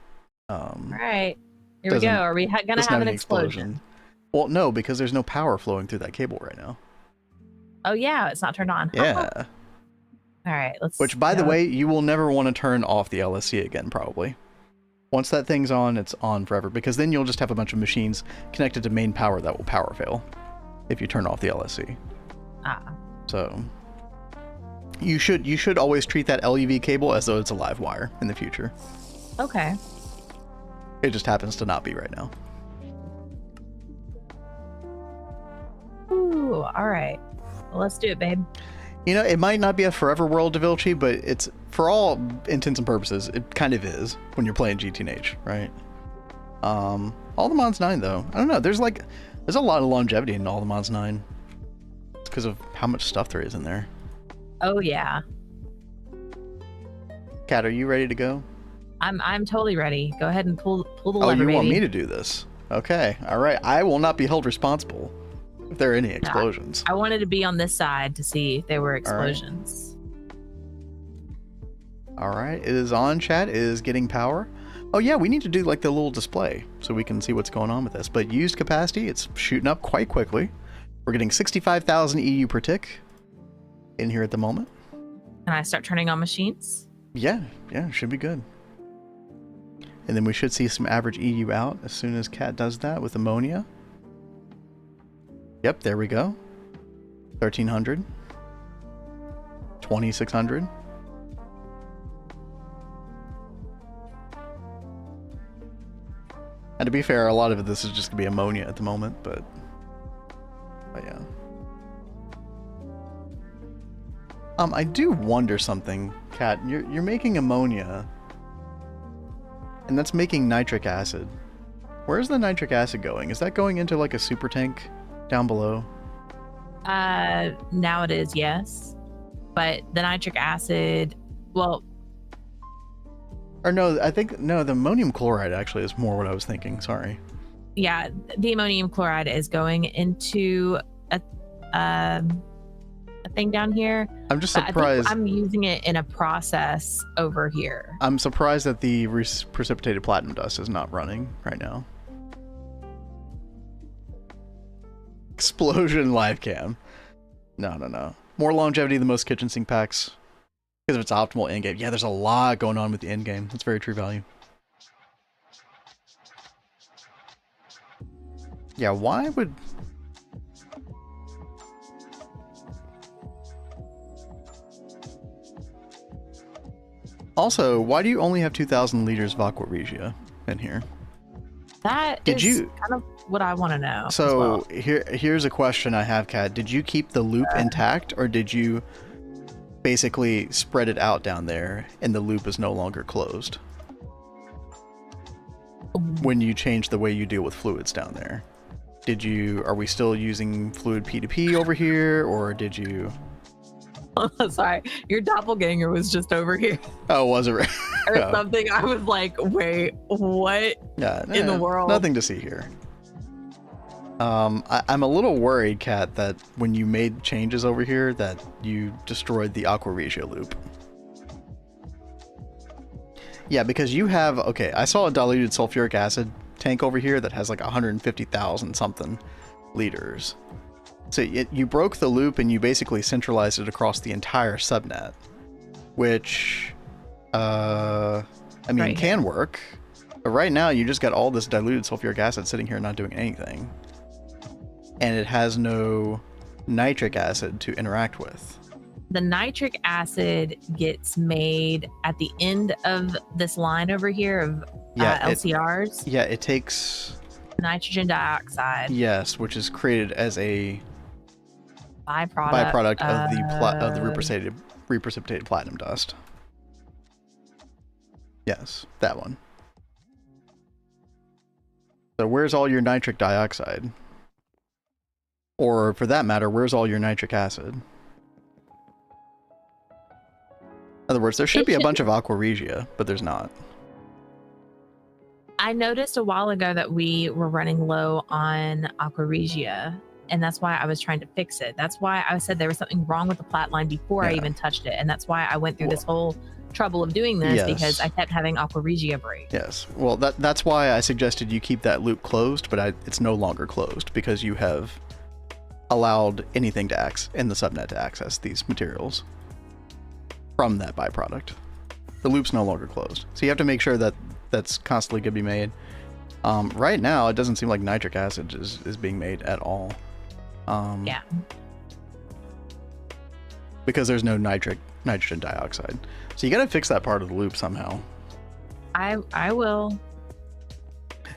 All right, here we go. Are we gonna have an explosion? Well, no, because there's no power flowing through that cable right now. Oh yeah, it's not turned on. Yeah. All right, let's. Which, by the way, you will never want to turn off the LSC again, probably. Once that thing's on, it's on forever, because then you'll just have a bunch of machines connected to main power that will power fail if you turn off the LSC. So you should always treat that LEV cable as though it's a live wire in the future. Okay. It just happens to not be right now. Ooh, all right. Well, let's do it, babe. You know, it might not be a forever world, DeVilchi, but it's, for all intents and purposes, it kind of is when you're playing GTNH, right? Aldermans 9, though. I don't know. There's a lot of longevity in Aldermans 9. It's because of how much stuff there is in there. Oh, yeah. Kat, are you ready to go? I'm totally ready. Go ahead and pull the lever, you baby. Want me to do this? Okay. All right. I will not be held responsible if there are any explosions. I wanted to be on this side to see if there were explosions. All right. It is on, chat. It is getting power. Oh, yeah. We need to do like the little display so we can see what's going on with this. But used capacity, it's shooting up quite quickly. We're getting 65,000 EU per tick in here at the moment. Can I start turning on machines? Yeah. Yeah. Should be good. And then we should see some average EU out as soon as Cat does that with ammonia. Yep, there we go. 1,300. 2,600. And to be fair, a lot of this is just going to be ammonia at the moment, but yeah. I do wonder something, Cat. You're making ammonia, and that's making nitric acid. Where's the nitric acid going? Is that going into like a super tank down below? Now it is, yes. But the nitric acid, well... Or no, I think, no, the ammonium chloride actually is more what I was thinking, sorry. Yeah, the ammonium chloride is going into a thing down here. I'm just surprised. I'm using it in a process over here. I'm surprised that the precipitated platinum dust is not running right now. Explosion live cam. No. More longevity than most kitchen sink packs because of its optimal end game. Yeah, there's a lot going on with the end game. That's very true value. Yeah, why would... Also, why do you only have 2,000 liters of Aqua Regia in here? That is kind of what I want to know. So here's a question I have, Kat. Did you keep the loop intact, or did you basically spread it out down there, and the loop is no longer closed when you change the way you deal with fluids down there. Are we still using fluid P2P over here, or did you... Sorry, your doppelganger was just over here. Oh, was it? Or something. I was like, wait, what in the world? Nothing to see here. I'm a little worried, Kat, that when you made changes over here that you destroyed the Aqua Regia loop. Yeah, because you have... Okay, I saw a diluted sulfuric acid tank over here that has like 150,000 something liters. So you broke the loop and you basically centralized it across the entire subnet, which, I mean, can work. But right now you just got all this diluted sulfuric acid sitting here not doing anything. And it has no nitric acid to interact with. The nitric acid gets made at the end of this line over here of LCRs. It takes nitrogen dioxide. Yes, which is created as a byproduct of the reprecipitated platinum dust. Yes, that one. So where's all your nitric dioxide? Or for that matter, where's all your nitric acid? In other words, there should be a bunch of Aqua Regia, but there's not. I noticed a while ago that we were running low on Aqua Regia, and that's why I was trying to fix it. That's why I said there was something wrong with the plat line before I even touched it, and that's why I went through this whole trouble of doing this, because I kept having Aqua Regia break. Yes. Well, that's why I suggested you keep that loop closed, but it's no longer closed because you have allowed anything to in the subnet to access these materials from that byproduct. The loop's no longer closed. So you have to make sure that that's constantly going to be made. Right now, it doesn't seem like nitric acid is being made at all. Yeah. Because there's no nitrogen dioxide. So you got to fix that part of the loop somehow. I will.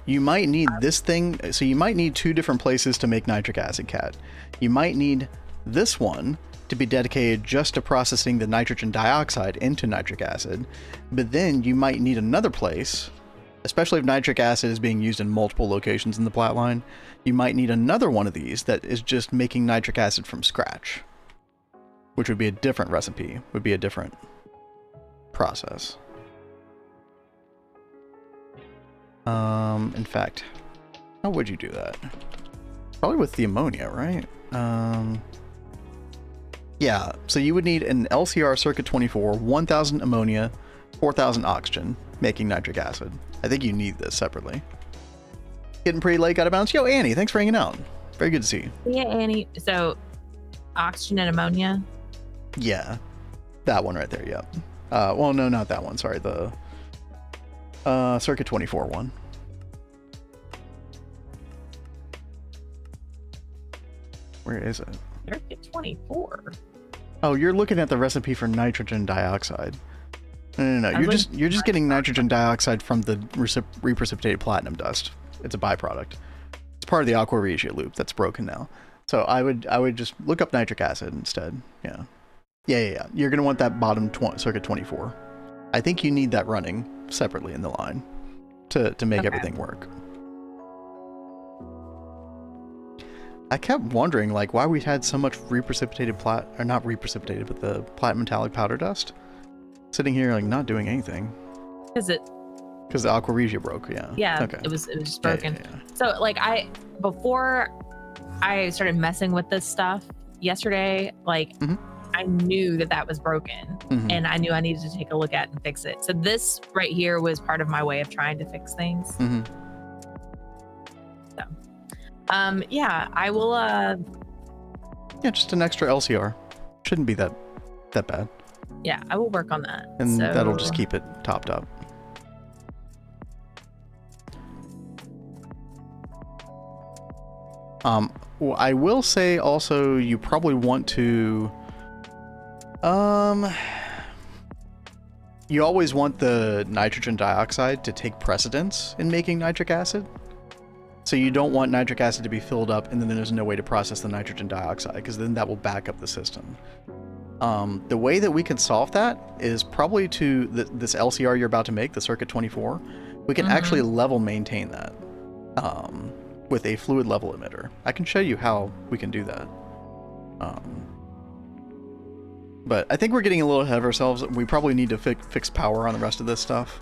You might need this thing. So you might need two different places to make nitric acid, Cat. You might need this one to be dedicated just to processing the nitrogen dioxide into nitric acid. But then you might need another place, especially if nitric acid is being used in multiple locations in the plat line. You might need another one of these that is just making nitric acid from scratch, which would be a different recipe, would be a different process. In fact, how would you do that? Probably with the ammonia, right? Yeah, so you would need an LCR circuit 24, 1000 ammonia, 4000 oxygen, making nitric acid. I think you need this separately. Getting pretty late, gotta bounce. Yo, Annie, thanks for hanging out. Very good to see you. Yeah, Annie. So, oxygen and ammonia? Yeah, that one right there, yep. Well, no, not that one, sorry. The circuit 24 one. Where is it? Circuit 24. Oh, you're looking at the recipe for nitrogen dioxide. No. You're just getting nitrogen dioxide from the reprecipitated platinum dust. It's a byproduct. It's part of the Aqua Regia loop that's broken now. So I would just look up nitric acid instead. Yeah. You're gonna want that bottom circuit 24. I think you need that running separately in the line to make everything work. I kept wondering, like, why we had so much reprecipitated not reprecipitated, but the platinum metallic powder dust sitting here, like, not doing anything. Because the Aqua Regia broke, yeah. Yeah, okay. It was just broken. Yeah. So, like, before I started messing with this stuff yesterday, like, I knew that was broken, and I knew I needed to take a look at and fix it. So this right here was part of my way of trying to fix things. Yeah, I will. Yeah, just an extra LCR. Shouldn't be that bad. Yeah, I will work on that. And that'll just keep it topped up. Well, I will say also, you probably want to. You always want the nitrogen dioxide to take precedence in making nitric acid. So you don't want nitric acid to be filled up and then there's no way to process the nitrogen dioxide, because then that will back up the system. The way that we can solve that is probably to this LCR you're about to make, the Circuit 24. We can actually level maintain that with a fluid level emitter. I can show you how we can do that. But I think we're getting a little ahead of ourselves. We probably need to fix power on the rest of this stuff.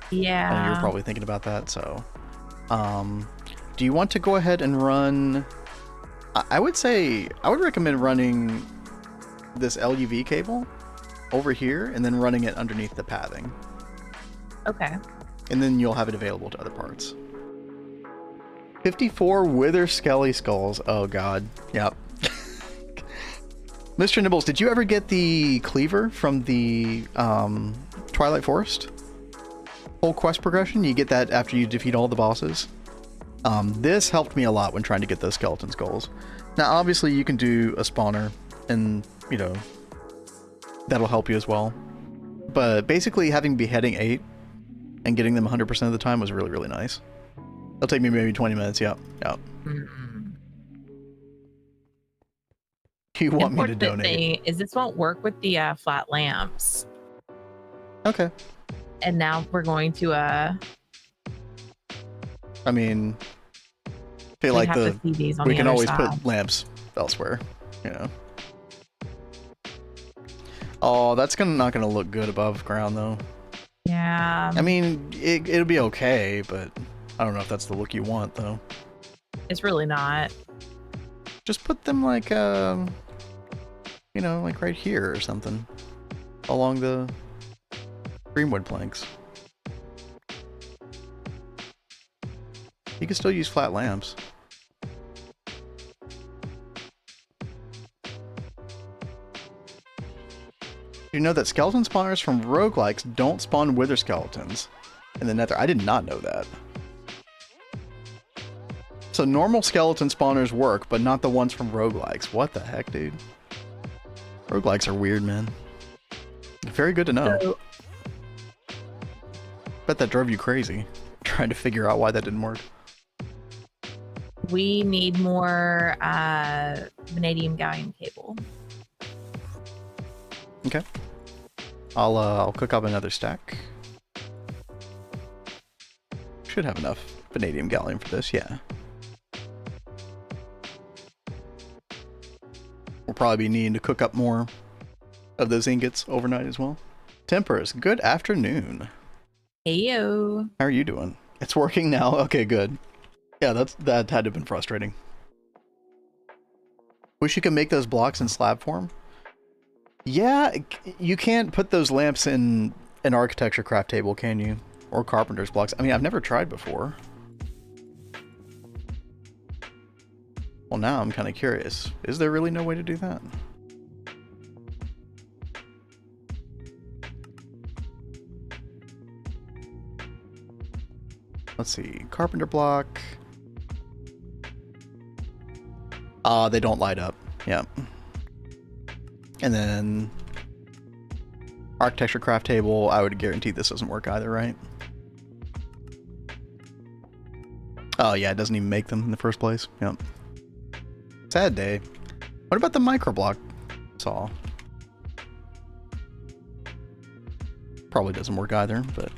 Yeah. And you're probably thinking about that, so... do you want to go ahead and run... I would recommend running this LUV cable over here and then running it underneath the pathing. Okay. And then you'll have it available to other parts. 54 Wither Skelly Skulls. Oh god. Yep. Mr. Nibbles, did you ever get the cleaver from the Twilight Forest? Whole quest progression? You get that after you defeat all the bosses. This helped me a lot when trying to get those skeleton skulls. Now, obviously, you can do a spawner, and, you know, that'll help you as well. But basically, having beheading 8 and getting them 100% of the time was really, really nice. It'll take me maybe 20 minutes, yep. You want me to donate? Thing is this won't work with the flat lamps. Okay. And now we're going to I mean, I feel like we can always put lamps elsewhere, you know. Oh, that's not gonna look good above ground though. Yeah. I mean, it'll be okay, but I don't know if that's the look you want though. It's really not. Just put them like, you know, like right here or something, along the greenwood planks. You can still use flat lamps. You know that skeleton spawners from roguelikes don't spawn wither skeletons in the nether. I did not know that. So normal skeleton spawners work, but not the ones from roguelikes. What the heck, dude? Roguelikes are weird, man. Very good to know. So, bet that drove you crazy, trying to figure out why that didn't work. We need more vanadium gallium cable. Okay. I'll cook up another stack. Should have enough vanadium gallium for this, yeah. We'll probably be needing to cook up more of those ingots overnight as well. Tempers, good afternoon. Heyo. How are you doing? It's working now? Okay, good. Yeah, that had to have been frustrating. Wish you could make those blocks in slab form. Yeah, you can't put those lamps in an architecture craft table, can you? Or carpenter's blocks. I mean, I've never tried before. Well, now I'm kind of curious. Is there really no way to do that? Let's see. Carpenter block. They don't light up. Yep. And then architecture craft table, I would guarantee this doesn't work either, right? Oh yeah, it doesn't even make them in the first place. Yep. Sad day. What about the microblock saw? Probably doesn't work either, but...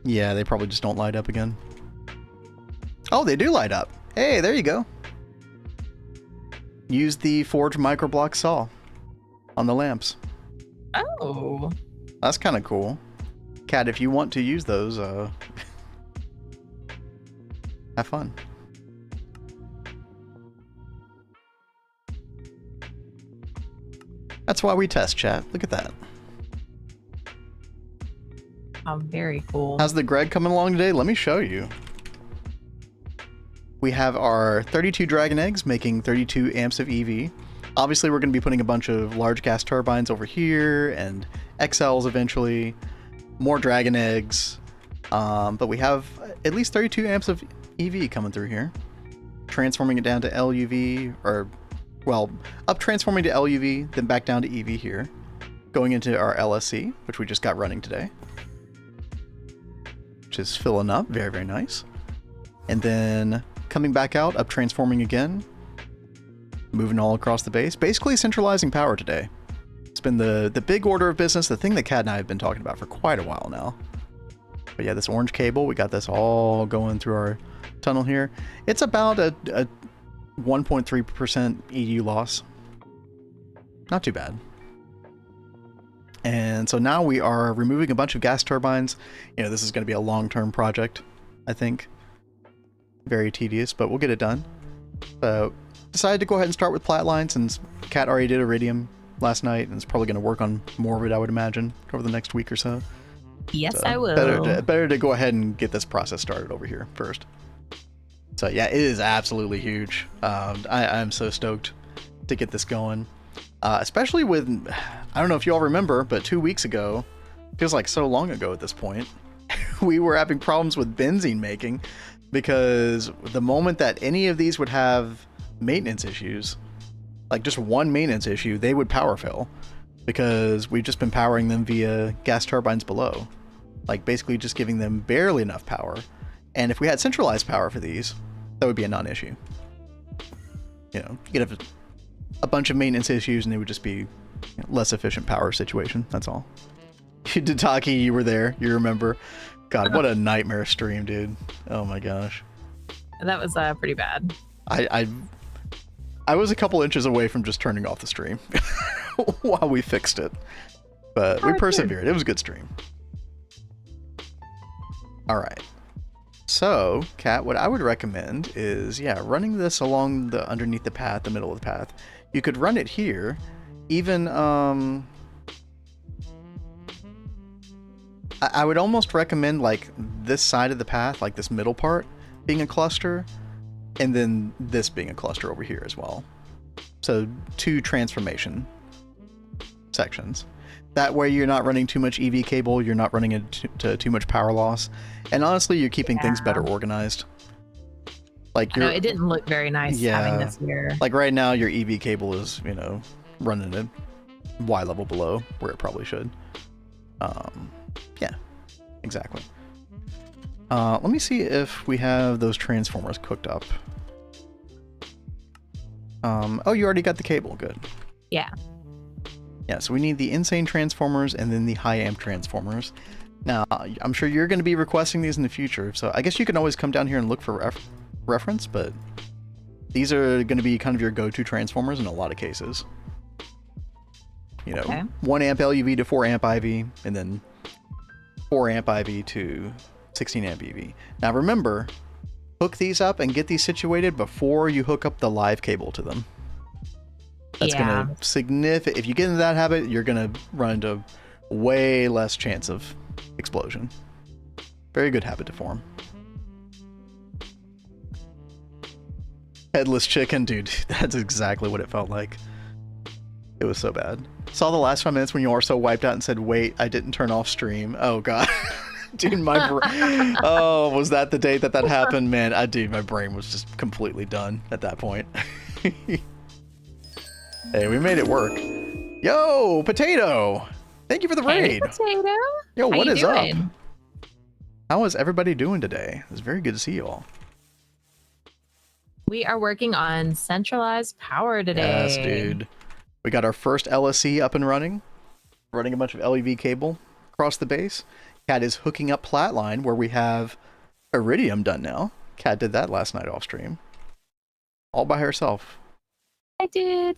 yeah, they probably just don't light up again. Oh, they do light up. Hey, there you go. Use the forged microblock saw on the lamps. Oh. That's kind of cool. Kat, if you want to use those, have fun. That's why we test, chat. Look at that. Oh, very cool. How's the Greg coming along today? Let me show you. We have our 32 dragon eggs making 32 amps of EV. Obviously, we're going to be putting a bunch of large gas turbines over here and XLs eventually. More dragon eggs. But we have at least 32 amps of EV coming through here. Transforming it down to LUV, or, well, up transforming to LUV, then back down to EV here. Going into our LSC, which we just got running today. Which is filling up. Very, very nice. And then... coming back out, up transforming again, moving all across the base, basically centralizing power today. It's been the big order of business, the thing that Kat and I have been talking about for quite a while now. But yeah, this orange cable, we got this all going through our tunnel here. It's about a 1.3% EDU loss. Not too bad. And so now we are removing a bunch of gas turbines. You know, this is going to be a long-term project, I think. Very tedious, but we'll get it done. Decided to go ahead and start with plat line since Kat already did iridium last night and is probably going to work on more of it, I would imagine, over the next week or so. Yes, So I will. Better to go ahead and get this process started over here first. So yeah, it is absolutely huge. I'm so stoked to get this going. Especially with, I don't know if you all remember, but 2 weeks ago, feels like so long ago at this point, we were having problems with benzene making because the moment that any of these would have maintenance issues, like just one maintenance issue, they would power fail because we've just been powering them via gas turbines below, like basically just giving them barely enough power. And if we had centralized power for these, that would be a non-issue. You know, you could have a bunch of maintenance issues and it would just be less efficient power situation. That's all. Ditaki, you were there. You remember. God, what a nightmare stream, dude. Oh my gosh. That was pretty bad. I was a couple inches away from just turning off the stream while we fixed it. But we persevered. It was a good stream. All right. So, Kat, what I would recommend is, yeah, running this along the underneath the path, the middle of the path. You could run it here. Even, I would almost recommend, like, this side of the path, like this middle part, being a cluster, and then this being a cluster over here as well. So, 2 transformation sections. That way you're not running too much EV cable, you're not running into too much power loss, and honestly, you're keeping things better organized. Like it didn't look very nice having this here. Like right now, your EV cable is, you know, running a Y level below where it probably should. Yeah, exactly. Let me see if we have those transformers cooked up. Oh, you already got the cable. Good. Yeah. Yeah, so we need the insane transformers and then the high amp transformers. Now, I'm sure you're going to be requesting these in the future, so I guess you can always come down here and look for reference, but these are going to be kind of your go-to transformers in a lot of cases. You know, 1 amp LUV to 4 amp IV, and then 4 amp IV to 16 amp EV. Now remember, hook these up and get these situated before you hook up the live cable to them. That's going to significant. If you get into that habit, you're going to run into way less chance of explosion. Very good habit to form. Headless chicken, dude. That's exactly what it felt like. It was so bad. Saw the last 5 minutes when you were so wiped out and said, "Wait, I didn't turn off stream." Oh god, dude, my brain. Oh, was that the day that happened, man? Dude, my brain was just completely done at that point. Hey, we made it work. Yo, Potato! Thank you for the raid. Hey, Potato. Yo, what is up? How is everybody doing today? It's very good to see you all. We are working on centralized power today. Yes, dude. We got our first LSC up and running a bunch of LEV cable across the base. Kat is hooking up Platline, where we have Iridium done now. Kat did that last night off stream. All by herself. I did.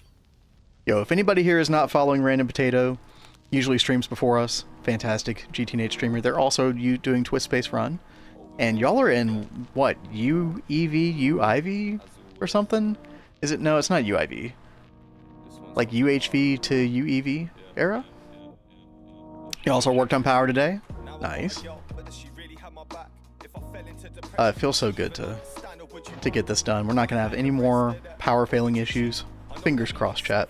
Yo, if anybody here is not following Random Potato, usually streams before us, fantastic GTNH streamer. They're also doing Twist Space Run. And y'all are in, what, UEV, UIV or something? Is it? No, it's not UIV. Like UHV to UEV era? You also worked on power today? Nice. It feels so good to get this done. We're not going to have any more power failing issues. Fingers crossed, chat.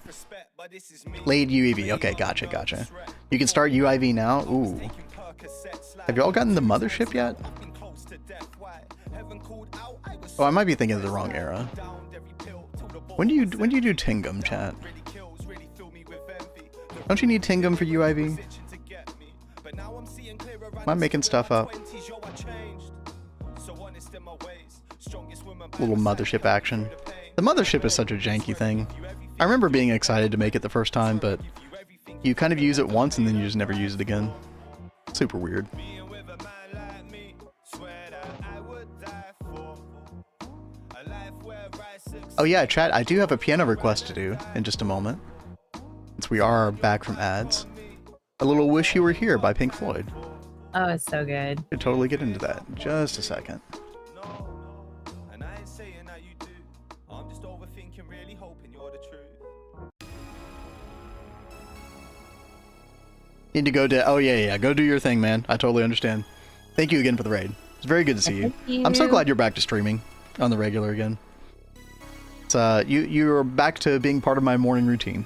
Laid UEV. Okay, gotcha. You can start UIV now? Ooh. Have y'all gotten the mothership yet? Oh, I might be thinking of the wrong era. When do you do Tingum, chat? Don't you need Tingum for UIV? Am I making stuff up? Little mothership action. The mothership is such a janky thing. I remember being excited to make it the first time, but you kind of use it once and then you just never use it again. Super weird. Oh yeah, chat, I do have a piano request to do in just a moment, since we are back from ads. A little Wish You Were Here by Pink Floyd. Oh, it's so good. Could totally get into that in just a second. Need to go to... Oh, yeah, go do your thing, man. I totally understand. Thank you again for the raid. It's very good to see you. I'm so glad you're back to streaming on the regular again. It's, you're back to being part of my morning routine.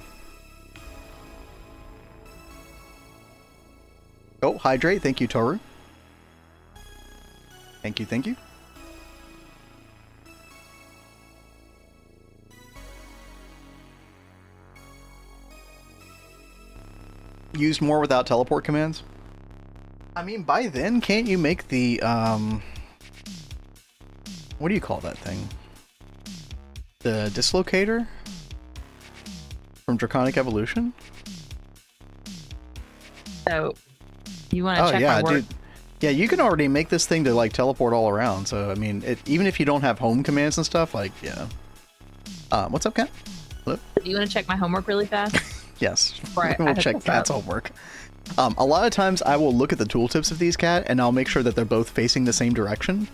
Oh, hydrate. Thank you, Toru. Thank you, thank you. Used more without teleport commands? I mean, by then, can't you make the, what do you call that thing? The dislocator? From Draconic Evolution? So, you want to check my work? Dude. Yeah, you can already make this thing to, like, teleport all around, so, I mean, even if you don't have home commands and stuff, like, yeah. What's up, Kat? Hello? Do you want to check my homework really fast? Yes, Right, we'll check Kat's homework. A lot of times I will look at the tooltips of these, Kat, and I'll make sure that they're both facing the same direction,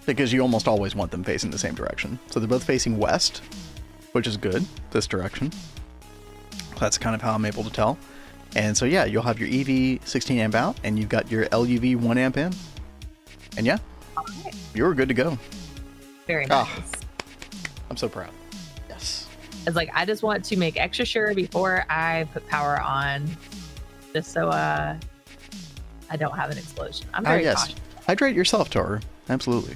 because you almost always want them facing the same direction. So they're both facing west, which is good, this direction. That's kind of how I'm able to tell. And so yeah, you'll have your EV 16 amp out, and you've got your LUV 1 amp in. And yeah, you're good to go. Very nice. I'm so proud. Yes. It's like, I just want to make extra sure before I put power on, just so I don't have an explosion. I'm very cautious. Hydrate yourself, Toru. Absolutely.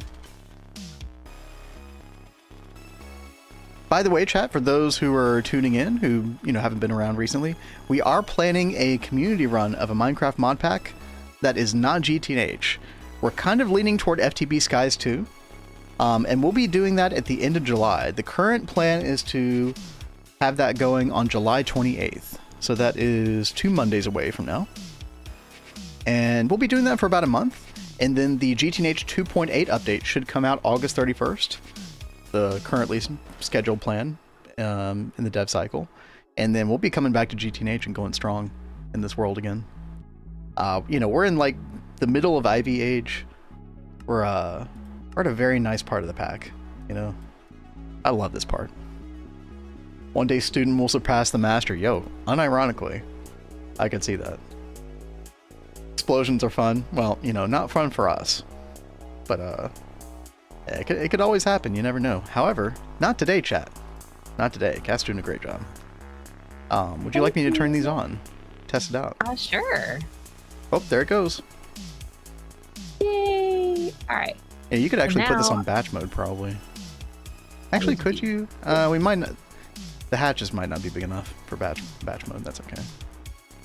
By the way, chat, for those who are tuning in, who, you know, haven't been around recently, we are planning a community run of a Minecraft mod pack that is not GTNH. We're kind of leaning toward FTB Skies too. And we'll be doing that at the end of July. The current plan is to have that going on July 28th. So that is 2 Mondays away from now. And we'll be doing that for about a month. And then the GTNH 2.8 update should come out August 31st. The currently scheduled plan in the dev cycle. And then we'll be coming back to GTNH and going strong in this world again. You know, we're in like the middle of Ivy Age. We're at a very nice part of the pack, you know. I love this part. One day student will surpass the master. Yo, unironically, I could see that. Explosions are fun. Well, you know, not fun for us, but it could always happen. You never know. However, not today, chat. Not today. Cat's doing a great job. Would you like me to turn these on? Test it out. Sure. Oh, there it goes. Yay! All right. Yeah, you could actually put this on batch mode, probably. Actually, could you? We might not. The hatches might not be big enough for batch mode. That's okay.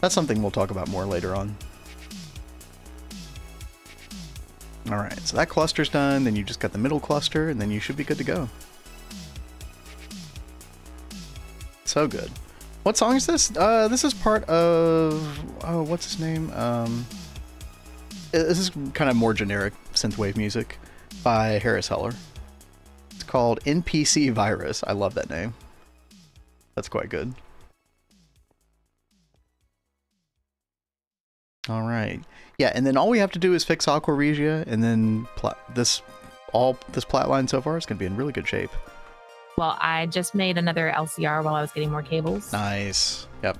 That's something we'll talk about more later on. All right, so that cluster's done. Then you just got the middle cluster, and then you should be good to go. So good. What song is this? This is part of... Oh, what's his name? This is kind of more generic synthwave music by Harris Heller. It's called NPC Virus. I love that name. That's quite good. All right. Yeah, and then all we have to do is fix Aqua Regia, and then this plat line so far is going to be in really good shape. Well, I just made another LCR while I was getting more cables. Nice. Yep.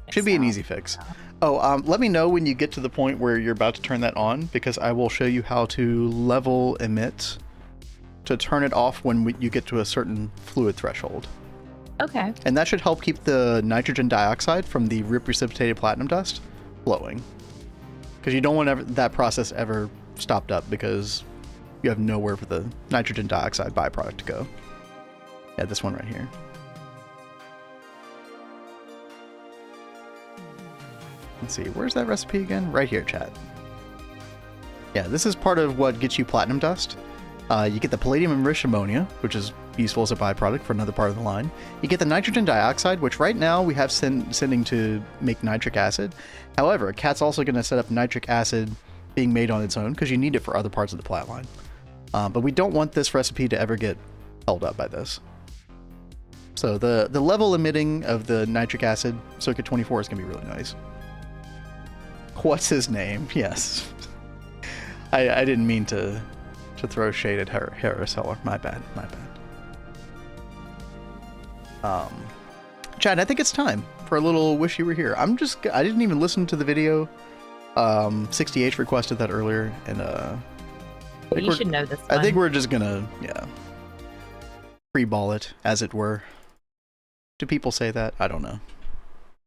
Should be an easy fix. Oh, let me know when you get to the point where you're about to turn that on, because I will show you how to level emit to turn it off when you get to a certain fluid threshold. Okay. And that should help keep the nitrogen dioxide from the precipitated platinum dust flowing. Because you don't want that process ever stopped up, because you have nowhere for the nitrogen dioxide byproduct to go. Yeah, this one right here. Let's see, where's that recipe again? Right here, chat. Yeah, this is part of what gets you platinum dust. You get the palladium enriched ammonia, which is useful as a byproduct for another part of the line. You get the nitrogen dioxide, which right now we have sending to make nitric acid. However, Cat's also going to set up nitric acid being made on its own because you need it for other parts of the plat line. But we don't want this recipe to ever get held up by this. So the level emitting of the nitric acid circuit 24 is going to be really nice. What's his name? Yes. I didn't mean to throw shade at Harris Heller. My bad. Chad, I think it's time for a little wish you were here. I didn't even listen to the video. 60H requested that earlier, and you should know this one. I think we're just gonna, free-ball it, as it were. Do people say that? I don't know.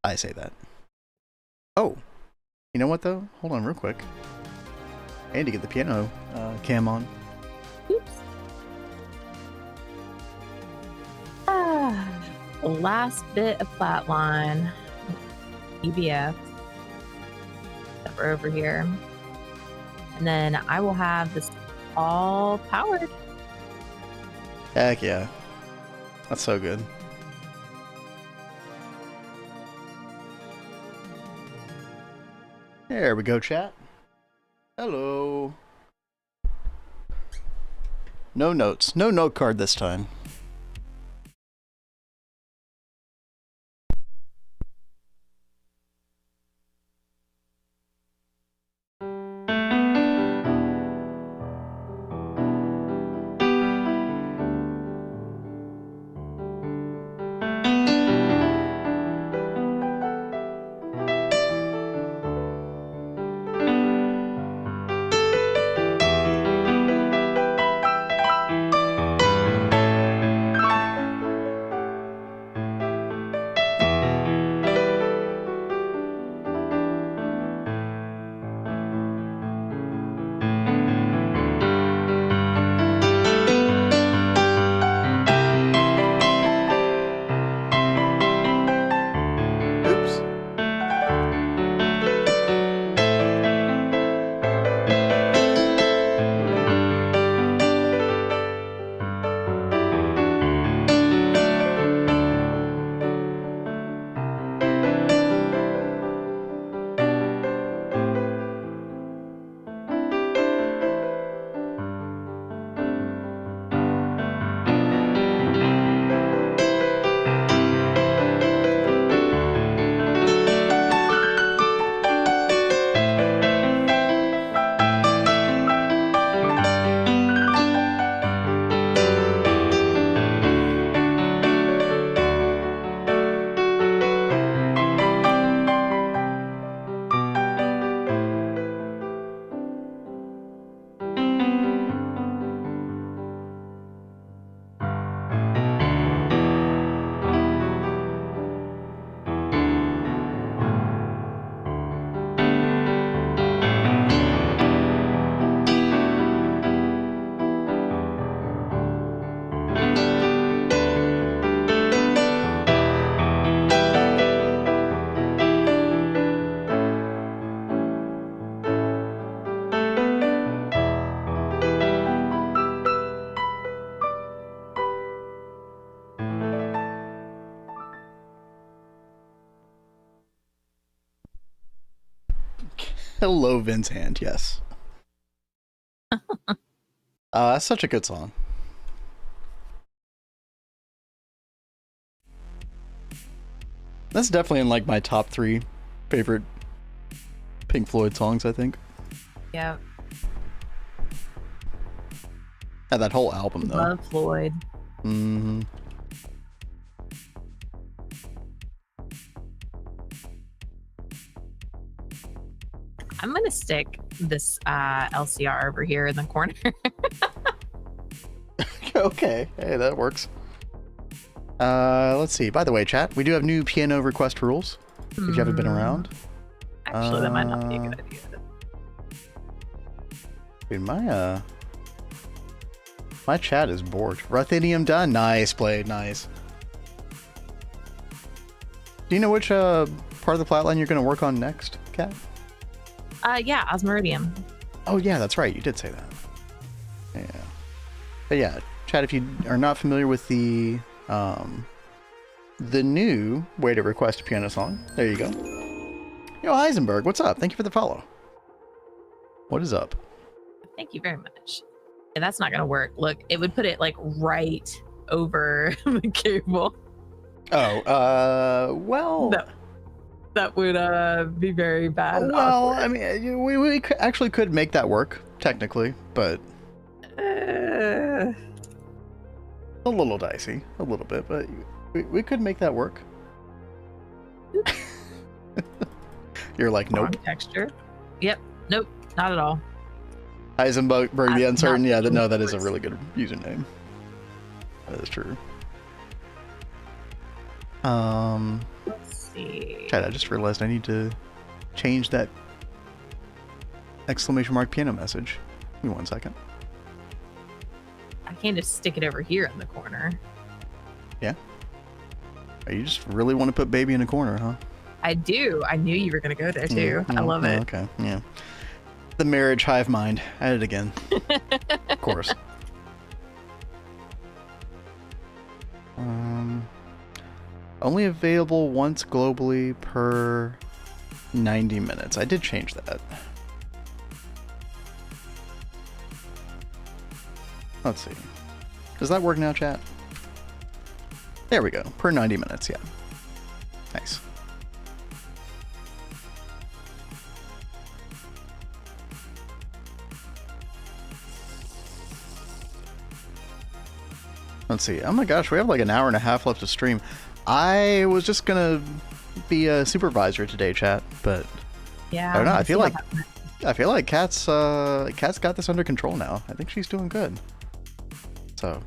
I say that. Oh, you know what though? Hold on real quick. I need to get the piano cam on. Oops. The last bit of flatline. EBF. That we're over here. And then I will have this all powered. Heck yeah. That's so good. There we go, chat. Hello. No notes. No note card this time. Hello, Vince Hand. Yes. That's such a good song. That's definitely in like my top 3 favorite Pink Floyd songs, I think. Yeah. Yeah, that whole album though. Love Floyd. Mm-hmm. I'm gonna stick this LCR over here in the corner. Okay, hey, that works. Let's see. By the way, chat, we do have new piano request rules. If you haven't been around. Actually, that might not be a good idea. Dude, my chat is bored. Ruthenium done. Nice play, nice. Do you know which part of the flatline you're going to work on next, Kat? Yeah, Osmeridium. Oh yeah, that's right. You did say that. Yeah. But yeah, Chat, if you are not familiar with the new way to request a piano song, there you go. Yo, Heisenberg, what's up? Thank you for the follow. What is up? Thank you very much. And that's not gonna work. Look, it would put it like right over the cable. Oh, well, no, that would be very bad. Well, I mean, we actually could make that work technically, but a little dicey, a little bit, but we could make that work. You're like, nope. Texture. Yep. Nope. Not at all. Heisenberg, the uncertain. Yeah, no, that is a really good username. That is true. Let's see. Chat, I just realized I need to change that exclamation mark piano message. Give me 1 second. I can't just stick it over here in the corner. Yeah. Oh, you just really want to put baby in a corner, huh? I do. I knew you were going to go there too. I love it. Okay, yeah. The marriage hive mind. At it again. Of course. Only available once globally per 90 minutes. I did change that. Let's see. Does that work now, chat? There we go. Per 90 minutes, yeah. Nice. Let's see. Oh my gosh, we have like an hour and a half left to stream. I was just gonna be a supervisor today, chat, but yeah, I don't know. I feel like Cat's got this under control now. I think she's doing good. So,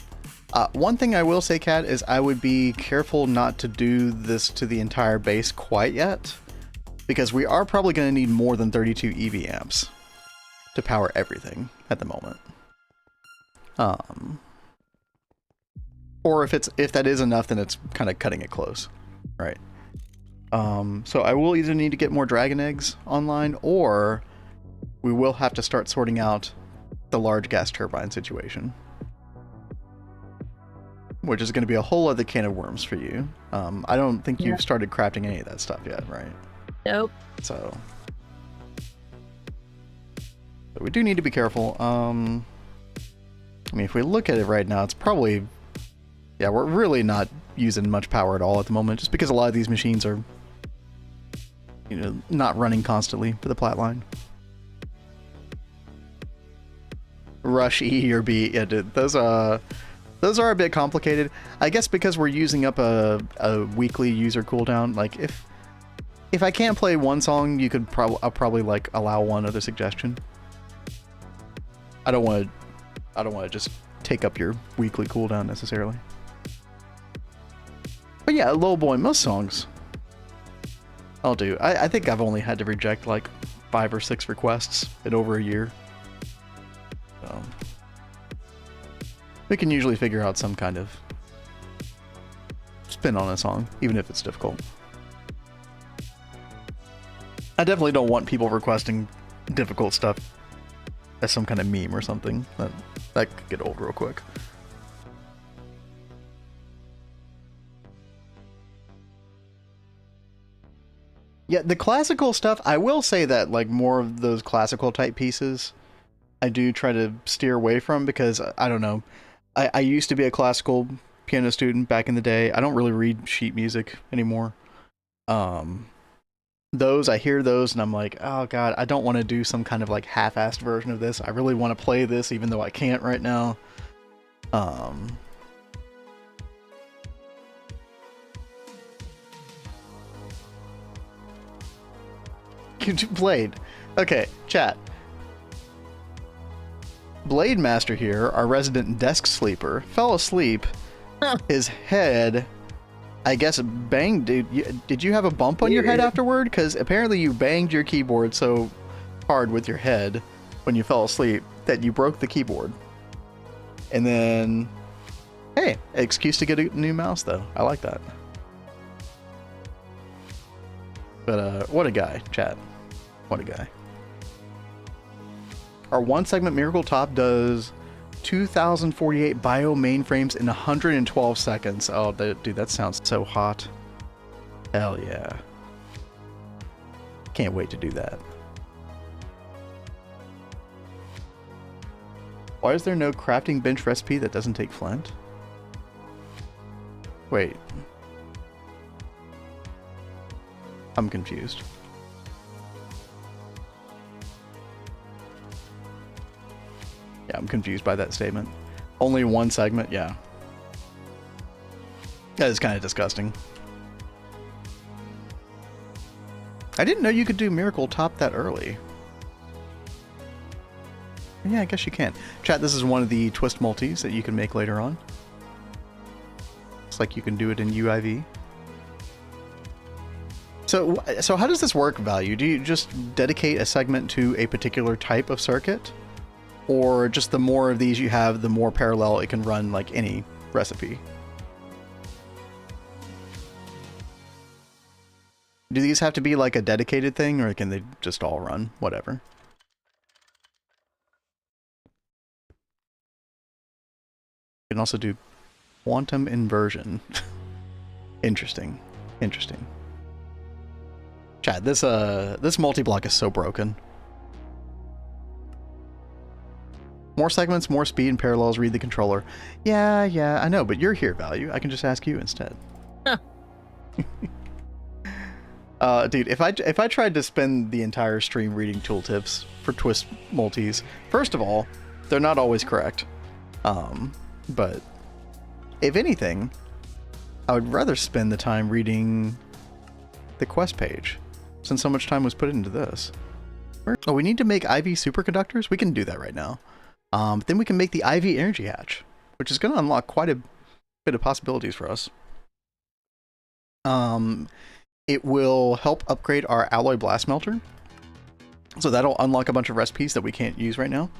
one thing I will say, Cat, is I would be careful not to do this to the entire base quite yet, because we are probably going to need more than 32 EV amps to power everything at the moment. Or if that is enough, then it's kind of cutting it close, right? So I will either need to get more dragon eggs online, or we will have to start sorting out the large gas turbine situation, which is going to be a whole other can of worms for you. I don't think you've started crafting any of that stuff yet, right? Nope. So we do need to be careful. I mean, if we look at it right now, it's probably... Yeah, we're really not using much power at all at the moment, just because a lot of these machines are, you know, not running constantly for the plat line. Rush E or B, yeah, dude, those are a bit complicated. I guess because we're using up a weekly user cooldown. Like if I can't play one song, you could I'll probably like allow one other suggestion. I don't want to just take up your weekly cooldown necessarily. But yeah, low boy, most songs I'll do. I think I've only had to reject like 5 or 6 requests in over a year. So we can usually figure out some kind of spin on a song, even if it's difficult. I definitely don't want people requesting difficult stuff as some kind of meme or something. That could get old real quick. Yeah, the classical stuff, I will say that like more of those classical type pieces I do try to steer away from, because I don't know. I used to be a classical piano student back in the day. I don't really read sheet music anymore. Those, I hear those and I'm like, oh god, I don't want to do some kind of like half-assed version of this. I really want to play this even though I can't right now. Blade. Okay, chat. Blade Master here, our resident desk sleeper, fell asleep. His head, I guess, banged. Dude, did you have a bump on your head afterward? Because apparently you banged your keyboard so hard with your head when you fell asleep that you broke the keyboard. And then, hey, excuse to get a new mouse though. I like that. But what a guy, chat. What a guy. Our one segment Miracle Top does 2048 bio mainframes in 112 seconds. Oh, dude, that sounds so hot. Hell yeah. Can't wait to do that. Why is there no crafting bench recipe that doesn't take flint? Wait. I'm confused. Yeah, I'm confused by that statement. Only one segment? Yeah. That is kind of disgusting. I didn't know you could do Miracle Top that early. Yeah, I guess you can. Chat, this is one of the twist multis that you can make later on. Looks like you can do it in UIV. So how does this work, Value? Do you just dedicate a segment to a particular type of circuit? Or just the more of these you have, the more parallel it can run like any recipe? Do these have to be like a dedicated thing, or can they just all run? Whatever. You can also do quantum inversion. Interesting. Interesting. Chat, this multi-block is so broken. More segments, more speed, and parallels. Read the controller. Yeah, I know, but you're here, Value. I can just ask you instead. Huh. Dude, if I tried to spend the entire stream reading tooltips for twist multis, first of all, they're not always correct. But if anything, I would rather spend the time reading the quest page, since so much time was put into this. Oh, we need to make IV superconductors? We can do that right now. But then we can make the IV energy hatch, which is going to unlock quite a bit of possibilities for us. It will help upgrade our alloy blast melter. So that'll unlock a bunch of recipes that we can't use right now.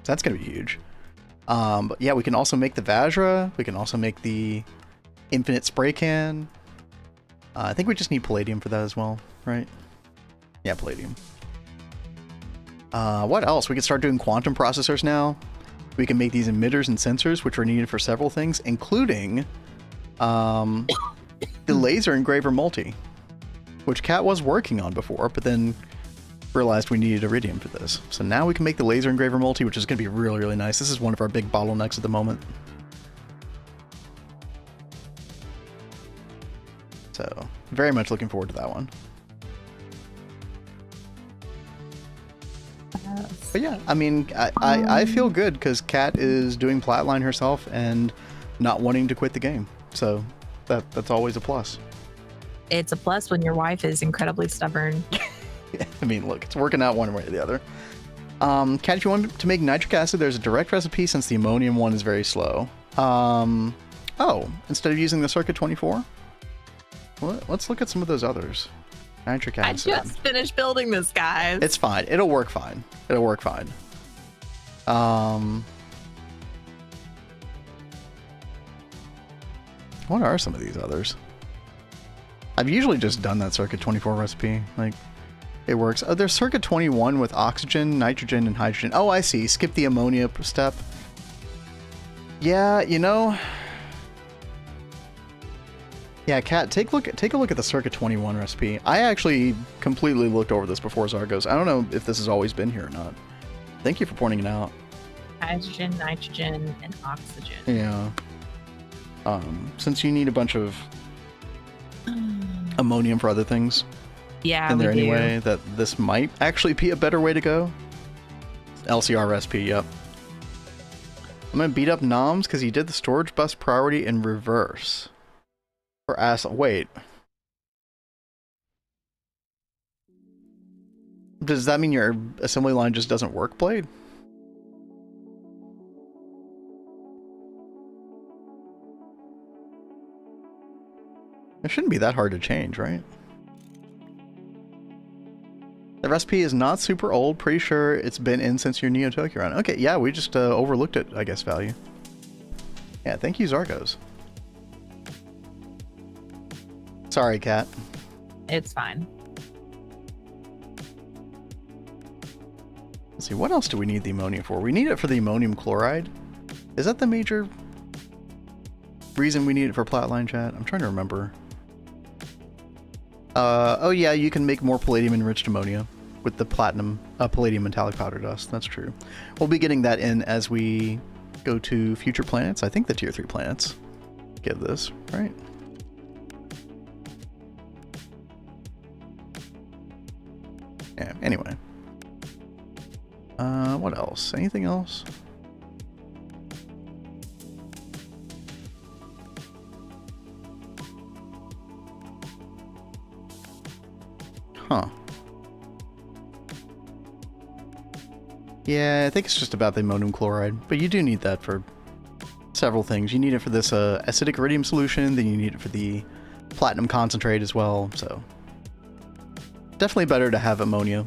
So that's going to be huge. But yeah, we can also make the Vajra. We can also make the infinite spray can. I think we just need palladium for that as well, right? Yeah, palladium. What else? We can start doing quantum processors now. We can make these emitters and sensors, which are needed for several things, including the laser engraver multi, which Kat was working on before, but then realized we needed iridium for this. So now we can make the laser engraver multi, which is going to be really, really nice. This is one of our big bottlenecks at the moment. So very much looking forward to that one. But yeah, I mean, I feel good because Kat is doing Flatline herself and not wanting to quit the game. So that's always a plus. It's a plus when your wife is incredibly stubborn. I mean, look, it's working out one way or the other. Kat, if you want to make nitric acid, there's a direct recipe since the ammonium one is very slow. Oh, instead of using the Circuit 24? Well, let's look at some of those others. Nitric acid. I just finished building this, guys. It's fine. It'll work fine. It'll work fine. What are some of these others? I've usually just done that Circuit 24 recipe. Like, it works. Oh, there's Circuit 21 with oxygen, nitrogen, and hydrogen. Oh, I see. Skip the ammonia step. Yeah, you know. Yeah, Kat, take a look at the Circuit 21 recipe. I actually completely looked over this before Zargos. I don't know if this has always been here or not. Thank you for pointing it out. Hydrogen, nitrogen, and oxygen. Yeah. Since you need a bunch of ammonium for other things. Yeah, in there anyway, that this might actually be a better way to go. LCR recipe, yep. I'm gonna beat up Noms because he did the storage bus priority in reverse. For ass. Wait. Does that mean your assembly line just doesn't work, Blade? It shouldn't be that hard to change, right? The recipe is not super old. Pretty sure it's been in since your Neo Tokyo run. Okay, yeah, we just overlooked it, I guess, Value. Yeah, thank you, Zargos. Sorry, Kat. It's fine. Let's see, what else do we need the ammonia for? We need it for the ammonium chloride. Is that the major reason we need it for Flatline, chat? I'm trying to remember. Oh yeah, you can make more palladium enriched ammonia with the palladium metallic powder dust. That's true. We'll be getting that in as we go to future planets. I think the tier 3 planets give this, right? Yeah, anyway. What else? Anything else? Huh. Yeah, I think it's just about the ammonium chloride, but you do need that for several things. You need it for this acidic iridium solution, then you need it for the platinum concentrate as well, so definitely better to have ammonia,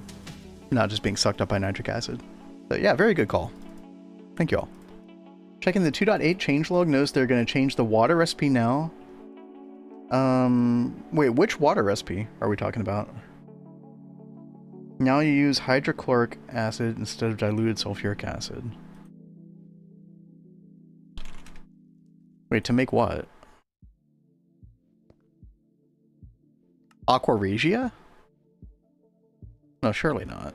not just being sucked up by nitric acid. But yeah, very good call. Thank you all. Checking the 2.8 changelog, knows they're going to change the water recipe now. Wait, which water recipe are we talking about? Now you use hydrochloric acid instead of diluted sulfuric acid. Wait, to make what? Aqua Regia? No, surely not.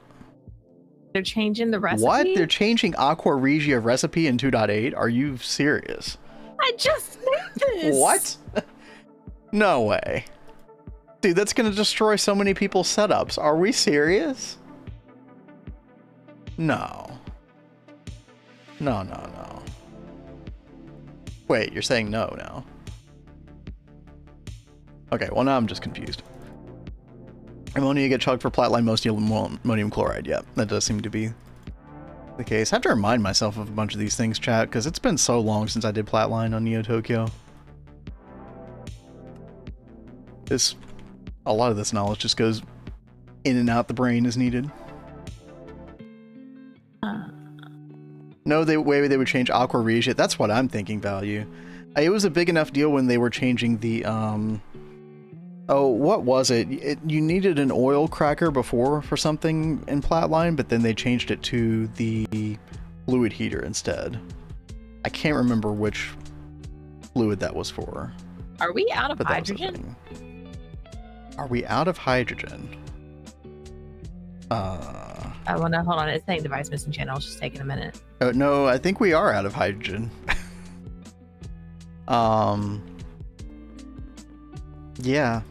They're changing the recipe? What? They're changing Aqua Regia recipe in 2.8? Are you serious? I just made this! What? No way. Dude, that's gonna destroy so many people's setups. Are we serious? No. No, no, no. Wait, you're saying no now? Okay, well now I'm just confused. Ammonia get chugged for Flatline, most ammonium chloride. Yeah, that does seem to be the case. I have to remind myself of a bunch of these things, chat, because it's been so long since I did Flatline on Neo Tokyo. A lot of this knowledge just goes in and out the brain as needed. No, way they would change Aqua Regia. That's what I'm thinking, value. It was a big enough deal when they were changing the, oh, what was it? You needed an oil cracker before for something in Flatline, but then they changed it to the fluid heater instead. I can't remember which fluid that was for. Are we out of hydrogen? Are we out of hydrogen? I want to hold on. It's saying device missing channel. It's just taking a minute. Oh, no, I think we are out of hydrogen. Yeah.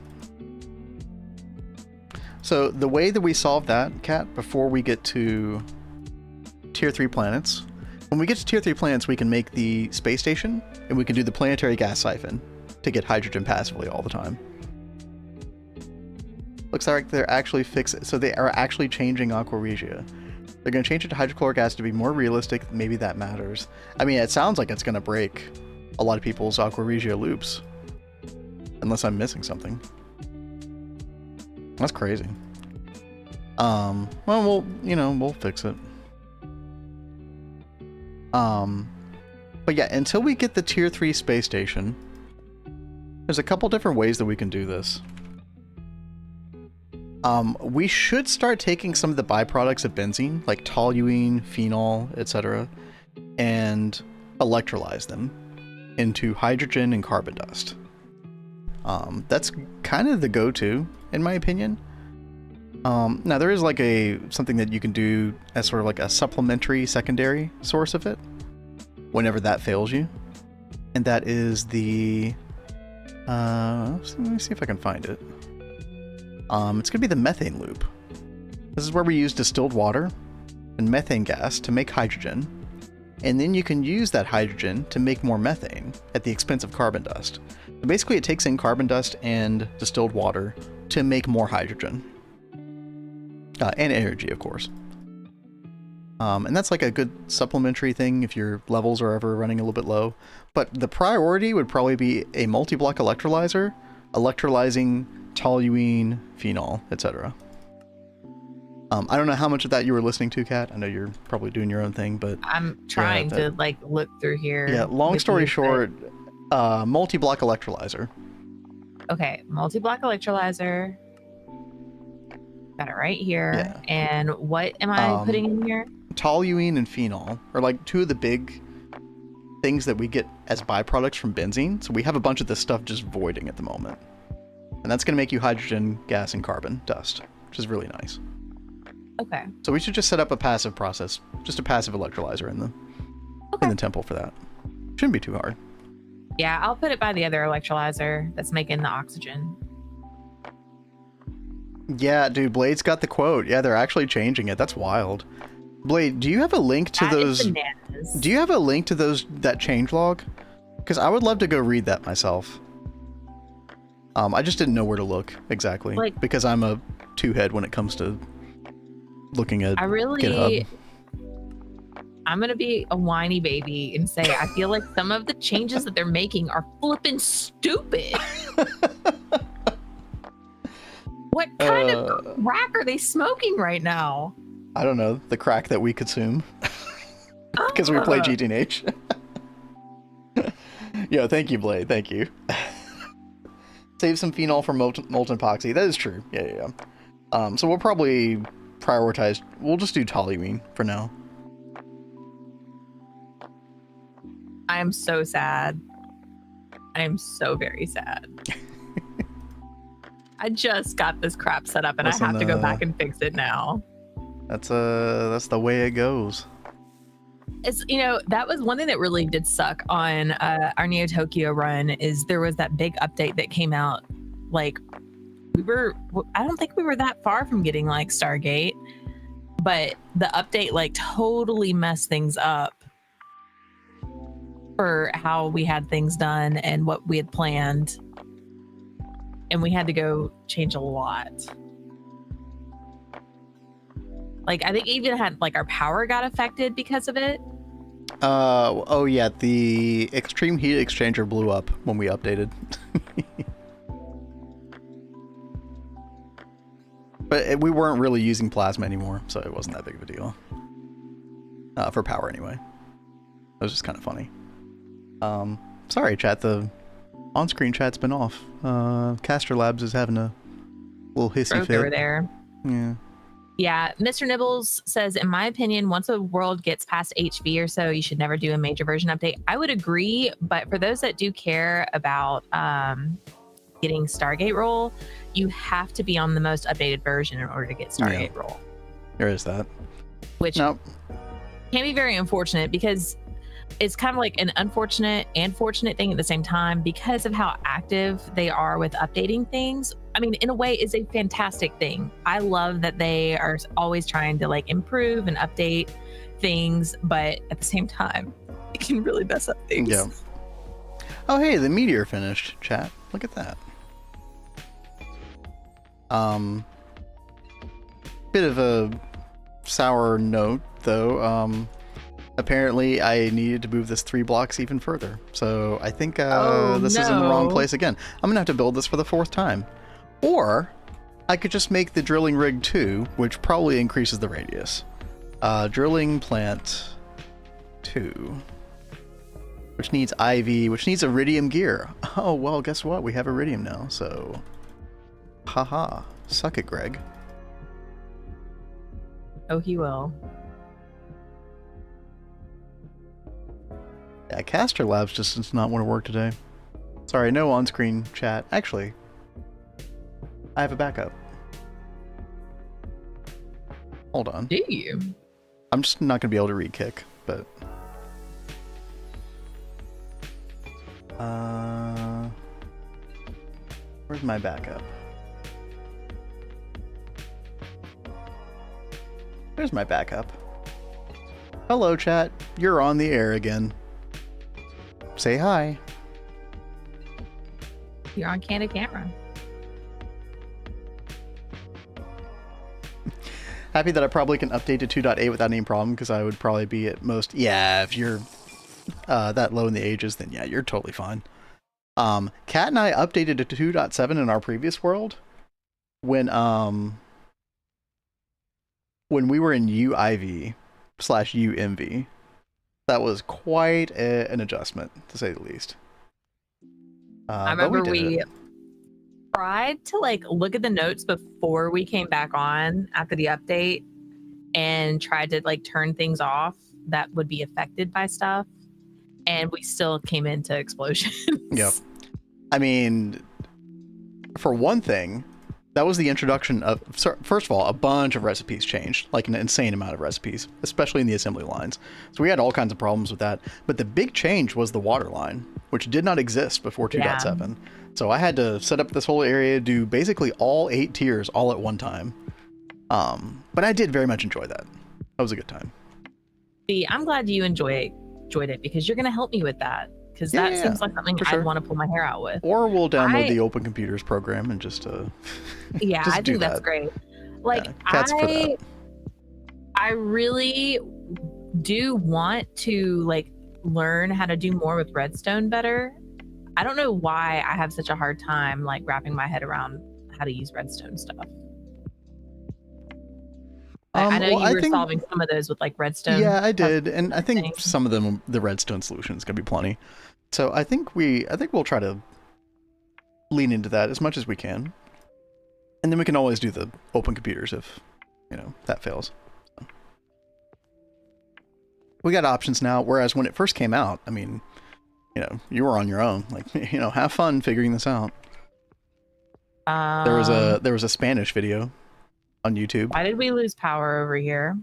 So the way that we solve that, Kat, before we get to tier 3 planets, when we get to tier 3 planets, we can make the space station and we can do the planetary gas siphon to get hydrogen passively all the time. Looks like they're actually fixing, so they are actually changing Aqua Regia. They're going to change it to hydrochloric acid to be more realistic. Maybe that matters. I mean, it sounds like it's going to break a lot of people's Aqua Regia loops. Unless I'm missing something. That's crazy. Well, we'll fix it. But yeah, until we get the tier 3 space station, there's a couple different ways that we can do this. We should start taking some of the byproducts of benzene, like toluene, phenol, etc., and electrolyze them into hydrogen and carbon dust. That's kind of the go-to, in my opinion. Now there is like something that you can do as sort of like a supplementary secondary source of it, whenever that fails you. And that is the, let me see if I can find it. It's gonna be the methane loop. This is where we use distilled water and methane gas to make hydrogen. And then you can use that hydrogen to make more methane at the expense of carbon dust. So basically it takes in carbon dust and distilled water to make more hydrogen. And energy, of course. And that's like a good supplementary thing if your levels are ever running a little bit low. But the priority would probably be a multi-block electrolyzer, electrolyzing toluene, phenol, etc. I don't know how much of that you were listening to, Kat. I know you're probably doing your own thing, but I'm trying to like look through here. Yeah, long story short, multi-block electrolyzer. Okay, multi-block electrolyzer. Got it right here. Yeah. And what am I putting in here? Toluene and phenol are like two of the big things that we get as byproducts from benzene. So we have a bunch of this stuff just voiding at the moment. And that's going to make you hydrogen, gas, and carbon dust, which is really nice. Okay. So we should just set up a passive process, just a passive electrolyzer in the temple for that. Shouldn't be too hard. Yeah, I'll put it by the other electrolyzer that's making the oxygen. Yeah, dude, Blade's got the quote. Yeah, they're actually changing it. That's wild. Blade, do you have a link to those? Do you have a link to that changelog? Because I would love to go read that myself. I just didn't know where to look exactly, because I'm a two-head when it comes to looking at GitHub. I'm gonna be a whiny baby and say I feel like some of the changes that they're making are flipping stupid. What kind of crack are they smoking right now? I don't know, the crack that we consume because we play GTNH. Yo, thank you, Blade. Thank you. Save some phenol for molten epoxy. That is true. Yeah. So we'll probably prioritize. We'll just do toluene for now. I am so sad. I am so very sad. I just got this crap set up and I have to go back and fix it now. That's the way it goes. It's, that was one thing that really did suck on our Neo Tokyo run is there was that big update that came out. Like I don't think we were that far from getting like Stargate, but the update like totally messed things up for how we had things done and what we had planned. And we had to go change a lot. Like, I think even had like our power got affected because of it. Oh yeah, the extreme heat exchanger blew up when we updated. But we weren't really using plasma anymore, so it wasn't that big of a deal. For power anyway. It was just kind of funny. Sorry chat, the on-screen chat's been off. Caster Labs is having a little hissy fit. Over there. Yeah, Mr. Nibbles says, in my opinion, once a world gets past HV or so, you should never do a major version update. I would agree, but for those that do care about getting Stargate roll, you have to be on the most updated version in order to get Stargate roll. There is that. Which can be very unfortunate because it's kind of like an unfortunate and fortunate thing at the same time because of how active they are with updating things. I mean, in a way, it's a fantastic thing. I love that they are always trying to like improve and update things, but at the same time, it can really mess up things. Yeah. Oh, hey, the meteor finished, chat. Look at that. Bit of a sour note, though. Apparently, I needed to move this 3 blocks even further. So I think this is in the wrong place again. I'm going to have to build this for the 4th time. Or I could just make the drilling rig 2, which probably increases the radius. Drilling plant 2, which needs IV, which needs iridium gear. Oh, well, guess what? We have iridium now, so... Haha. Suck it, Greg. Oh, he will. Yeah, Caster Labs just does not want to work today. Sorry, no on-screen chat. Actually, I have a backup. Hold on. Do you? I'm just not going to be able to re-kick, but... Where's my backup? There's my backup. Hello, chat. You're on the air again. Say hi. You're on candid camera. Happy that I probably can update to 2.8 without any problem, because I would probably be at most... Yeah, if you're that low in the ages, then yeah, you're totally fine. Kat and I updated to 2.7 in our previous world when we were in UIV/UMV. That was quite an adjustment, to say the least. I remember we tried to like look at the notes before we came back on after the update and tried to like turn things off that would be affected by stuff. and we still came into explosions. Yep. I mean, for one thing, that was the introduction of, first of all, a bunch of recipes changed, like an insane amount of recipes, especially in the assembly lines. So we had all kinds of problems with that. But the big change was the water line, which did not exist before 2.7. So I had to set up this whole area, do basically all 8 tiers all at one time. But I did very much enjoy that. That was a good time. See, I'm glad you enjoyed it because you're going to help me with that. Because that seems like something I'd want to pull my hair out with. Or we'll download the Open Computers program and just yeah, just I think that's great. Like, I really do want to like learn how to do more with redstone better. I don't know why I have such a hard time like wrapping my head around how to use redstone stuff. I know you were solving some of those with like redstone. Yeah, I did, and I think some of them, the redstone solution is gonna be plenty. So I think we'll try to lean into that as much as we can, and then we can always do the Open Computers if that fails. So. We got options now, whereas when it first came out, I mean, you were on your own. Like, have fun figuring this out. There was a Spanish video on YouTube. Why did we lose power over here?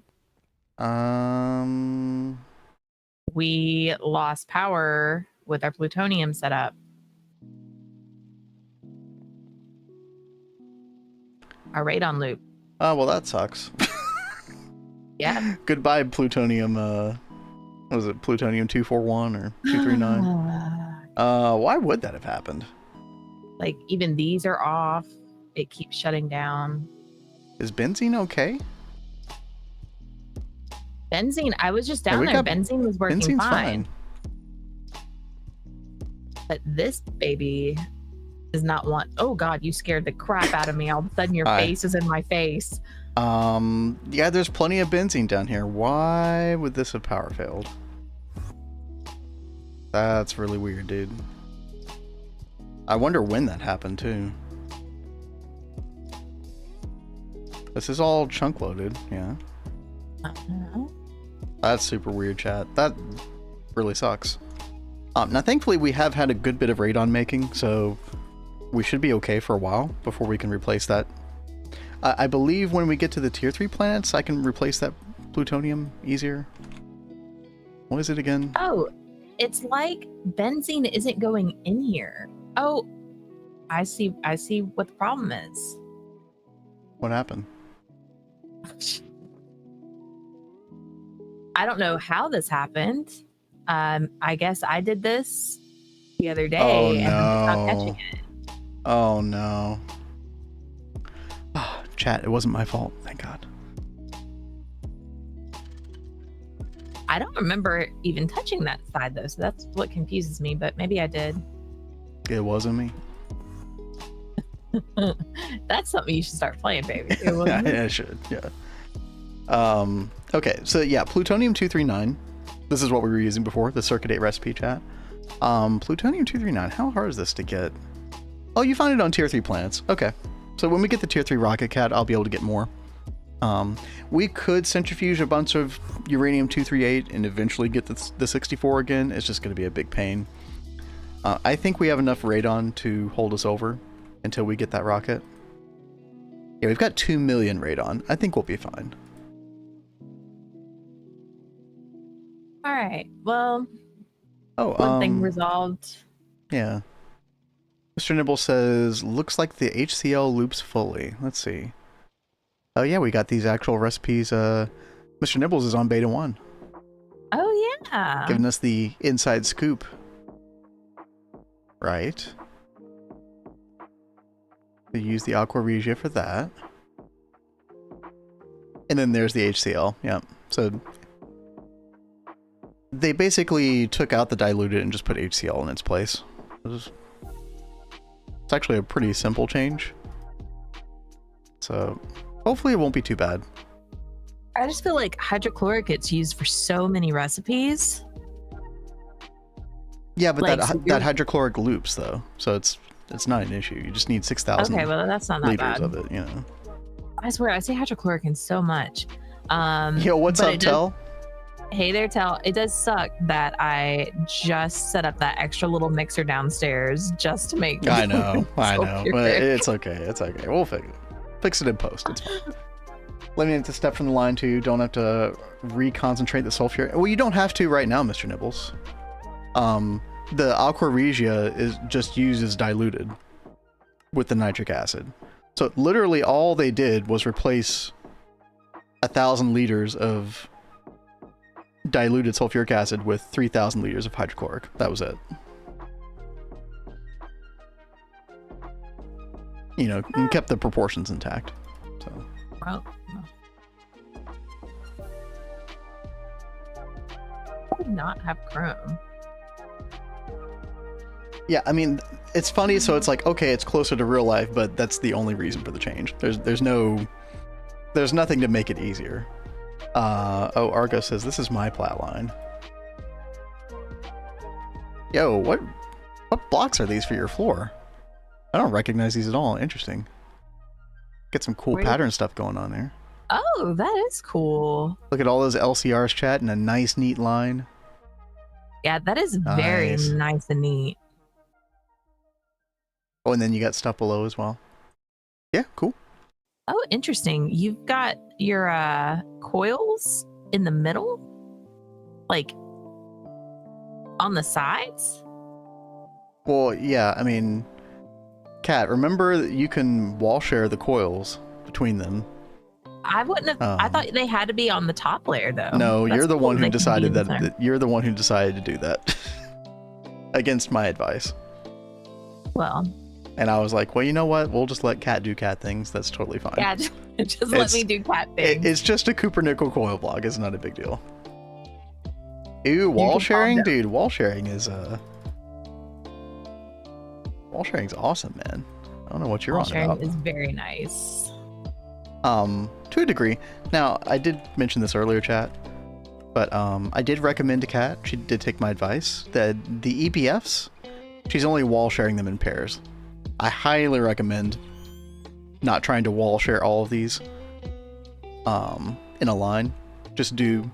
We lost power with our plutonium setup. Our radon loop. Oh, well, that sucks. Yeah. Goodbye, plutonium. What was it, plutonium 241 or 239? Why would that have happened? Like, even these are off. It keeps shutting down. Is benzene okay? Benzene, I was just down there. Benzene was working fine. But this baby does not want... Oh, God, you scared the crap out of me. All of a sudden, your face is in my face. Yeah, there's plenty of benzene down here. Why would this have power failed? That's really weird, dude. I wonder when that happened, too. This is all chunk loaded, yeah. That's super weird, chat. That really sucks. Now, thankfully, we have had a good bit of radon making, so we should be okay for a while before we can replace that. I believe when we get to the tier 3 planets, I can replace that plutonium easier. What is it again? Oh, it's like benzene isn't going in here. Oh, I see what the problem is. What happened? I don't know how this happened. I guess I did this the other day and I'm not catching it. Oh no. Oh, chat, it wasn't my fault, thank God. I don't remember even touching that side though, so that's what confuses me, but maybe I did. It wasn't me. That's something you should start playing, baby. It wasn't me. I should, yeah. Okay, so yeah, plutonium 239. This is what we were using before, the circuit 8 recipe, chat. Plutonium 239, how hard is this to get? Oh, you found it on tier 3 planets. Okay. So when we get the tier 3 rocket cat, I'll be able to get more. We could centrifuge a bunch of uranium 238 and eventually get the 64 again. It's just going to be a big pain. I think we have enough radon to hold us over until we get that rocket. Yeah, we've got 2 million radon. I think we'll be fine. All right. Well, one thing resolved. Yeah. Mr. Nibble says, looks like the HCl loops fully. Let's see. Oh yeah, we got these actual recipes. Mr. Nibbles is on beta 1. Oh yeah. Giving us the inside scoop. Right. We use the Aqua Regia for that. And then there's the HCl. Yeah. So they basically took out the diluted and just put HCl in its place. It's actually a pretty simple change. So hopefully it won't be too bad. I just feel like hydrochloric gets used for so many recipes. Yeah, but like, that hydrochloric loops though, so it's not an issue. You just need 6,000. Okay, well that's not that liters bad. Of it, you know. I swear I say hydrochloric in so much. Yo, what's up, Tell? Hey there, Tell. It does suck that I just set up that extra little mixer downstairs just to make. I know, but it's okay. It's okay. We'll fix it in post. It's fine. Let me have to step from the line too. Don't have to reconcentrate the sulfuric. Well, you don't have to right now, Mr. Nibbles. The Aqua Regia is just used as diluted with the nitric acid. So literally all they did was replace 1,000 liters of diluted sulfuric acid with 3,000 liters of hydrochloric. That was it. You know, and kept the proportions intact. So. Oh. I would not have chrome. Yeah, I mean, it's funny, so it's like, okay, it's closer to real life, but that's the only reason for the change. There's nothing to make it easier. Oh, Argo says, this is my plat line. Yo, what blocks are these for your floor? I don't recognize these at all. Interesting. Get some cool pattern stuff going on there. Oh, that is cool. Look at all those LCRs, chat, and a nice, neat line. Yeah, that is very nice and neat. Oh, and then you got stuff below as well. Yeah, cool. Oh, interesting. You've got your coils in the middle? Like, on the sides? Well, yeah, I mean, Kat, remember that you can wall share the coils between them. I wouldn't have. I thought they had to be on the top layer, though. No, you're the one who decided that. You're the one who decided to do that against my advice. Well. And I was like, well, you know what? We'll just let Kat do Kat things. That's totally fine. Yeah, just let me do Kat things. It's just a Cooper Nickel coil block. It's not a big deal. Ew, wall sharing, dude. Wall sharing is awesome, man. I don't know what you're on about. Wall sharing is very nice. To a degree. Now, I did mention this earlier, chat, but I did recommend to Kat, she did take my advice, that the EBFs, she's only wall sharing them in pairs. I highly recommend not trying to wall share all of these in a line. Just do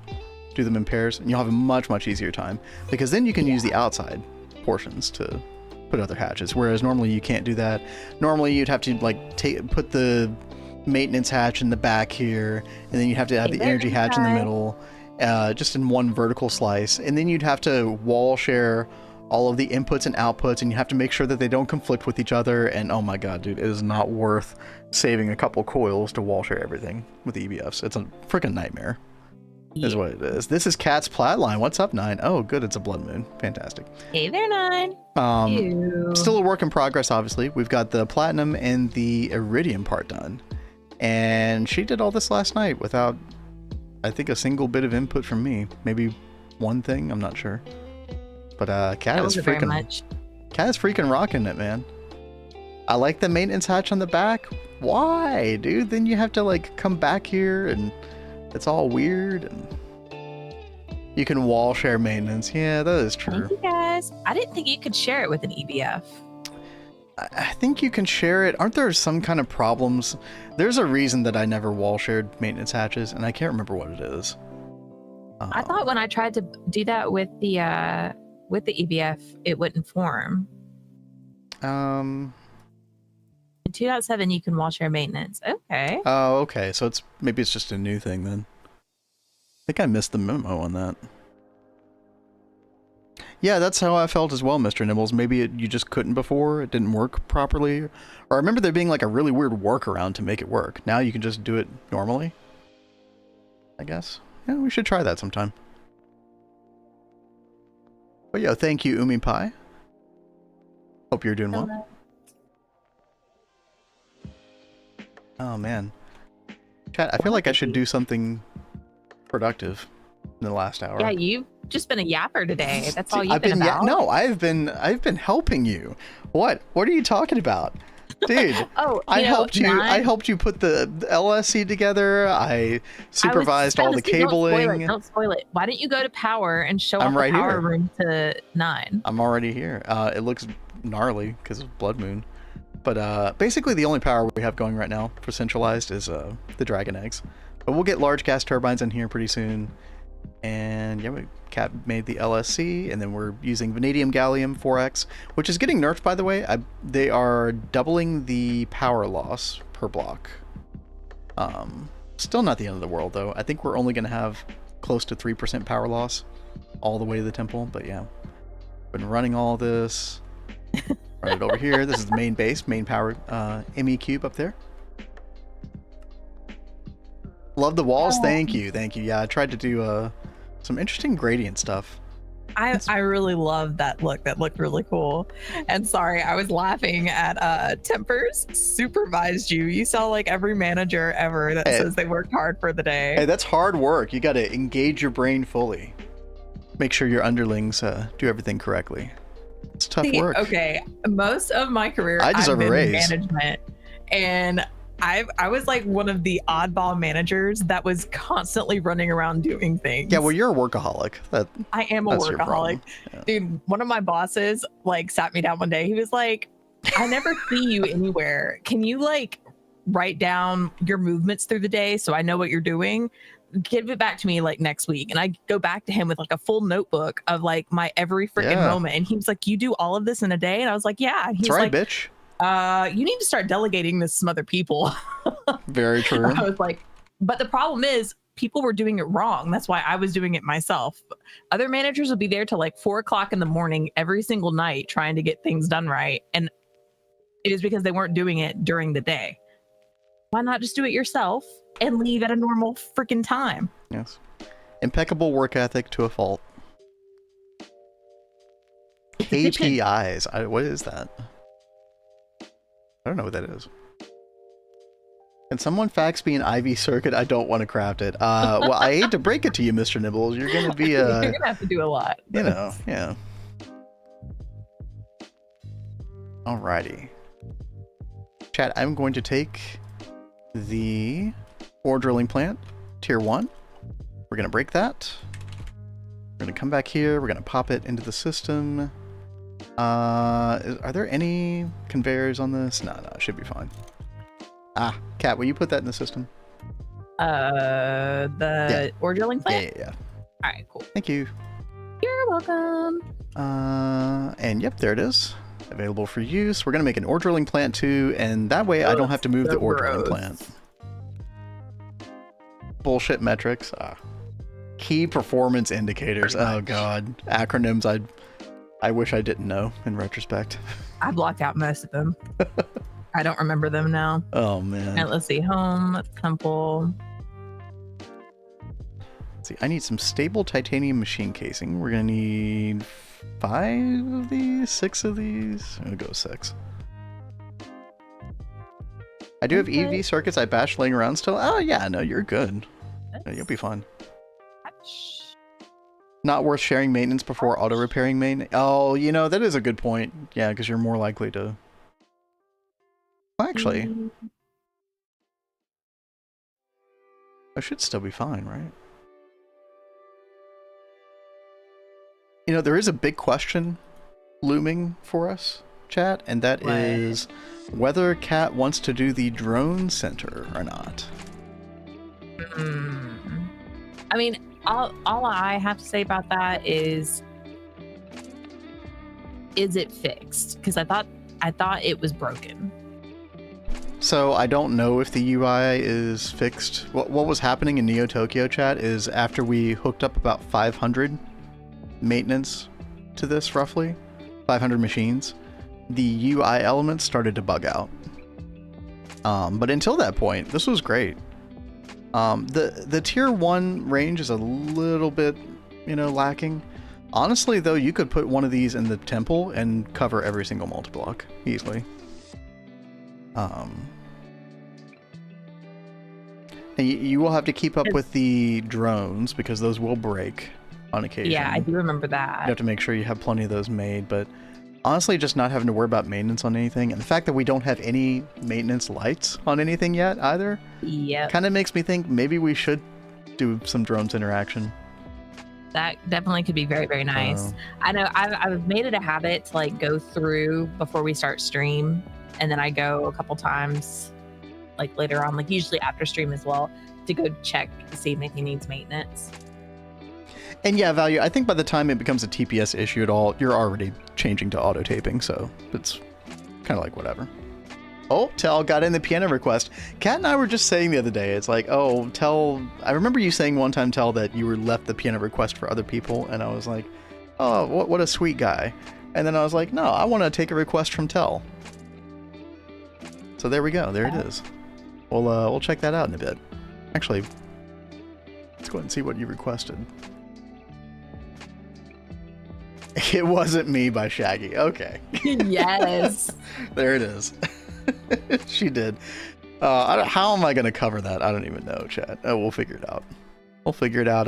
them in pairs, and you'll have a much easier time, because then you can use the outside portions to put other hatches, whereas normally you can't do that. Normally you'd have to like put the maintenance hatch in the back here, and then you'd have to have the energy hatch in the middle, just in one vertical slice, and then you'd have to wall share all of the inputs and outputs, and you have to make sure that they don't conflict with each other. And oh my god, dude, it is not worth saving a couple coils to wall share everything with the EBFs. It's a freaking nightmare. Is what it is. This is Kat's plat line. What's up, 9? Oh, good, it's a blood moon. Fantastic. Hey there, 9. Still a work in progress, obviously. We've got the platinum and the iridium part done. And she did all this last night without, I think, a single bit of input from me. Maybe one thing, I'm not sure. But Kat is freaking rocking it, man. I like the maintenance hatch on the back. Why, dude? Then you have to like come back here and it's all weird, and you can wall share maintenance. Yeah, that is true. Thank you guys. I didn't think you could share it with an EBF. I think you can share it. Aren't there some kind of problems? There's a reason that I never wall shared maintenance hatches, and I can't remember what it is. I thought when I tried to do that with the EBF, it wouldn't form. In 2.7, you can wall share maintenance. Okay. Oh, okay. So maybe it's just a new thing then. I think I missed the memo on that. Yeah, that's how I felt as well, Mr. Nibbles. Maybe you just couldn't before. It didn't work properly. Or I remember there being like a really weird workaround to make it work. Now you can just do it normally, I guess. Yeah, we should try that sometime. But yo, thank you, Umi Pai. Hope you're doing well. Oh man, chat. I feel like I should do something productive in the last hour. Yeah, you've just been a yapper today. That's all you've been about. No, I've been helping you. What are you talking about, dude? I helped you put the LSC together. I supervised all the cabling. Don't spoil it. Why don't you go to power and show off the power room to 9? I'm already here. It looks gnarly because of Blood Moon. But basically the only power we have going right now for centralized is the dragon eggs. But we'll get large gas turbines in here pretty soon. And yeah, Cat made the LSC, and then we're using vanadium gallium 4X, which is getting nerfed, by the way. They are doubling the power loss per block. Still not the end of the world, though. I think we're only going to have close to 3% power loss all the way to the temple, but yeah. Been running all this. Run it over here. This is the main base, main power ME cube up there. Love the walls. Thank you. Yeah, I tried to do some interesting gradient stuff. I really love that look. That looked really cool. And sorry, I was laughing at Tempers supervised you. You saw like every manager ever that says they worked hard for the day. Hey, that's hard work. You got to engage your brain fully. Make sure your underlings do everything correctly. It's tough work. Okay, most of my career I deserve I've a been in raise. management, and I was like one of the oddball managers that was constantly running around doing things. Yeah, well, you're a workaholic. I am a workaholic. Yeah. Dude, one of my bosses like sat me down one day. He was like, I never see you anywhere. Can you like write down your movements through the day so I know what you're doing? Give it back to me like next week. And I go back to him with like a full notebook of like my every freaking moment. And he was like, you do all of this in a day? And I was like, yeah. And he's That's right, like, bitch. You need to start delegating this to some other people. Very true. I was like, but the problem is people were doing it wrong. That's why I was doing it myself. Other managers would be there till like 4 o'clock in the morning every single night trying to get things done right. And it is because they weren't doing it during the day. Why not just do it yourself and leave at a normal freaking time? Yes. Impeccable work ethic to a fault. KPIs. What is that? I don't know what that is. Can someone fax me an IV circuit? I don't want to craft it. Well, I hate to break it to you, Mr. Nibbles. You're going to be you're going to have to do a lot. You know, yeah. Alrighty. Chat, I'm going to take the ore drilling plant, tier 1. We're going to break that. We're going to come back here. We're going to pop it into the system. Are there any conveyors on this? No, it should be fine. Kat, will you put that in the system? The ore drilling plant? Yeah. All right, cool. Thank you. You're welcome. And yep, there it is. Available for use. We're going to make an ore drilling plant too, and that way I don't have to move the ore drilling plant. Bullshit metrics. Key performance indicators. Oh god. Acronyms I wish I didn't know in retrospect. I blocked out most of them. I don't remember them now. Oh man. And let's see. Home, temple. Let's see, I need some stable titanium machine casing. We're going to need 5 of these, 6 of these. I'm going to go 6. I do have EV circuits I bashed laying around still. Oh yeah, no, you're good. No, you'll be fine. Not worth sharing maintenance before auto repairing maintenance. Oh, you know, that is a good point. Yeah, because you're more likely to... Well, actually... I should still be fine, right? You know, there is a big question looming for us, chat, and that is whether Kat wants to do the drone center or not. I mean, all I have to say about that is it fixed? Because I thought it was broken. So I don't know if the UI is fixed. What was happening in Neo Tokyo, chat, is after we hooked up about 500 maintenance to this, roughly 500 machines, the UI elements started to bug out. But until that point, this was great. The tier 1 range is a little bit, lacking. Honestly, though, you could put one of these in the temple and cover every single multi-block easily. And you will have to keep up with the drones because those will break on occasion. Yeah, I do remember that. You have to make sure you have plenty of those made, but honestly, just not having to worry about maintenance on anything, and the fact that we don't have any maintenance lights on anything yet either, kind of makes me think maybe we should do some drones interaction. That definitely could be very, very nice. I know I've made it a habit to like go through before we start stream, and then I go a couple times like later on, like usually after stream as well, to go check to see if anything needs maintenance. And yeah, Value, I think by the time it becomes a TPS issue at all, you're already changing to auto taping, so it's kind of like whatever. Oh, Tell got in the piano request. Kat and I were just saying the other day, it's like, oh, Tell, I remember you saying one time, Tell, that you were left the piano request for other people, and I was like, oh, what a sweet guy. And then I was like, no, I want to take a request from Tell. So there we go, there it is. We'll check that out in a bit. Actually, let's go ahead and see what you requested. It Wasn't Me by Shaggy. Okay. Yes. There it is. She did. How am I going to cover that? I don't even know, chat. Oh, we'll figure it out. We'll figure it out.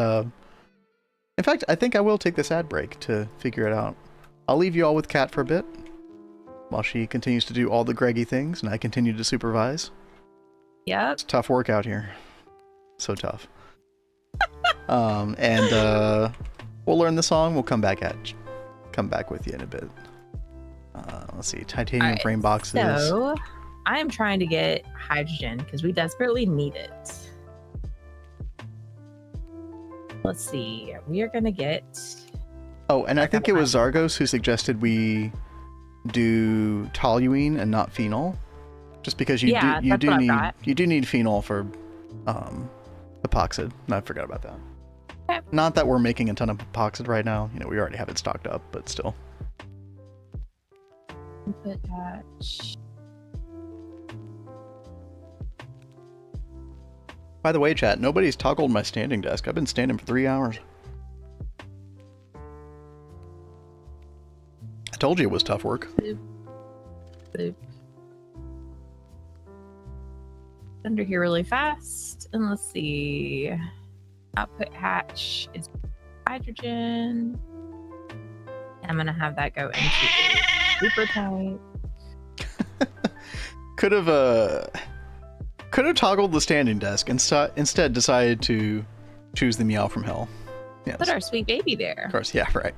In fact, I think I will take this ad break to figure it out. I'll leave you all with Kat for a bit while she continues to do all the Greggy things and I continue to supervise. Yep. It's tough work out here. So tough. And we'll learn the song. We'll come back with you in a bit. Let's see, titanium frame boxes. So I am trying to get hydrogen because we desperately need it. Let's see. We are gonna get. Oh, and I think it was Zargos who suggested we do toluene and not phenol, just because you do need phenol for epoxid. And I forgot about that. Okay. Not that we're making a ton of epoxid right now. You know, we already have it stocked up, but still. Input hatch. By the way, chat, nobody's toggled my standing desk. I've been standing for 3 hours. I told you it was tough work. Boop. Boop. Under here really fast, and let's see. Output hatch is hydrogen. I'm gonna have that go into super tight. Could have toggled the standing desk and instead decided to choose the Meow from Hell. Yes. Put our sweet baby there. Of course, yeah, right.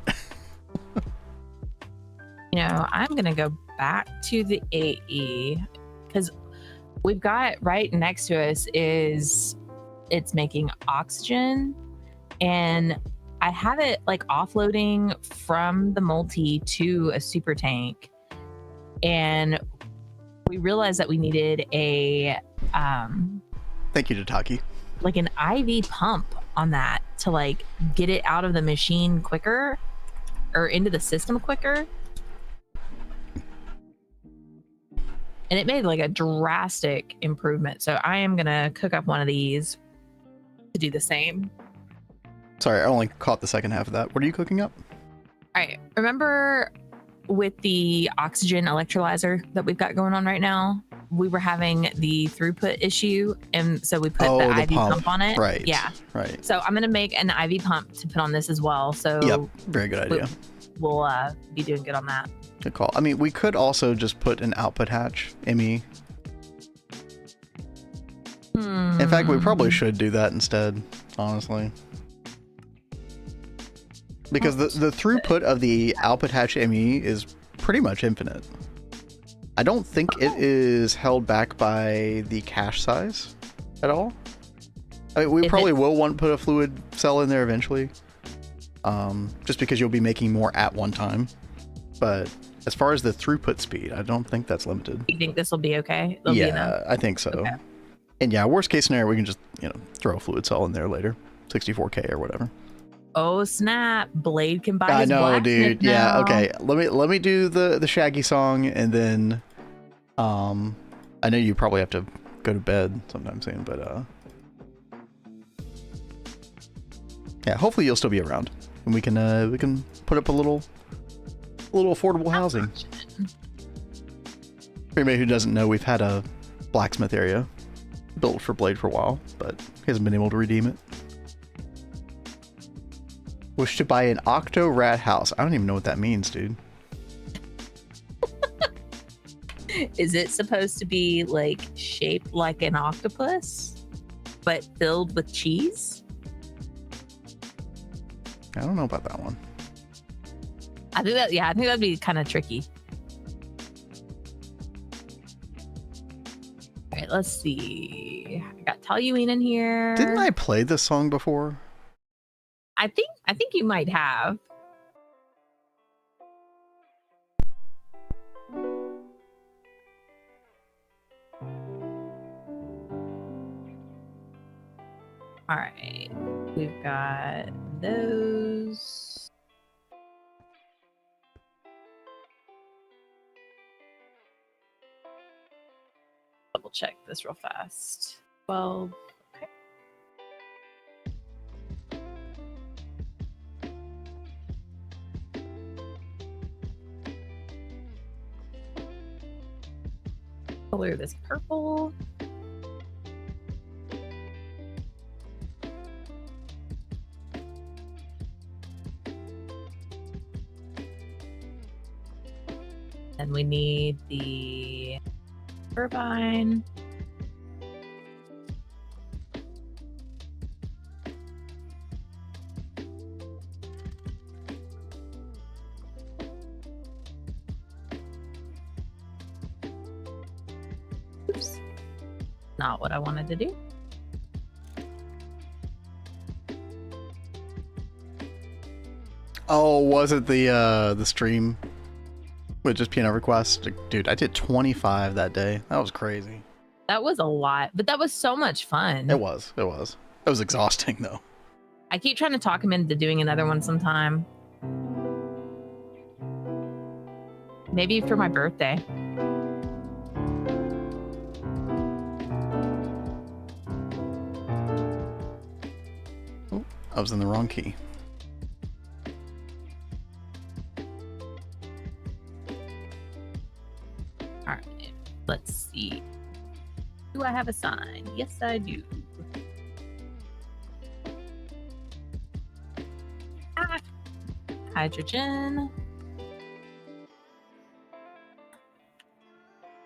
You know, I'm gonna go back to the AE because we've got right next to us it's making oxygen, and I have it like offloading from the multi to a super tank, and we realized that we needed a thank you to Taki, like an IV pump on that to like get it out of the machine quicker or into the system quicker. And it made like a drastic improvement. So I am gonna cook up one of these to do the same. Sorry, I only caught the second half of that. What are you cooking up? All right, remember with the oxygen electrolyzer that we've got going on right now, we were having the throughput issue, and so we put the IV pump on it. Right. Yeah. Right. So I'm gonna make an IV pump to put on this as well. So yep, very good idea. We'll be doing good on that. Good call. I mean, we could also just put an output hatch ME. In fact, we probably should do that instead, honestly. Because the throughput of the output hatch ME is pretty much infinite. I don't think it is held back by the cache size at all. I mean, we probably will want to put a fluid cell in there eventually. Just because you'll be making more at one time. But as far as the throughput speed, I don't think that's limited. You think this will be okay? Yeah, I think so. Okay. And yeah, worst case scenario, we can just, you know, throw a fluid cell in there later. 64K or whatever. Oh snap! Blade can buy. I know, dude. Yeah. Okay. Let me do the Shaggy song, and then, I know you probably have to go to bed sometime soon, but yeah. Hopefully you'll still be around, and we can put up a little affordable housing. For anybody who doesn't know, we've had a blacksmith area built for Blade for a while, but he hasn't been able to redeem it. Wish to buy an Octo Rat house. I don't even know what that means, dude. Is it supposed to be like shaped like an octopus, but filled with cheese? I don't know about that one. I think that'd be kind of tricky. All right, let's see. I got toluene in here. Didn't I play this song before? I think you might have. All right, we've got those. Double check this real fast. 12. Okay. Color this purple. And we need the turbine. Oops. Not what I wanted to do. Oh, was it the stream with just piano requests? Dude, I did 25 that day. That was crazy. That was a lot, but that was so much fun. It was. It was. It was exhausting though. I keep trying to talk him into doing another one sometime. Maybe for my birthday. Oh, I was in the wrong key. All right, let's see. Do I have a sign? Yes, I do. Ah. Hydrogen.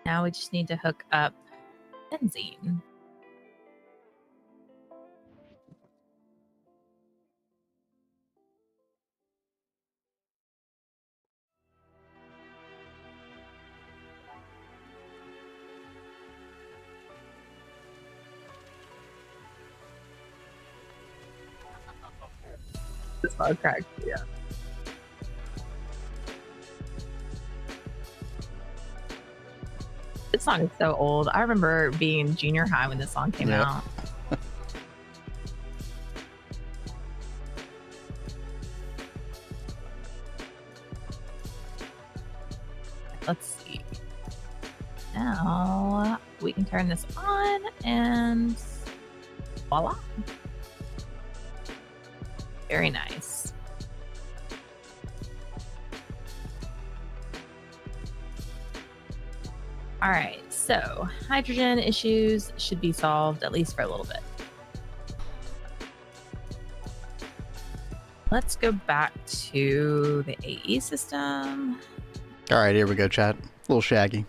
Now we just need to hook up benzene. This one cracked, yeah. This song is so old. I remember being in junior high when this song came out. Let's see. Now we can turn this on and voila. Very nice. All right, so hydrogen issues should be solved at least for a little bit. Let's go back to the AE system. All right, here we go, chat. A little shaggy.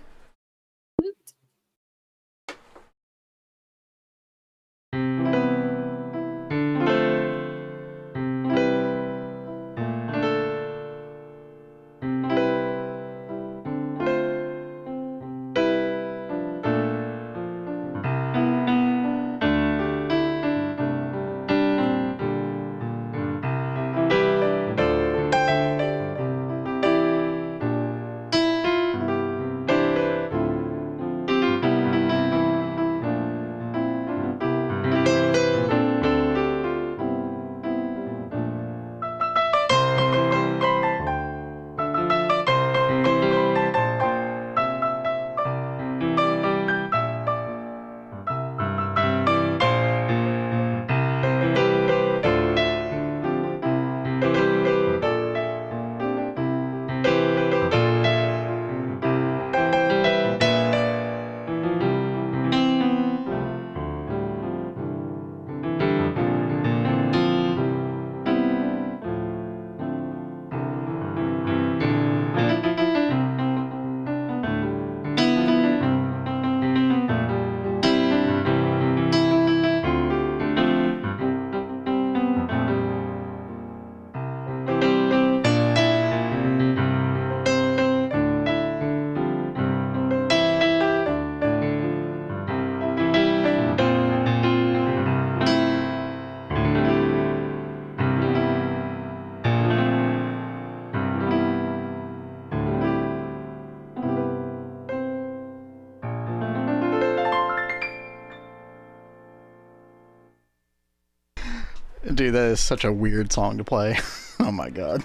Dude, that is such a weird song to play. Oh my god.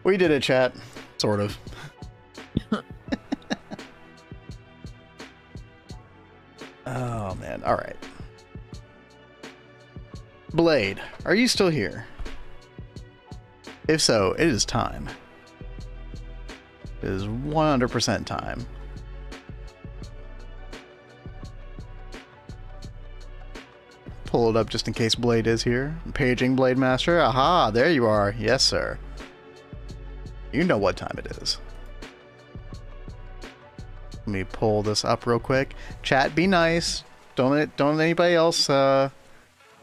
We did it, chat. Sort of. Oh man, alright. Blade, are you still here? If so, it is time. It is 100% time. Pull it up just in case Blade is here. Paging Blade Master. Aha, there you are. Yes, sir. You know what time it is. Let me pull this up real quick. Chat, be nice. Don't anybody else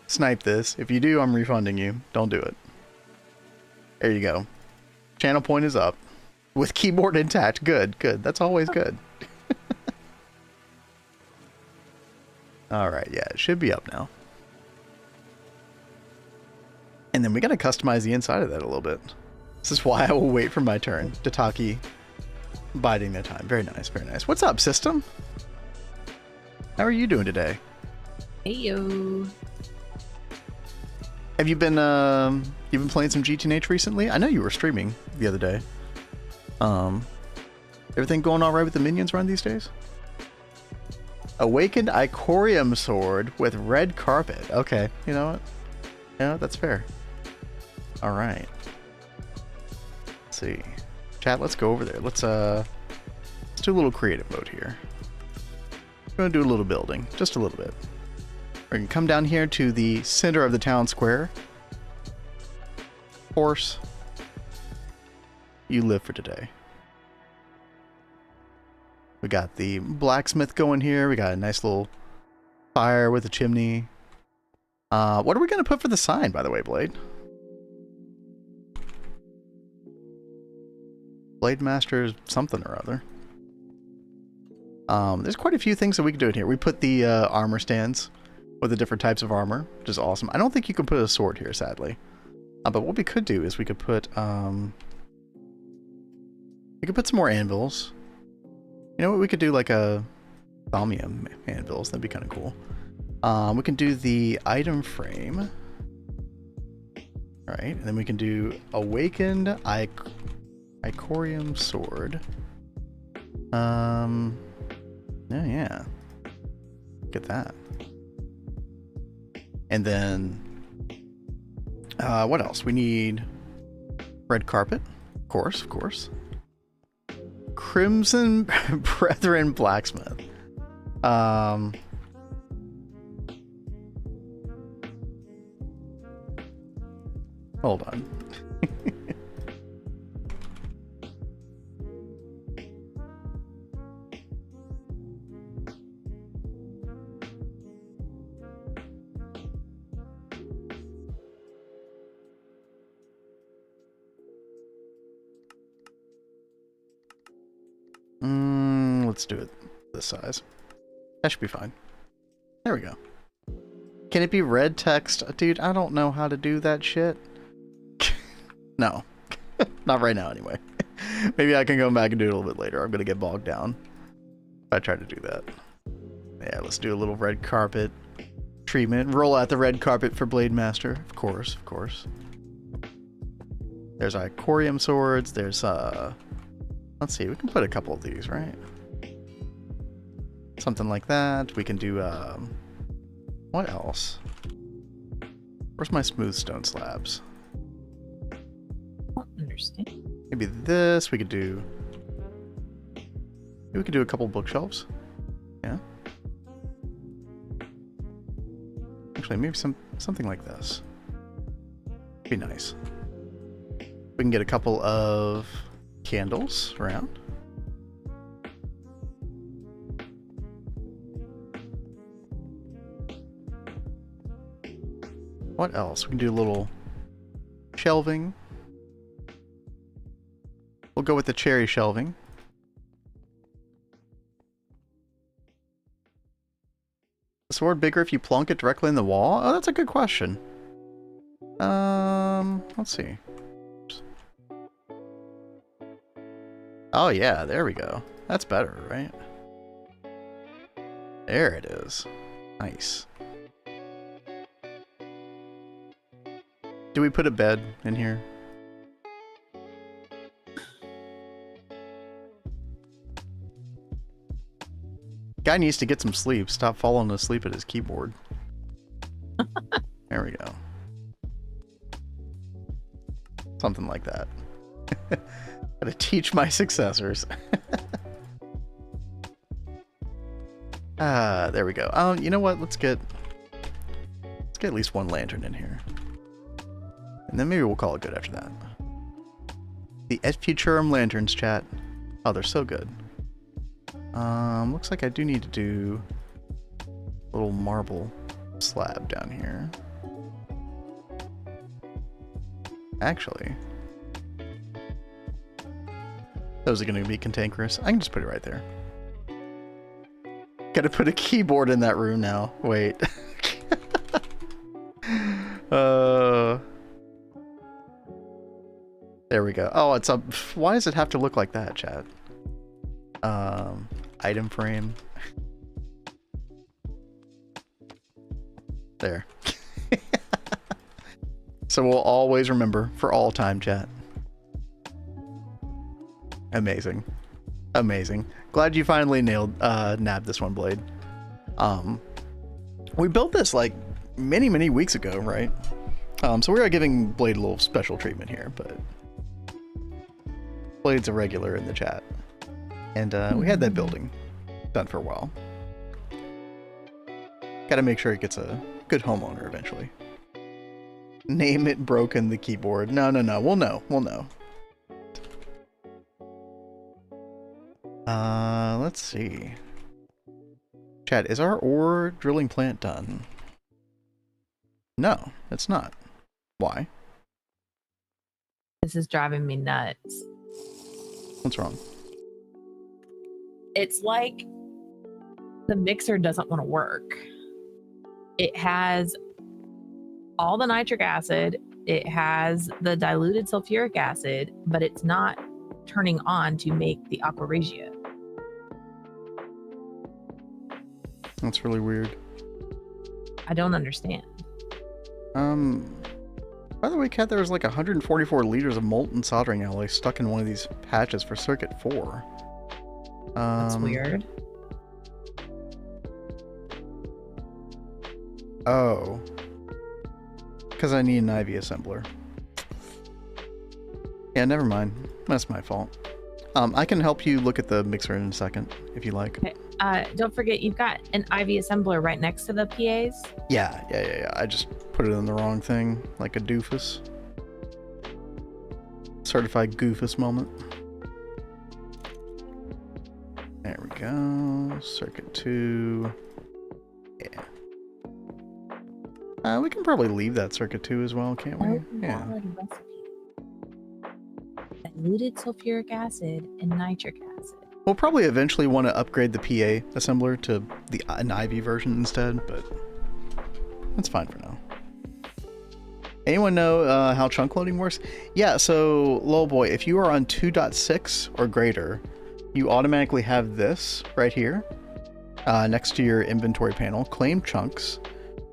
snipe this. If you do, I'm refunding you. Don't do it. There you go. Channel point is up. With keyboard intact. Good, good. That's always good. Alright, yeah, it should be up now. And then we gotta customize the inside of that a little bit. This is why I will wait for my turn. Dataki biding their time. Very nice, very nice. What's up, system? How are you doing today? Hey yo. Have you been you've been playing some GTNH recently? I know you were streaming the other day. Everything going all right with the minions run these days? Awakened Icorium sword with red carpet. Okay, you know what? Yeah, that's fair. All right. Let's see. Chat, let's go over there. Let's do a little creative mode here. We're gonna do a little building, just a little bit. We're gonna come down here to the center of the town square. Horse, you live for today. We got the blacksmith going here. We got a nice little fire with a chimney. What are we gonna put for the sign, by the way, Blade? Blade Master something or other. There's quite a few things that we can do in here. We put the armor stands with the different types of armor, which is awesome. I don't think you can put a sword here, sadly. But what we could do is we could put some more anvils. You know what? We could do like a Thaumium anvils. That'd be kind of cool. We can do the item frame. All right, and then we can do awakened Icorium sword. Yeah. Get that. And then, what else? We need red carpet, of course. Crimson Brethren Blacksmith. Hold on. Let's do it this size. That should be fine. There we go. Can it be red text? Dude, I don't know how to do that shit. No. Not right now, anyway. Maybe I can go back and do it a little bit later. I'm gonna get bogged down if I try to do that. Yeah, let's do a little red carpet treatment. Roll out the red carpet for Blade Master. Of course. There's Icorium swords. There's, let's see. We can put a couple of these, right? Something like that. We can do, what else? Where's my smooth stone slabs? I don't understand. Maybe this. We could do a couple bookshelves. Yeah. Actually, maybe something like this. Be nice. We can get a couple of candles around. What else? We can do a little shelving. We'll go with the cherry shelving. The sword bigger if you plunk it directly in the wall? Oh, that's a good question. Let's see. Oh yeah, there we go. That's better, right? There it is. Nice. do we put a bed in here? Guy needs to get some sleep. Stop falling asleep at his keyboard. There we go. Something like that. Gotta teach my successors. There we go. You know what? Let's get at least one lantern in here. And then maybe we'll call it good after that. The Et Futurum lanterns, chat. Oh, they're so good. Looks like I do need to do a little marble slab down here. Actually, those are going to be cantankerous. I can just put it right there. Gotta put a keyboard in that room now. Wait. There we go. Oh, it's a... Why does it have to look like that, chat? Item frame. There. So we'll always remember for all time, chat. Amazing. Amazing. Glad you finally nabbed this one, Blade. We built this like many weeks ago, right? So we are giving Blade a little special treatment here, but Blade's a regular in the chat. And we had that building done for a while. Gotta make sure it gets a good homeowner eventually. Name it Broken the Keyboard. No. We'll know. Let's see. Chat, is our ore drilling plant done? No, it's not. Why? This is driving me nuts. What's wrong? It's like the mixer doesn't want to work. It has all the nitric acid, it has the diluted sulfuric acid, but it's not turning on to make the aqua regia. That's really weird. I don't understand. By the way, Kat, there was like 144 liters of molten soldering alloy stuck in one of these patches for circuit 4. That's weird. Oh. Because I need an IV assembler. Yeah, never mind. That's my fault. I can help you look at the mixer in a second, if you like. Okay. Don't forget, you've got an IV assembler right next to the PAs. Yeah. I just put it in the wrong thing, like a doofus. Certified goofus moment. There we go. Circuit 2. Yeah. We can probably leave that circuit 2 as well, can't we? Yeah. Diluted sulfuric acid and nitric acid. We'll probably eventually want to upgrade the PA assembler to an IV version instead, but that's fine for now. Anyone know how chunk loading works? Yeah, so, lol boy, if you are on 2.6 or greater, you automatically have this right here next to your inventory panel, claim chunks.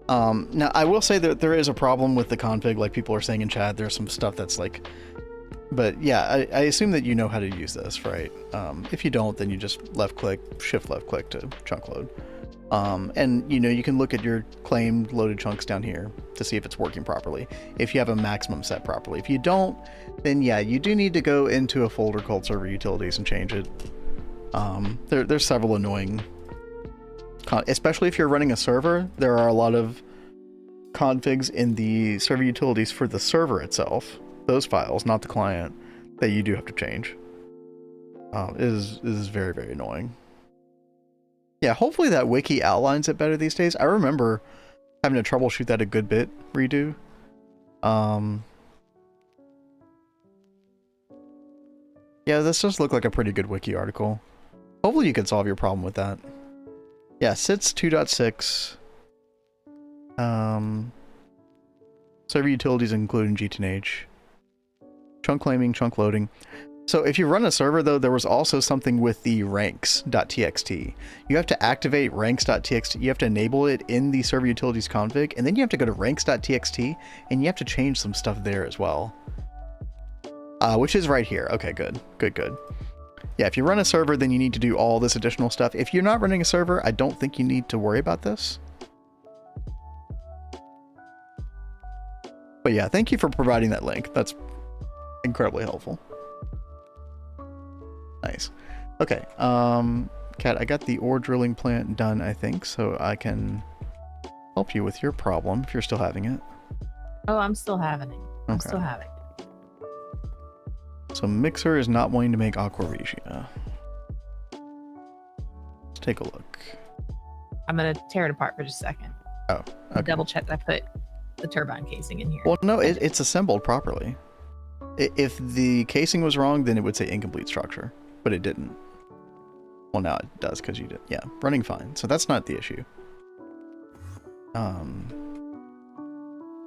Now, I will say that there is a problem with the config, like people are saying in chat. There's some stuff that's like... But yeah, I assume that you know how to use this, right? If you don't, then you just left-click, shift-left-click to chunk load. And, you know, you can look at your claimed loaded chunks down here to see if it's working properly, if you have a maximum set properly. If you don't, then yeah, you do need to go into a folder called Server Utilities and change it. There's several annoying... especially if you're running a server, there are a lot of configs in the server utilities for the server itself, those files, not the client, that you do have to change. It is very annoying. Yeah, hopefully that wiki outlines it better these days. I remember having to troubleshoot that a good bit, redo. Yeah, this does look like a pretty good wiki article. Hopefully you can solve your problem with that. Yeah, SITS 2.6. Server utilities including GTNH. Chunk claiming, chunk loading. So if you run a server, though, there was also something with the ranks.txt. You have to activate ranks.txt. You have to enable it in the server utilities config, and then you have to go to ranks.txt, and you have to change some stuff there as well. Which is right here. Okay, good. Good. Yeah, if you run a server, then you need to do all this additional stuff. If you're not running a server, I don't think you need to worry about this. But yeah, thank you for providing that link. That's incredibly helpful. Nice. Okay, Kat, I got the ore drilling plant done, I think, so I can help you with your problem if you're still having it. Oh, I'm still having it. I'm still having it. So Mixer is not wanting to make Aqua Regia. Let's take a look. I'm gonna tear it apart for just a second. Oh, okay. Double check that I put the turbine casing in here. Well, no, it's assembled properly. If the casing was wrong, then it would say incomplete structure, but it didn't. Well, now it does because you did. Yeah, running fine. So that's not the issue.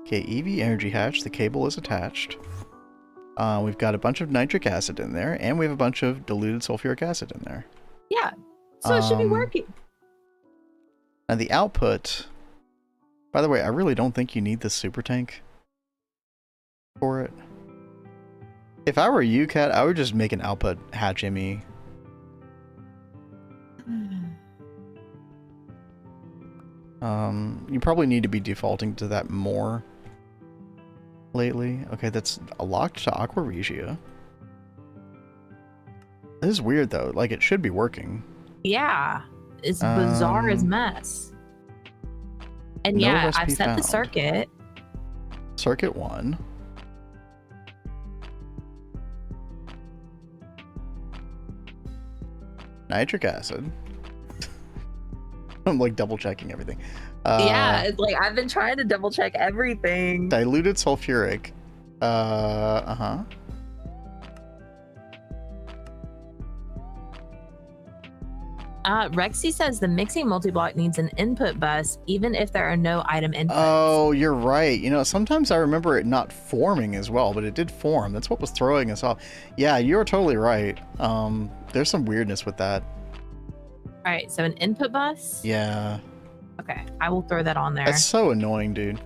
Okay, EV energy hatch. The cable is attached. We've got a bunch of nitric acid in there, and we have a bunch of diluted sulfuric acid in there. Yeah, so it should be working. And the output... By the way, I really don't think you need this super tank for it. If I were you, Kat, I would just make an output hatch ME. You probably need to be defaulting to that more lately. Okay, that's locked to Aqua Regia. This is weird though. Like, it should be working. Yeah, it's bizarre as mess. And no yeah, I've recipe set the found. circuit. Circuit 1. Nitric acid. I'm like double checking everything. Yeah, it's like I've been trying to double check everything. Diluted sulfuric. Rexy says the mixing multi-block needs an input bus, even if there are no item inputs. Oh, you're right. You know, sometimes I remember it not forming as well, but it did form. That's what was throwing us off. Yeah, you're totally right. There's some weirdness with that. All right, so an input bus? Yeah. Okay, I will throw that on there. That's so annoying, dude.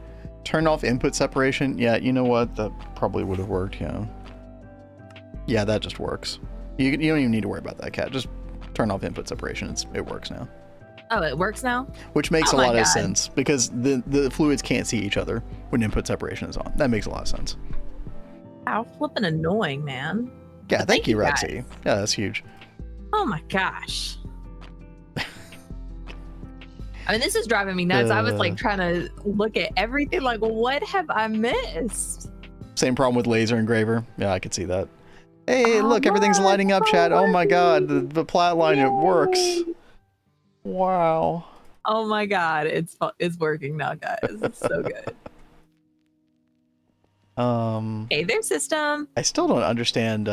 Turn off input separation. Yeah, you know what? That probably would have worked, yeah. Yeah, that just works. You don't even need to worry about that, Kat. Just turn off input separation. It works now. Oh, it works now? Which makes a lot of sense, because the fluids can't see each other when input separation is on. That makes a lot of sense. How flippin' annoying, man. Yeah, But thank you, guys. Rexy. Yeah, that's huge. Oh my gosh. I mean, this is driving me nuts. I was like trying to look at everything, like, what have I missed? Same problem with laser engraver. Yeah, I could see that. Hey, look, everything's lighting up, chat. Oh my god, the plat line, it works. Wow. Oh my god, it's working now, guys. It's so good. Hey there, system. I still don't understand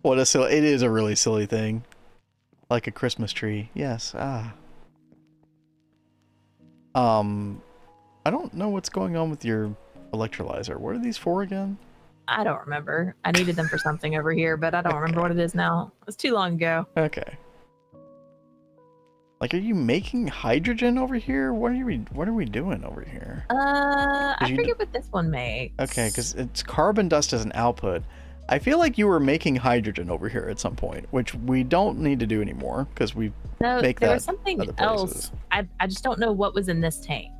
what a silly. It is a really silly thing, like a Christmas tree. Yes. I don't know what's going on with your electrolyzer. What are these for again? I don't remember. I needed them for something over here, but I don't remember what it is now. It was too long ago. Okay. Like, are you making hydrogen over here? What are we doing over here? I forget what this one makes. Okay, because it's carbon dust as an output. I feel like you were making hydrogen over here at some point, which we don't need to do anymore because we make that. There was something else. I just don't know what was in this tank.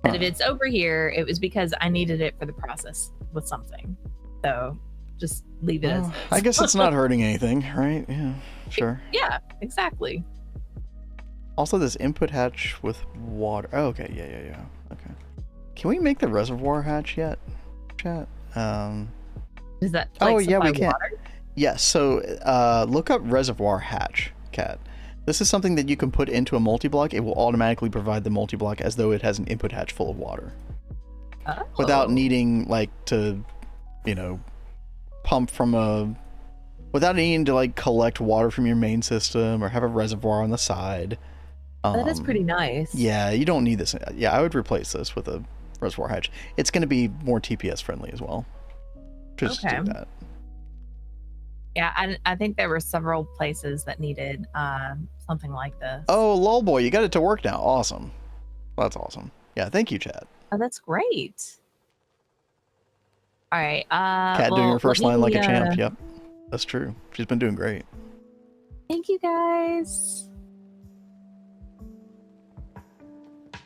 But if it's over here, it was because I needed it for the process with something. So just leave it as. I guess it's not hurting anything, right? Yeah, sure. Yeah, exactly. Also, this input hatch with water. Oh, okay, yeah. Okay. Can we make the reservoir hatch yet, chat? Is that like, oh yeah, we can. Water? Yes. So look up reservoir hatch, Kat. This is something that you can put into a multi-block. It will automatically provide the multi-block as though it has an input hatch full of water. Oh. Without needing like to, you know, pump from a, without needing to like collect water from your main system or have a reservoir on the side. That is pretty nice. Yeah, you don't need this. Yeah, I would replace this with a reservoir hatch. It's going to be more TPS friendly as well. Just do that. Yeah, I think there were several places that needed something like this. Oh, lol boy, you got it to work now. Awesome. That's awesome. Yeah, thank you, chat. Oh, that's great. All right. Cat doing her first line like a champ. Yep, that's true. She's been doing great. Thank you, guys.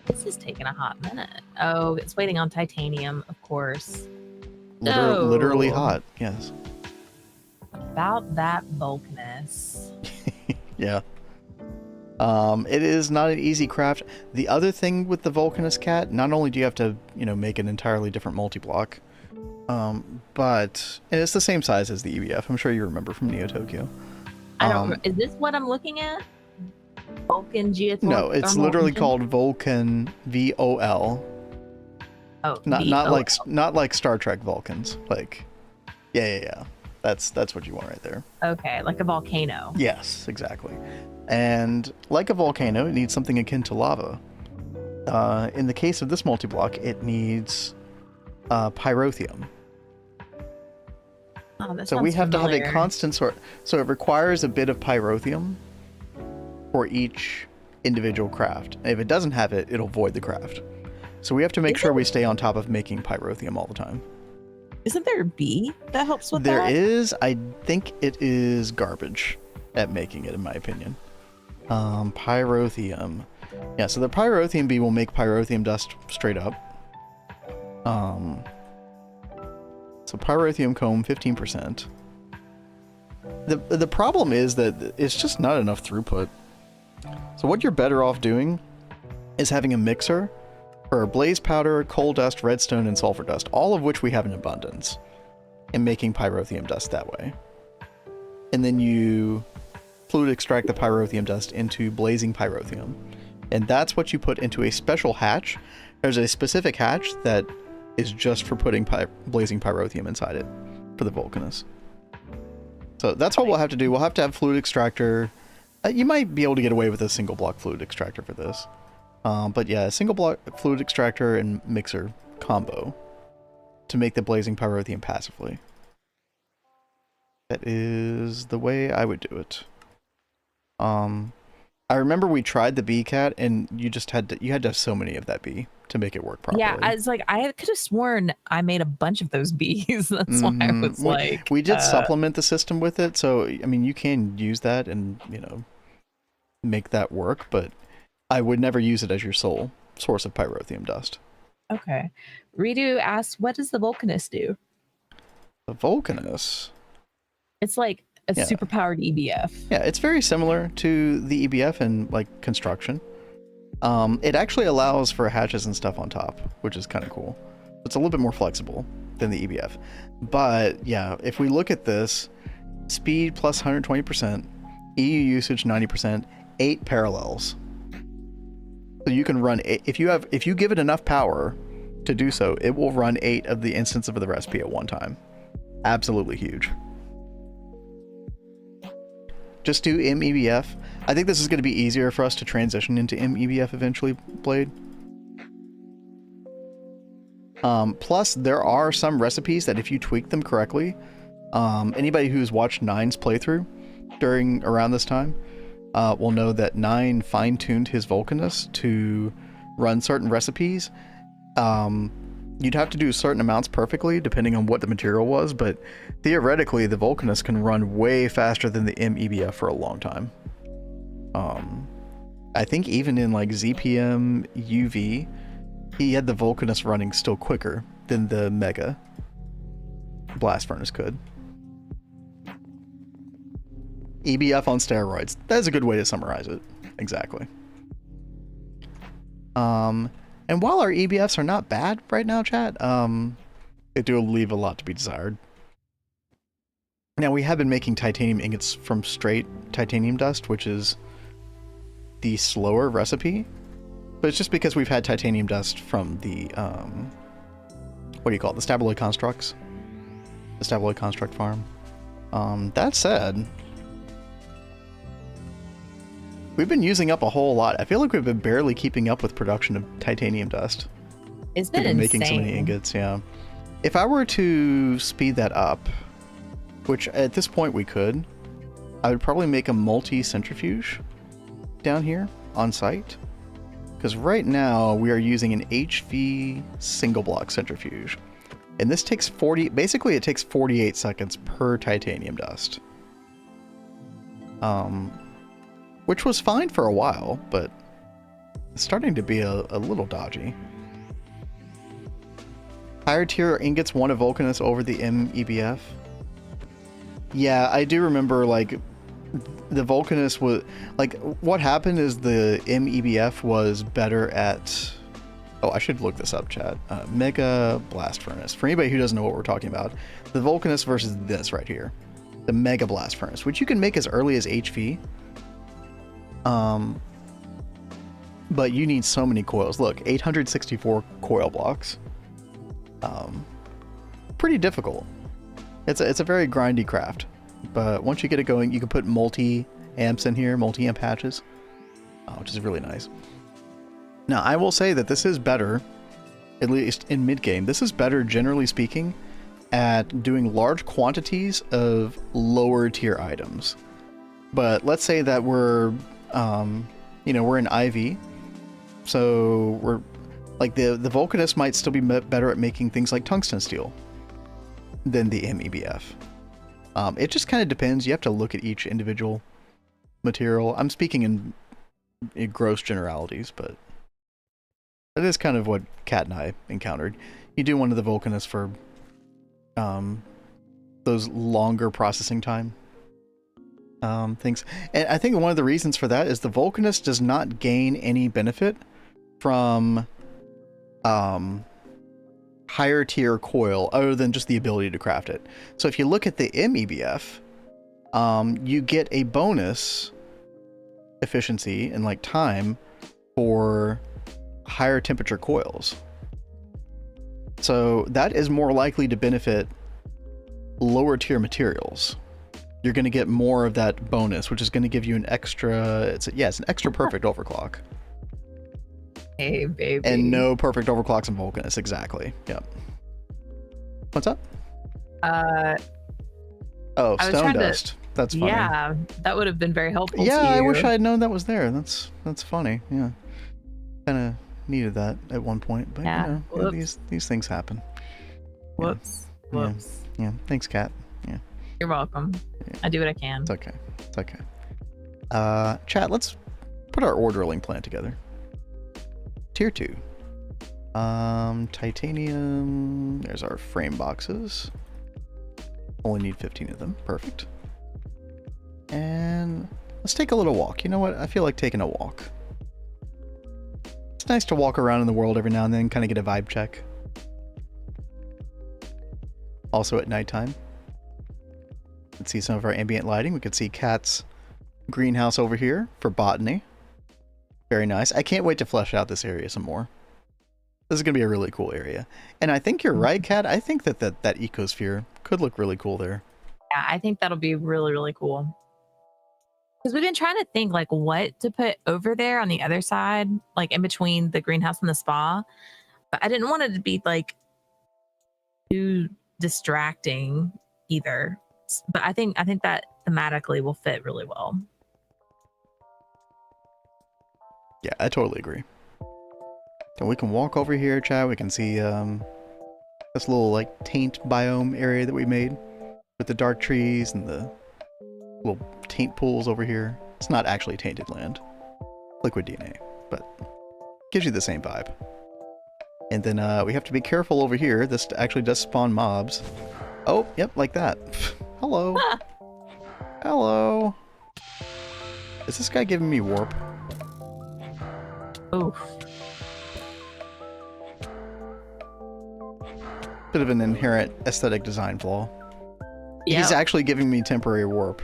This is taking a hot minute. Oh, it's waiting on titanium, of course. Literally hot, yes. About that Vulcanus. Yeah. It is not an easy craft. The other thing with the Vulcanus cat, not only do you have to, make an entirely different multi-block, but and it's the same size as the EBF. I'm sure you remember from Neo Tokyo. I don't. Is this what I'm looking at? Vulcan geothermal? No, it's literally called Vulcan VOL. Oh, not like Star Trek Vulcans. Like, yeah. That's what you want right there. Okay, like a volcano. Yes, exactly. And like a volcano, it needs something akin to lava. In the case of this multi-block, it needs pyrotheum. Oh, that so we have familiar. to have a constant sort. So it requires a bit of pyrotheum for each individual craft. And if it doesn't have it, it'll void the craft. So we have to make sure we stay on top of making pyrotheum all the time. Isn't there a bee that helps with that? There is. I think it is garbage at making it, in my opinion. Pyrotheum. Yeah, so the pyrotheum bee will make pyrotheum dust straight up. So pyrotheum comb, 15%. The problem is that it's just not enough throughput. So what you're better off doing is having a mixer for blaze powder, coal dust, redstone, and sulfur dust, all of which we have in abundance, and making pyrotheum dust that way. And then you fluid extract the pyrotheum dust into blazing pyrotheum. And that's what you put into a special hatch. There's a specific hatch that is just for putting blazing pyrotheum inside it for the Vulcanus. So that's what we'll have to do. We'll have to have fluid extractor. You might be able to get away with a single block fluid extractor for this. But yeah, a single block fluid extractor and mixer combo to make the blazing pyrotheum passively. That is the way I would do it. I remember we tried the bee cat, and you had to have so many of that bee to make it work properly. Yeah, I was like, I could have sworn I made a bunch of those bees. That's why I was we did supplement the system with it, so I mean, you can use that and make that work, but I would never use it as your sole source of pyrotheum dust. Okay. Redo asks, what does the Vulcanus do? The Vulcanus? It's like a superpowered EBF. Yeah, it's very similar to the EBF in like construction. It actually allows for hatches and stuff on top, which is kind of cool. It's a little bit more flexible than the EBF. But yeah, if we look at this, speed plus 120%, EU usage 90%, 8 parallels. So you can run 8, if you give it enough power to do so, it will run 8 of the instances of the recipe at one time. Absolutely huge. Just do MEBF. I think this is going to be easier for us to transition into MEBF eventually, Blade. Plus, there are some recipes that if you tweak them correctly, anybody who's watched Nine's playthrough around this time will know that Nine fine-tuned his Vulcanus to run certain recipes. You'd have to do certain amounts perfectly depending on what the material was, but theoretically the Vulcanus can run way faster than the MEBF for a long time. I think even in like ZPM UV, he had the Vulcanus running still quicker than the Mega Blast Furnace could. EBF on steroids. That's a good way to summarize it. Exactly. And while our EBFs are not bad right now, chat, they do leave a lot to be desired. Now, we have been making titanium ingots from straight titanium dust, which is the slower recipe. But it's just because we've had titanium dust from the, what do you call it? The Stabaloid Constructs. The Stabaloid Construct farm. That said, we've been using up a whole lot. I feel like we've been barely keeping up with production of titanium dust. It's been They've insane. making so many ingots, yeah. If I were to speed that up, which at this point we could, I would probably make a multi-centrifuge down here on site. Because right now we are using an HV single block centrifuge. And this takes basically it takes 48 seconds per titanium dust. Which was fine for a while, but it's starting to be a little dodgy. Higher tier ingots want a Vulcanus over the MEBF. Yeah, I do remember, like, the Vulcanus was, like, what happened is the MEBF was better at, oh, I should look this up, chat. Mega Blast Furnace. For anybody who doesn't know what we're talking about, the Vulcanus versus this right here. The Mega Blast Furnace, which you can make as early as HV. But you need so many coils. Look, 864 coil blocks. Pretty difficult. It's a very grindy craft, but once you get it going, you can put multi-amps in here, multi-amp hatches, which is really nice. Now, I will say that this is better, at least in mid-game, this is better, generally speaking, at doing large quantities of lower tier items. But let's say that we're, we're in IV, so we're, like, the Vulcanus might still be better at making things like tungsten steel than the MEBF. It just kind of depends. You have to look at each individual material. I'm speaking in gross generalities, but that is kind of what Kat and I encountered. You do one of the Vulcanus for those longer processing time things. And I think one of the reasons for that is the Vulcanus does not gain any benefit from higher tier coil other than just the ability to craft it. So if you look at the MEBF, you get a bonus efficiency and like time for higher temperature coils. So that is more likely to benefit lower tier materials. You're going to get more of that bonus, which is going to give you an extra, it's an extra perfect overclock. Hey, baby. And no perfect overclocks in Vulcanus, exactly. Yep. What's up? Oh, stone dust. That's funny. Yeah, that would have been very helpful. Yeah, to you. I wish I had known that was there. That's funny. Yeah, kind of needed that at one point, but yeah. you know, these things happen. Whoops. Yeah. Whoops. Yeah. Thanks, Kat. Yeah. You're welcome. Yeah. I do what I can. It's okay. It's okay. Chat, let's put our ordering plan together. Tier 2. Titanium. There's our frame boxes. Only need 15 of them. Perfect. And let's take a little walk. You know what? I feel like taking a walk. It's nice to walk around in the world every now and then, kind of get a vibe check. Also at nighttime. Let's see some of our ambient lighting. We could see Kat's greenhouse over here for botany. Very nice. I can't wait to flesh out this area some more. This is going to be a really cool area. And I think you're right, Kat. I think that ecosphere could look really cool there. Yeah, I think that'll be really, really cool. Because we've been trying to think like what to put over there on the other side, like in between the greenhouse and the spa. But I didn't want it to be like too distracting either. But I think that thematically will fit really well. Yeah, I totally agree. And we can walk over here, chat. We can see this little like taint biome area that we made with the dark trees and the little taint pools over here. It's not actually tainted land, liquid DNA, but gives you the same vibe. And then we have to be careful over here. This actually does spawn mobs. Oh, yep, like that. Hello. Hello. Is this guy giving me warp? Oof. Bit of an inherent aesthetic design flaw. Yep. He's actually giving me temporary warp.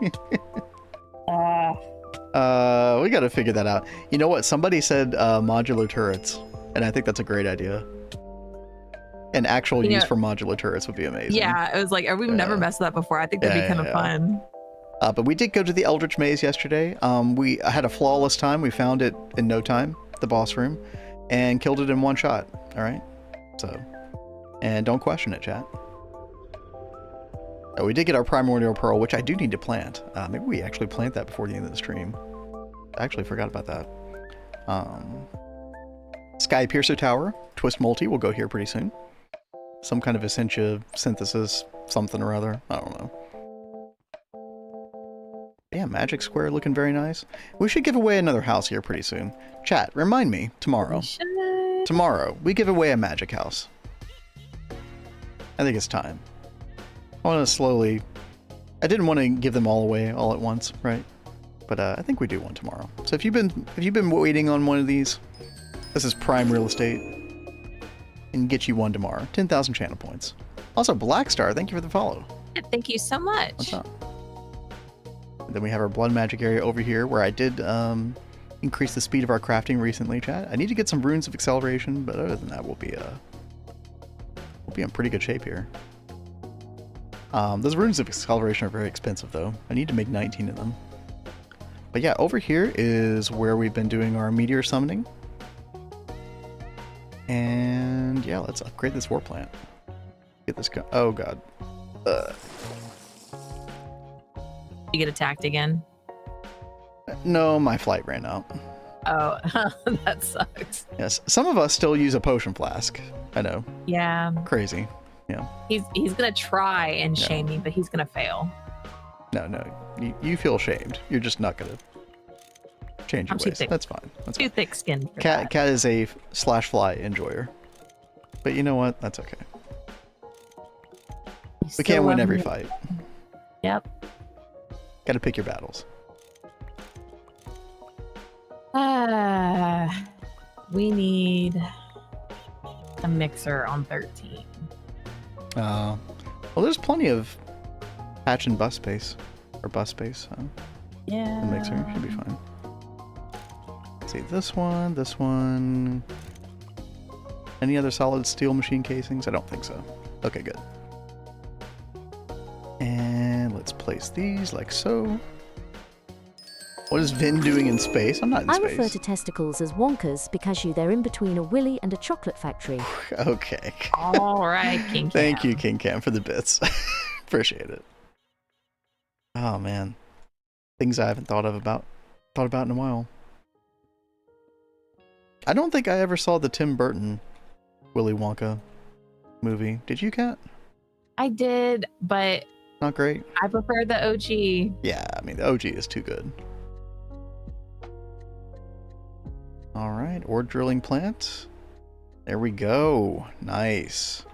We gotta figure that out. You know what? Somebody said modular turrets, and I think that's a great idea. An actual use for modular turrets would be amazing. Yeah, it was like, we've never messed with that before. I think that'd be kind of fun. But we did go to the Eldritch Maze yesterday. We had a flawless time. We found it in no time, the boss room. and killed it in one shot. All right. So, and don't question it, chat. Oh, we did get our primordial pearl, which I do need to plant. Maybe we actually plant that before the end of the stream. I actually forgot about that. Sky Piercer Tower, Twist Multi will go here pretty soon. Some kind of Essentia synthesis, something or other. I don't know. Yeah, Magic Square looking very nice. We should give away another house here pretty soon. Chat, remind me tomorrow. Tomorrow, we give away a magic house. I think it's time. I want to slowly... I didn't want to give them all away all at once, right? But I think we do one tomorrow. So if you've been waiting on one of these, this is prime real estate. And get you one tomorrow. 10,000 channel points. Also, Black Star, thank you for the follow. Thank you so much. What's up? And then we have our blood magic area over here, where I did increase the speed of our crafting recently, chat. I need to get some runes of acceleration, but other than that, we'll be in pretty good shape here. Those runes of acceleration are very expensive, though. I need to make 19 of them. But yeah, over here is where we've been doing our meteor summoning. And yeah, let's upgrade this war plant. Get this go. Oh god. You get attacked again? No, my flight ran out. Oh, that sucks. Yes, some of us still use a potion flask. I know. Yeah. Crazy. Yeah. He's gonna try and shame me, but he's gonna fail. No. You feel shamed. You're just not gonna change your ways. That's fine. That's too thick-skinned. Cat is a /fly enjoyer. But you know what? That's okay. We can't win every fight. Yep. Gotta pick your battles. We need a mixer on 13. Well, there's plenty of hatch and bus space. Or bus space. Yeah. The mixer should be fine. Let's see, this one. Any other solid steel machine casings? I don't think so. Okay, good. And let's place these like so. What is Vin doing in space? I'm not in space. I refer to testicles as wonkers because they're in between a willy and a chocolate factory. Okay. All right, King Cam. Thank you, King Cam, for the bits. Appreciate it. Oh man, things I haven't thought about in a while. I don't think I ever saw the Tim Burton Willy Wonka movie. Did you, Kat? I did, but not great. I prefer the OG. Yeah, I mean the OG is too good. All right, ore drilling plant. There we go. Nice.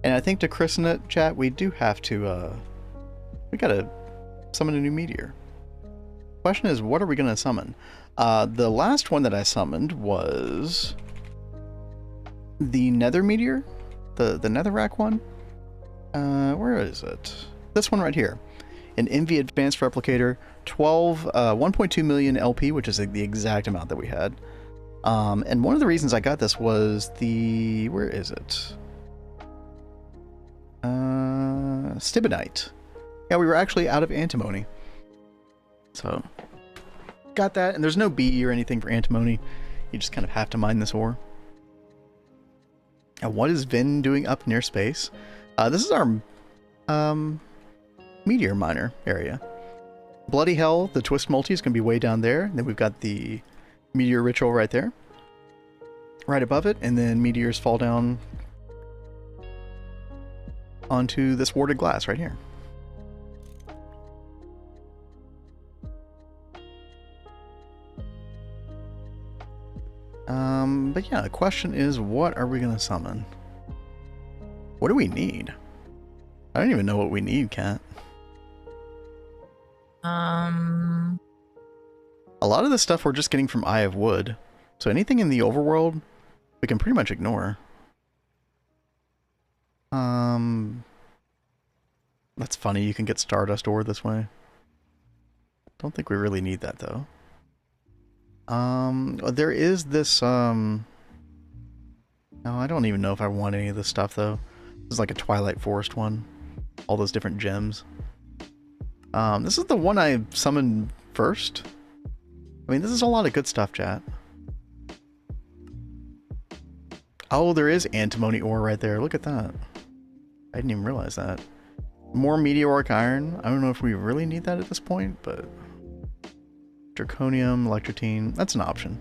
And I think to christen it, chat, we do have to, we gotta summon a new meteor. Question is, what are we gonna summon? The last one that I summoned was the Nether meteor, the Netherrack one. Where is it? This one right here. An Envy Advanced Replicator, 1.2 million LP, which is the exact amount that we had. And one of the reasons I got this was the... where is it? Stibonite. Yeah, we were actually out of antimony. So, got that, and there's no B or anything for antimony. You just kind of have to mine this ore. And what is Vin doing up near space? This is our meteor miner area. Bloody Hell, the Twist Multi is going to be way down there. And then we've got the meteor ritual right there. Right above it, and then meteors fall down onto this warded glass right here. But yeah, the question is, what are we going to summon? What do we need? I don't even know what we need, Kat. A lot of the stuff we're just getting from Eye of Wood. So anything in the overworld, we can pretty much ignore. That's funny, you can get Stardust ore this way. Don't think we really need that, though. There is this, no, I don't even know if I want any of this stuff, though. This is like a Twilight Forest one. All those different gems. This is the one I summoned first. I mean, this is a lot of good stuff, chat. Oh, there is antimony ore right there. Look at that. I didn't even realize that. More meteoric iron. I don't know if we really need that at this point, but draconium, electrotine, that's an option.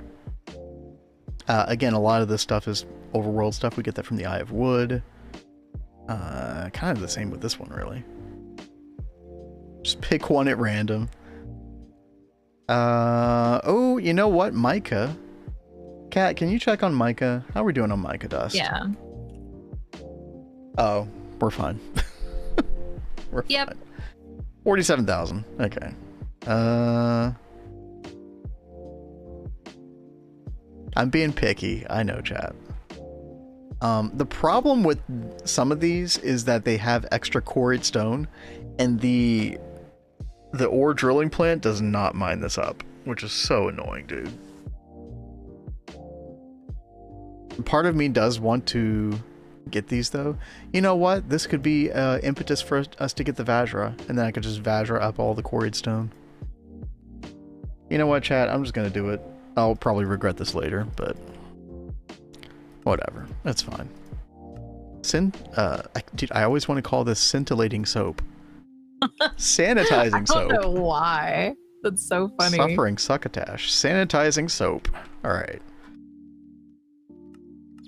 Again, a lot of this stuff is overworld stuff. We get that from the Eye of Wood. Kind of the same with this one, really. Just pick one at random. Oh, you know what? Mica. Kat, can you check on Mica? How are we doing on Mica dust? Yeah. Oh, we're fine. We're fine. 47,000. Okay. I'm being picky. I know, chat. The problem with some of these is that they have extra quarried stone, and the ore drilling plant does not mine this up, which is so annoying, dude. Part of me does want to get these, though. You know what? This could be impetus for us to get the Vajra, and then I could just Vajra up all the quarried stone. You know what, chat? I'm just gonna do it. I'll probably regret this later, but whatever. That's fine. Dude, I always want to call this scintillating soap. Sanitizing soap. I don't know why. That's so funny. Suffering succotash. Sanitizing soap. All right.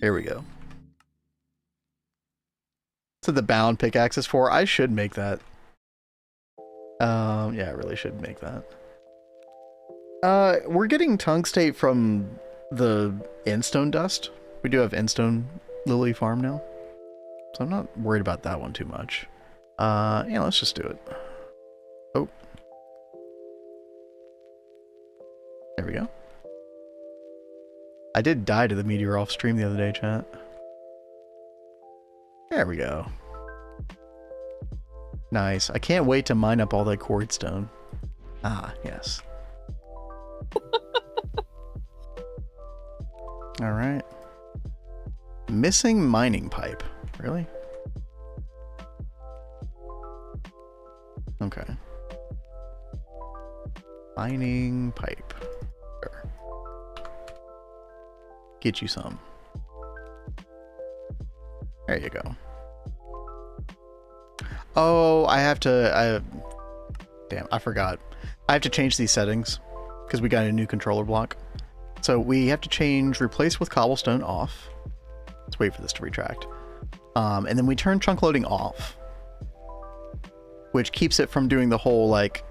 Here we go. So the bound pickaxe is for. I should make that. Yeah, I really should make that. We're getting tungstate from the Endstone dust. We do have Endstone Lily Farm now, so I'm not worried about that one too much. Yeah, let's just do it. Oh. There we go. I did die to the meteor off stream the other day, chat. There we go. Nice. I can't wait to mine up all that quarried stone. Ah, yes. All right. Missing mining pipe. Really? Okay. Mining pipe. Sure. Get you some. There you go. Oh, I have to... damn, I forgot. I have to change these settings because we got a new controller block. So we have to change replace with cobblestone off. Let's wait for this to retract. And then we turn chunk loading off, which keeps it from doing the whole like,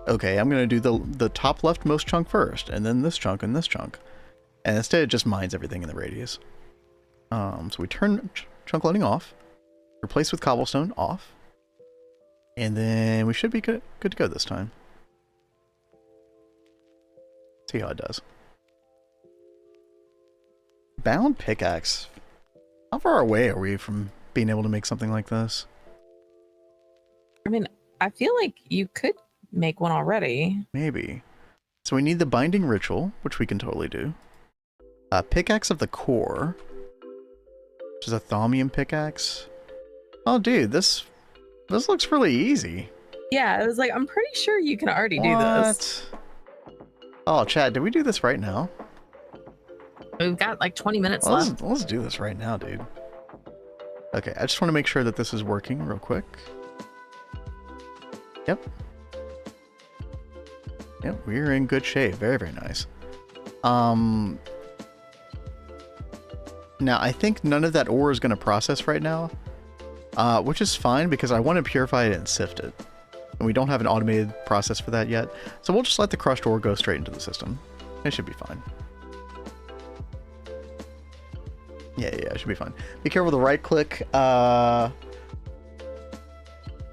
okay, I'm going to do the top leftmost chunk first, and then this chunk and this chunk. And instead it just mines everything in the radius. So we turn chunk loading off, replace with cobblestone off, and then we should be good to go this time. See how it does. Bound pickaxe. How far away are we from being able to make something like this? I mean, I feel like you could make one already. Maybe. So we need the binding ritual, which we can totally do. Pickaxe of the core, which is a thaumium pickaxe. Oh, dude, this looks really easy. Yeah, it was like, I'm pretty sure you can already do this. Oh, Chad, did we do this right now? We've got like 20 minutes left. Let's do this right now, dude. Okay, I just want to make sure that this is working real quick. Yep. Yep, we're in good shape. Very, very nice. Now, I think none of that ore is going to process right now, which is fine because I want to purify it and sift it. And we don't have an automated process for that yet. So we'll just let the crushed ore go straight into the system. It should be fine. Yeah, it should be fine. Be careful with the right click.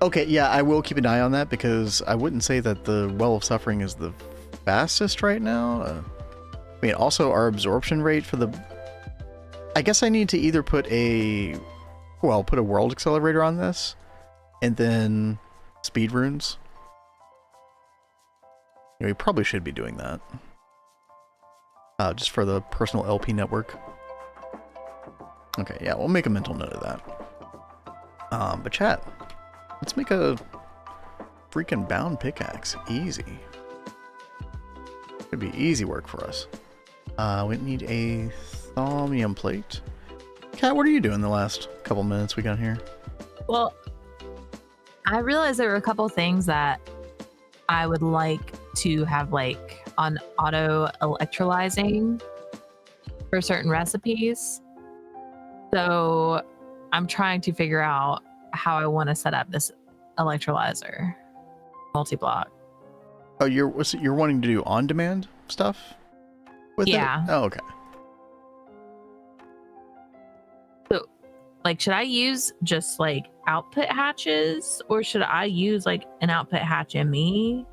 Okay, yeah, I will keep an eye on that because I wouldn't say that the Well of Suffering is the fastest right now. I mean, also our absorption rate for the... I guess I need to either put a world accelerator on this and then speed runes. Yeah, we probably should be doing that. Just for the personal LP network. Okay, yeah, we'll make a mental note of that. But chat, let's make a freaking bound pickaxe. Easy. Could be easy work for us. We need a thaumium plate. Kat, what are you doing the last couple minutes we got here? Well, I realized there were a couple things that I would like to have like on auto electrolyzing for certain recipes. So I'm trying to figure out how I want to set up this electrolyzer multi-block. Oh, you're wanting to do on-demand stuff with it? Yeah. Oh, okay. So, like, should I use just like output hatches, or should I use like an output hatch ME?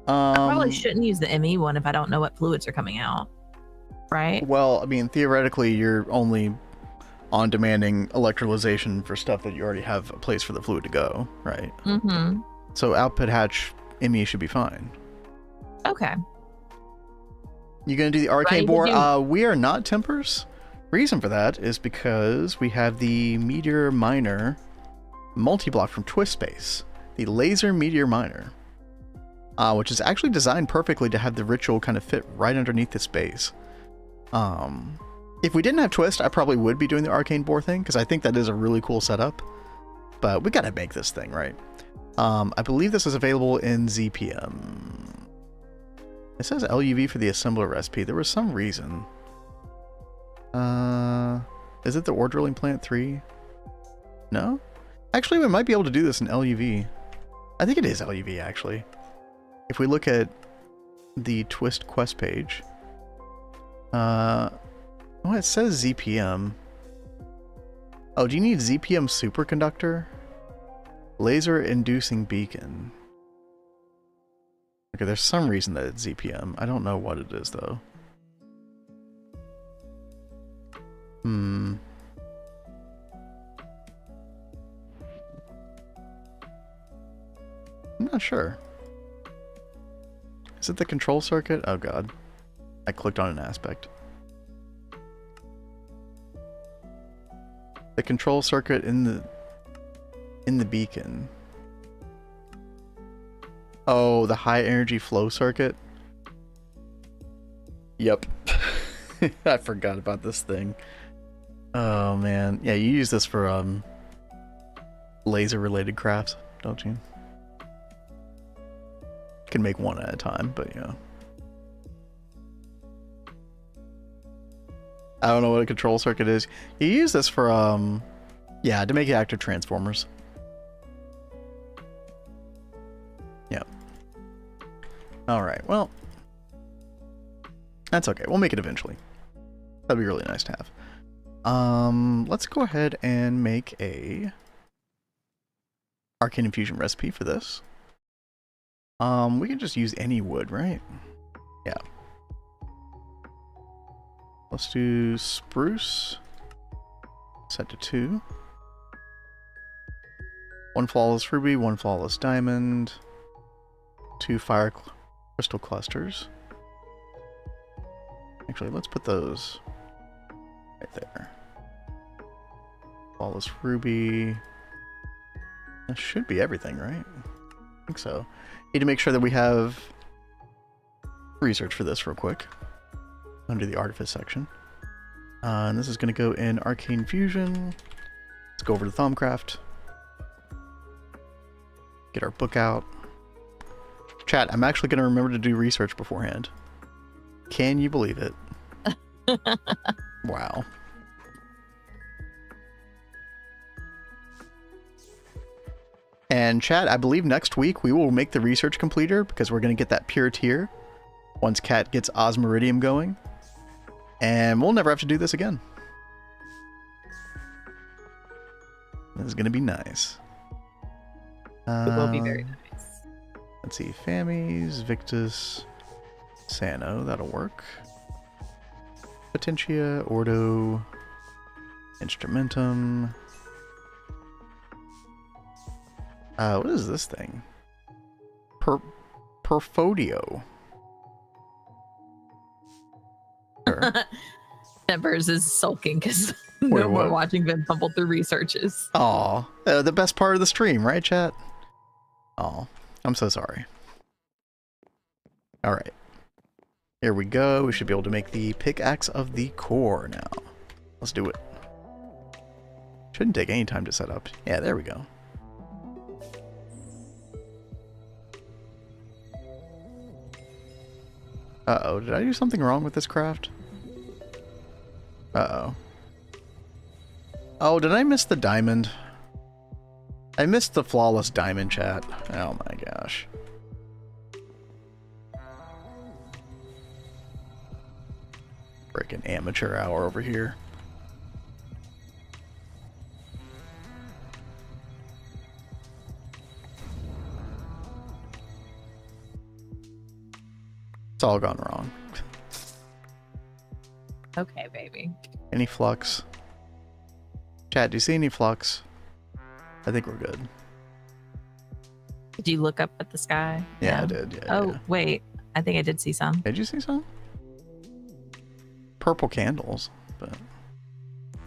I probably shouldn't use the ME one if I don't know what fluids are coming out, right? Well, I mean, theoretically, you're only on-demanding electrolyzation for stuff that you already have a place for the fluid to go, right? Mm-hmm. So output hatch ME should be fine. Okay. You gonna do the arcane bore? We are not tempers. Reason for that is because we have the Meteor Miner multi-block from Twist Space, the Laser Meteor Miner, which is actually designed perfectly to have the ritual kind of fit right underneath the space. If we didn't have Twist, I probably would be doing the arcane bore thing, because I think that is a really cool setup. But we gotta make this thing, right? I believe this is available in ZPM. It says LUV for the assembler recipe. There was some reason. Is it the ore drilling plant 3? No? Actually, we might be able to do this in LUV. I think it is LUV, actually. If we look at the Twist quest page. Oh, it says ZPM. Oh, do you need ZPM superconductor? Laser inducing beacon. Okay, there's some reason that it's ZPM. I don't know what it is, though. I'm not sure. Is it the control circuit? Oh god. I clicked on an aspect. The control circuit in the beacon. Oh, the high energy flow circuit. Yep. I forgot about this thing. Oh man. Yeah, you use this for laser related crafts, don't you? Can make one at a time, but yeah. I don't know what a control circuit is. You use this for yeah, to make active transformers. Yeah. Alright, well. That's okay. We'll make it eventually. That'd be really nice to have. Let's go ahead and make a arcane infusion recipe for this. We can just use any wood, right? Yeah. Let's do spruce. Set to 2. 1 flawless ruby, 1 flawless diamond, 2 fire crystal clusters. Actually, let's put those right there. Flawless ruby. That should be everything, right? I think so. Need to make sure that we have research for this real quick under the artifice section. And this is going to go in arcane fusion. Let's go over to Thaumcraft. Get our book out. Chat, I'm actually going to remember to do research beforehand. Can you believe it? Wow. And chat, I believe next week we will make the research completer because we're going to get that pure tier once Kat gets Osmiridium going. And we'll never have to do this again. This is going to be nice. It will be very nice. Let's see. Famies, Victus, Sano. That'll work. Potentia, Ordo, Instrumentum. What is this thing? Perfodio. Sure. Tempers is sulking because no more watching Ben fumble through researches. Aw, the best part of the stream, right, chat? Aw, I'm so sorry. All right. Here we go. We should be able to make the pickaxe of the core now. Let's do it. Shouldn't take any time to set up. Yeah, there we go. Uh-oh, did I do something wrong with this craft? Uh-oh. Oh, did I miss the diamond? I missed the flawless diamond, chat. Oh my gosh. Freaking amateur hour over here. It's all gone wrong. Okay, baby. Any flux? Chat, do you see any flux? I think we're good. Did you look up at the sky? Yeah, No. I did. Yeah, Oh, yeah. wait. I think I did see some. Did you see some? Purple candles, but I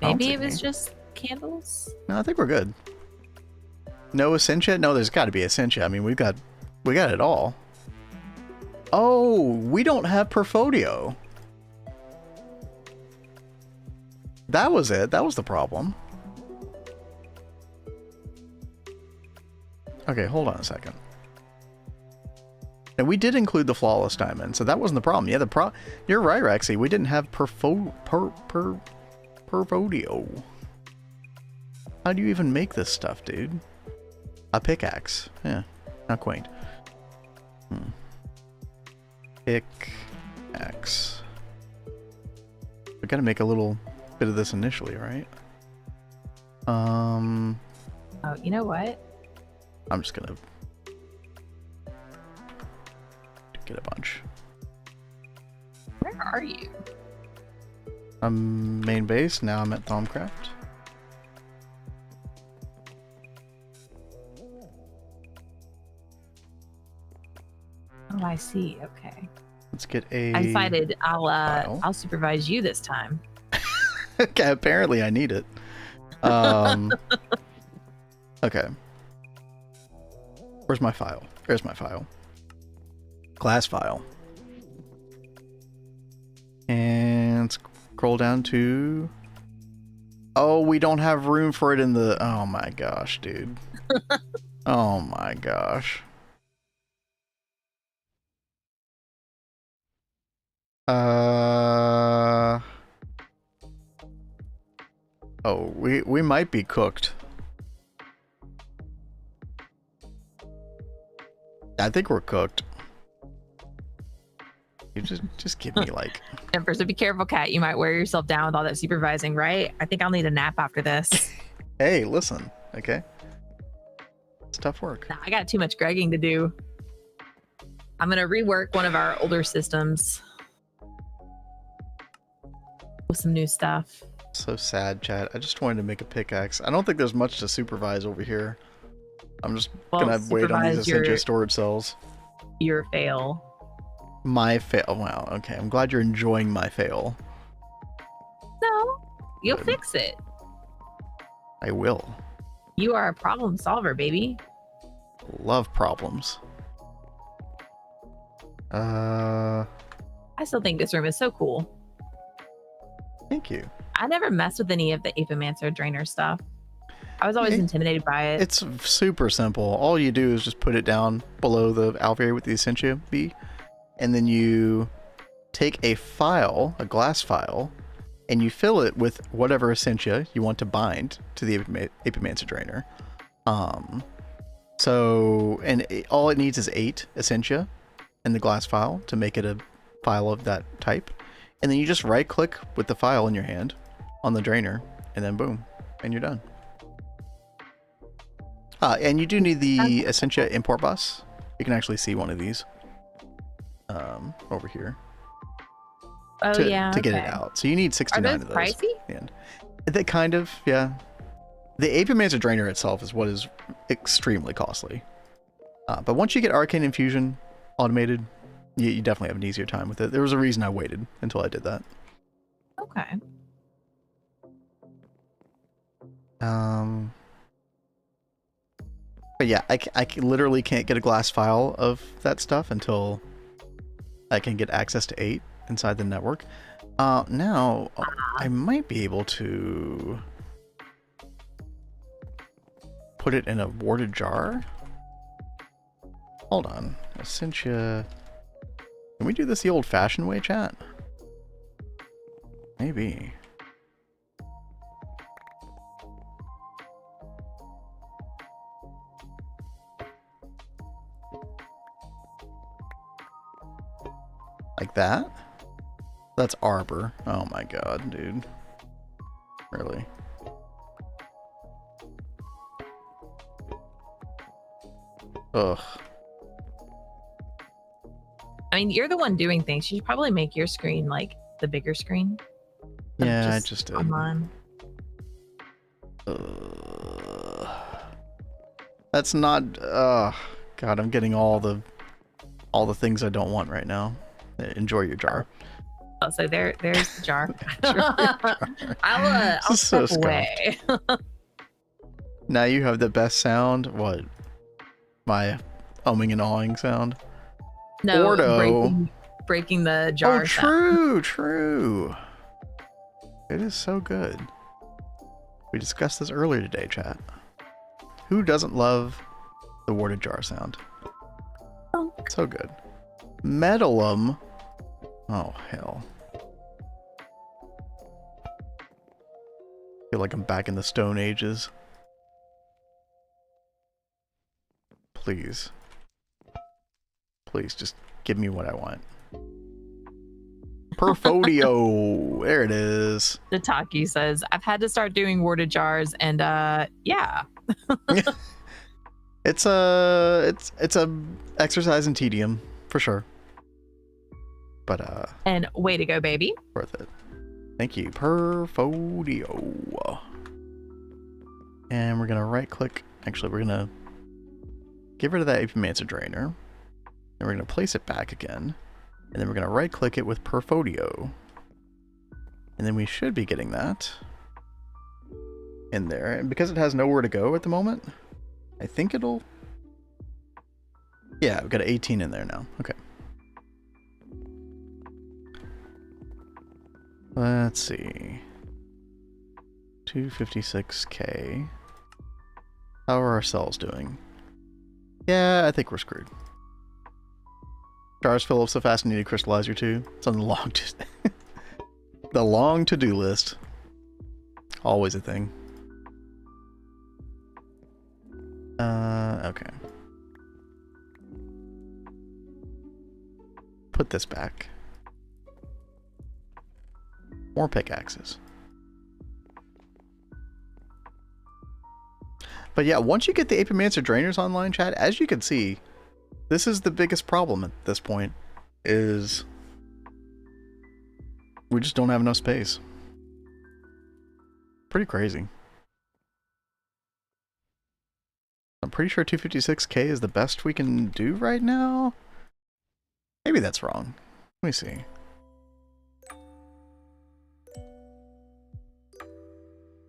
don't Maybe see it was any. just candles. No, I think we're good. No Essentia? No, there's got to be Essentia. I mean, we got it all. Oh, we don't have Perfodio. That was it. That was the problem. Okay, hold on a second. And we did include the flawless diamond, so that wasn't the problem. Yeah, you're right, Rexy. We didn't have Perfodio. How do you even make this stuff, dude? A pickaxe. Yeah, not quaint. Pickaxe. We gotta make a little bit of this initially, right? Oh, you know what? I'm just gonna get a bunch. Where are you? I'm main base, now I'm at Thaumcraft. Oh, I see. Okay. Let's get a... I decided file. I'll supervise you this time. Okay, apparently I need it. Okay. Where's my file? There's my file. Glass file. And scroll down to... Oh, we don't have room for it in the... Oh my gosh, dude. Oh my gosh. Oh, we might be cooked. I think we're cooked. You just give me like... Emperor, so be careful, Cat. You might wear yourself down with all that supervising, right? I think I'll need a nap after this. Hey, listen, okay? It's tough work. Nah, I got too much Gregging to do. I'm gonna rework one of our older systems with some new stuff. So sad, chat. I just wanted to make a pickaxe. I don't think there's much to supervise over here. I'm just gonna wait on these Essentia storage cells. Your fail. My fail. Wow, okay. I'm glad you're enjoying my fail. No, you'll fix it. I will. You are a problem solver, baby. Love problems. I still think this room is so cool. Thank you. I never messed with any of the Apomancer drainer stuff. I was always intimidated by it. It's super simple. All you do is just put it down below the alveoli with the Essentia bee, and then you take a file, a glass file, and you fill it with whatever Essentia you want to bind to the Apomancer drainer. All it needs is 8 Essentia in the glass file to make it a file of that type. And then you just right click with the file in your hand on the drainer, and then boom, and you're done. And you do need the Essentia import bus. You can actually see one of these over here. Oh, to get it okay. out. So you need 69 Are of those those. pricey? And they kind of, yeah. The Apomancer drainer itself is what is extremely costly. But once you get Arcane Infusion automated, you definitely have an easier time with it. There was a reason I waited until I did that. Okay. But yeah, I literally can't get a glass file of that stuff until I can get access to 8 inside the network. Now, I might be able to put it in a warded jar. Hold on. I sent you... Can we do this the old-fashioned way, chat? Maybe. Like that? That's Arbor. Oh my god, dude. Really? Ugh. I mean, you're the one doing things. You should probably make your screen like the bigger screen. Yeah, I just did. Online. That's not. God, I'm getting all the things I don't want right now. Enjoy your jar. Oh, so there's the jar. I'll step away. Now you have the best sound. What? My umming and awing sound. No, Ordo. breaking the jar. Oh, true, true. It is so good. We discussed this earlier today, chat. Who doesn't love the warded jar sound? Oh. So good. Metalum. Oh, hell. Feel like I'm back in the Stone Ages. Please. Please, just give me what I want. Perfodio. There it is. The Taki says, I've had to start doing warded jars, and yeah. It's a exercise in tedium for sure. But and way to go, baby. Worth it. Thank you. Perfodio. And we're gonna right click. Actually, we're gonna get rid of that Apimancer drainer. And we're gonna place it back again. And then we're gonna right click it with Perfodio. And then we should be getting that in there. And because it has nowhere to go at the moment, I think it'll... Yeah, we've got 18 in there now. Okay. Let's see. 256k. How are our cells doing? Yeah, I think we're screwed. Jars fill up so fast I need a crystallizer too. It's on the long the long to-do list. Always a thing. Okay. Put this back. More pickaxes. But yeah, once you get the Apimancer drainers online, chat, as you can see, this is the biggest problem at this point, is we just don't have enough space. Pretty crazy. I'm pretty sure 256k is the best we can do right now. Maybe that's wrong. Let me see.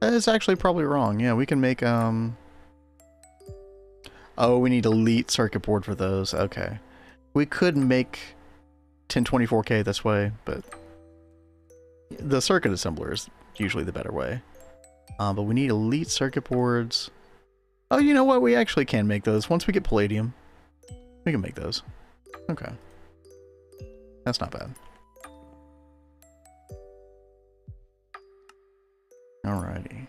That is actually probably wrong. Yeah, we can make, oh, we need elite circuit board for those. Okay. We could make 1024k this way, but the circuit assembler is usually the better way. But we need elite circuit boards. Oh, you know what? We actually can make those. Once we get palladium, we can make those. Okay. That's not bad. Alrighty.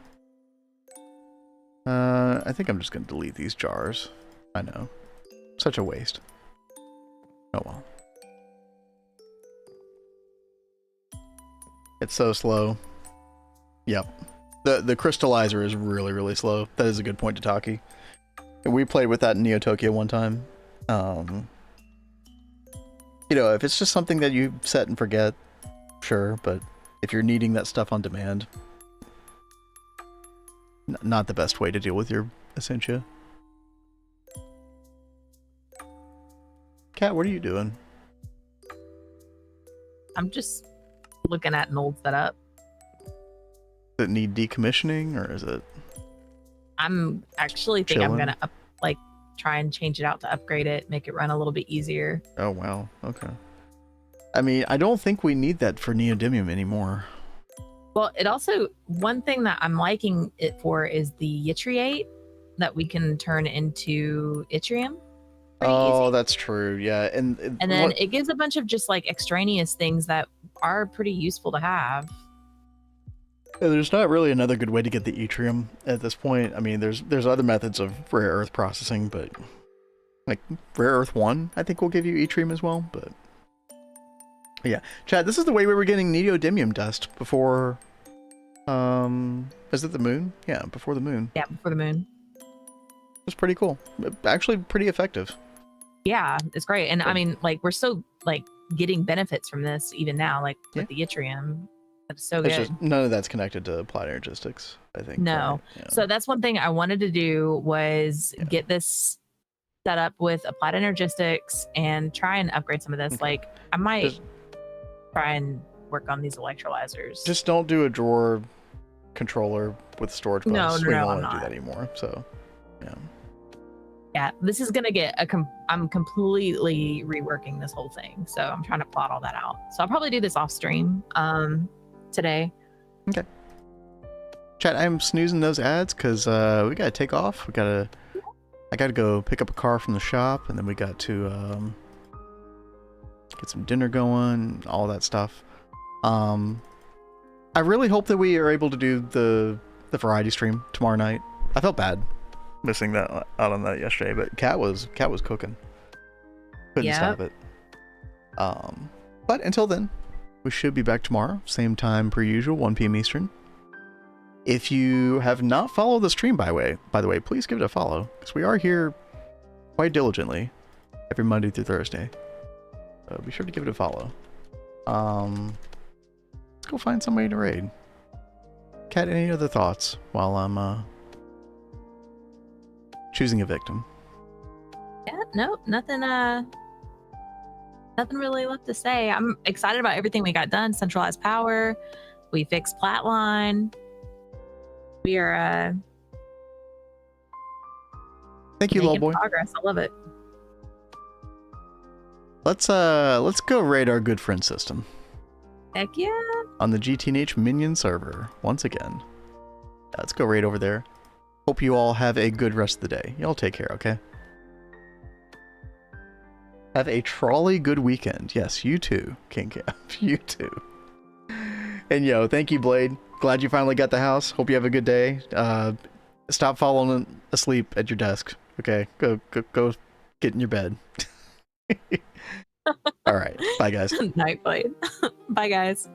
I think I'm just going to delete these jars. I know. Such a waste. Oh well. It's so slow. Yep. The crystallizer is really, really slow. That is a good point to Taki. We played with that in Neo Tokyo one time. You know, if it's just something that you set and forget, sure, but if you're needing that stuff on demand, not the best way to deal with your Essentia. Kat, what are you doing? I'm just looking at an old setup. Does it need decommissioning, or is it? I'm actually think chilling? I'm gonna try and change it out to upgrade it, make it run a little bit easier. Oh wow, okay. I mean, I don't think we need that for neodymium anymore. Well, it also, one thing that I'm liking it for is the yttriate that we can turn into yttrium. Oh, that's true. Yeah. And then it gives a bunch of just like extraneous things that are pretty useful to have. There's not really another good way to get the yttrium at this point. I mean, there's other methods of rare earth processing, but like rare earth 1, I think will give you yttrium as well. But yeah, Chad, this is the way we were getting neodymium dust before. Is it the moon? Yeah, before the moon. Yeah, before the moon. It's pretty cool. Actually, pretty effective. Yeah, it's great. And I mean, like, we're still like getting benefits from this even now, like with the yttrium. That's so good. Just, none of that's connected to applied energistics, I think. No. Right? Yeah. So that's one thing I wanted to do was get this set up with applied energistics and try and upgrade some of this. Like, I might try and work on these electrolyzers. Just don't do a drawer controller with storage bus. No, we don't want to do that anymore. So, yeah. Yeah, this is gonna get I'm completely reworking this whole thing, so I'm trying to plot all that out. So I'll probably do this off stream today. Okay. Chat, I'm snoozing those ads because we gotta take off. I gotta go pick up a car from the shop, and then we got to get some dinner going, all that stuff. I really hope that we are able to do the variety stream tomorrow night. I felt bad missing that out on that yesterday, but Cat was cooking. Couldn't stop it. But until then, we should be back tomorrow, same time per usual, 1 p.m. Eastern. If you have not followed the stream, by the way, please give it a follow, because we are here quite diligently every Monday through Thursday. So be sure to give it a follow. Let's go find somebody to raid. Cat, any other thoughts while I'm choosing a victim? Yeah, nope, nothing really left to say. I'm excited about everything we got done. Centralized Power, we fixed Flatline. We are thank you, little boy. Progress. I love it. Let's go raid our good friend system. Heck yeah. On the GTNH minion server once again. Let's go raid over there. Hope you all have a good rest of the day. Y'all take care, okay? Have a trolley good weekend. Yes, you too, King Cap. You too. And yo, thank you, Blade. Glad you finally got the house. Hope you have a good day. Stop falling asleep at your desk. Okay, go get in your bed. All right, bye guys. Night, Blade. Bye guys.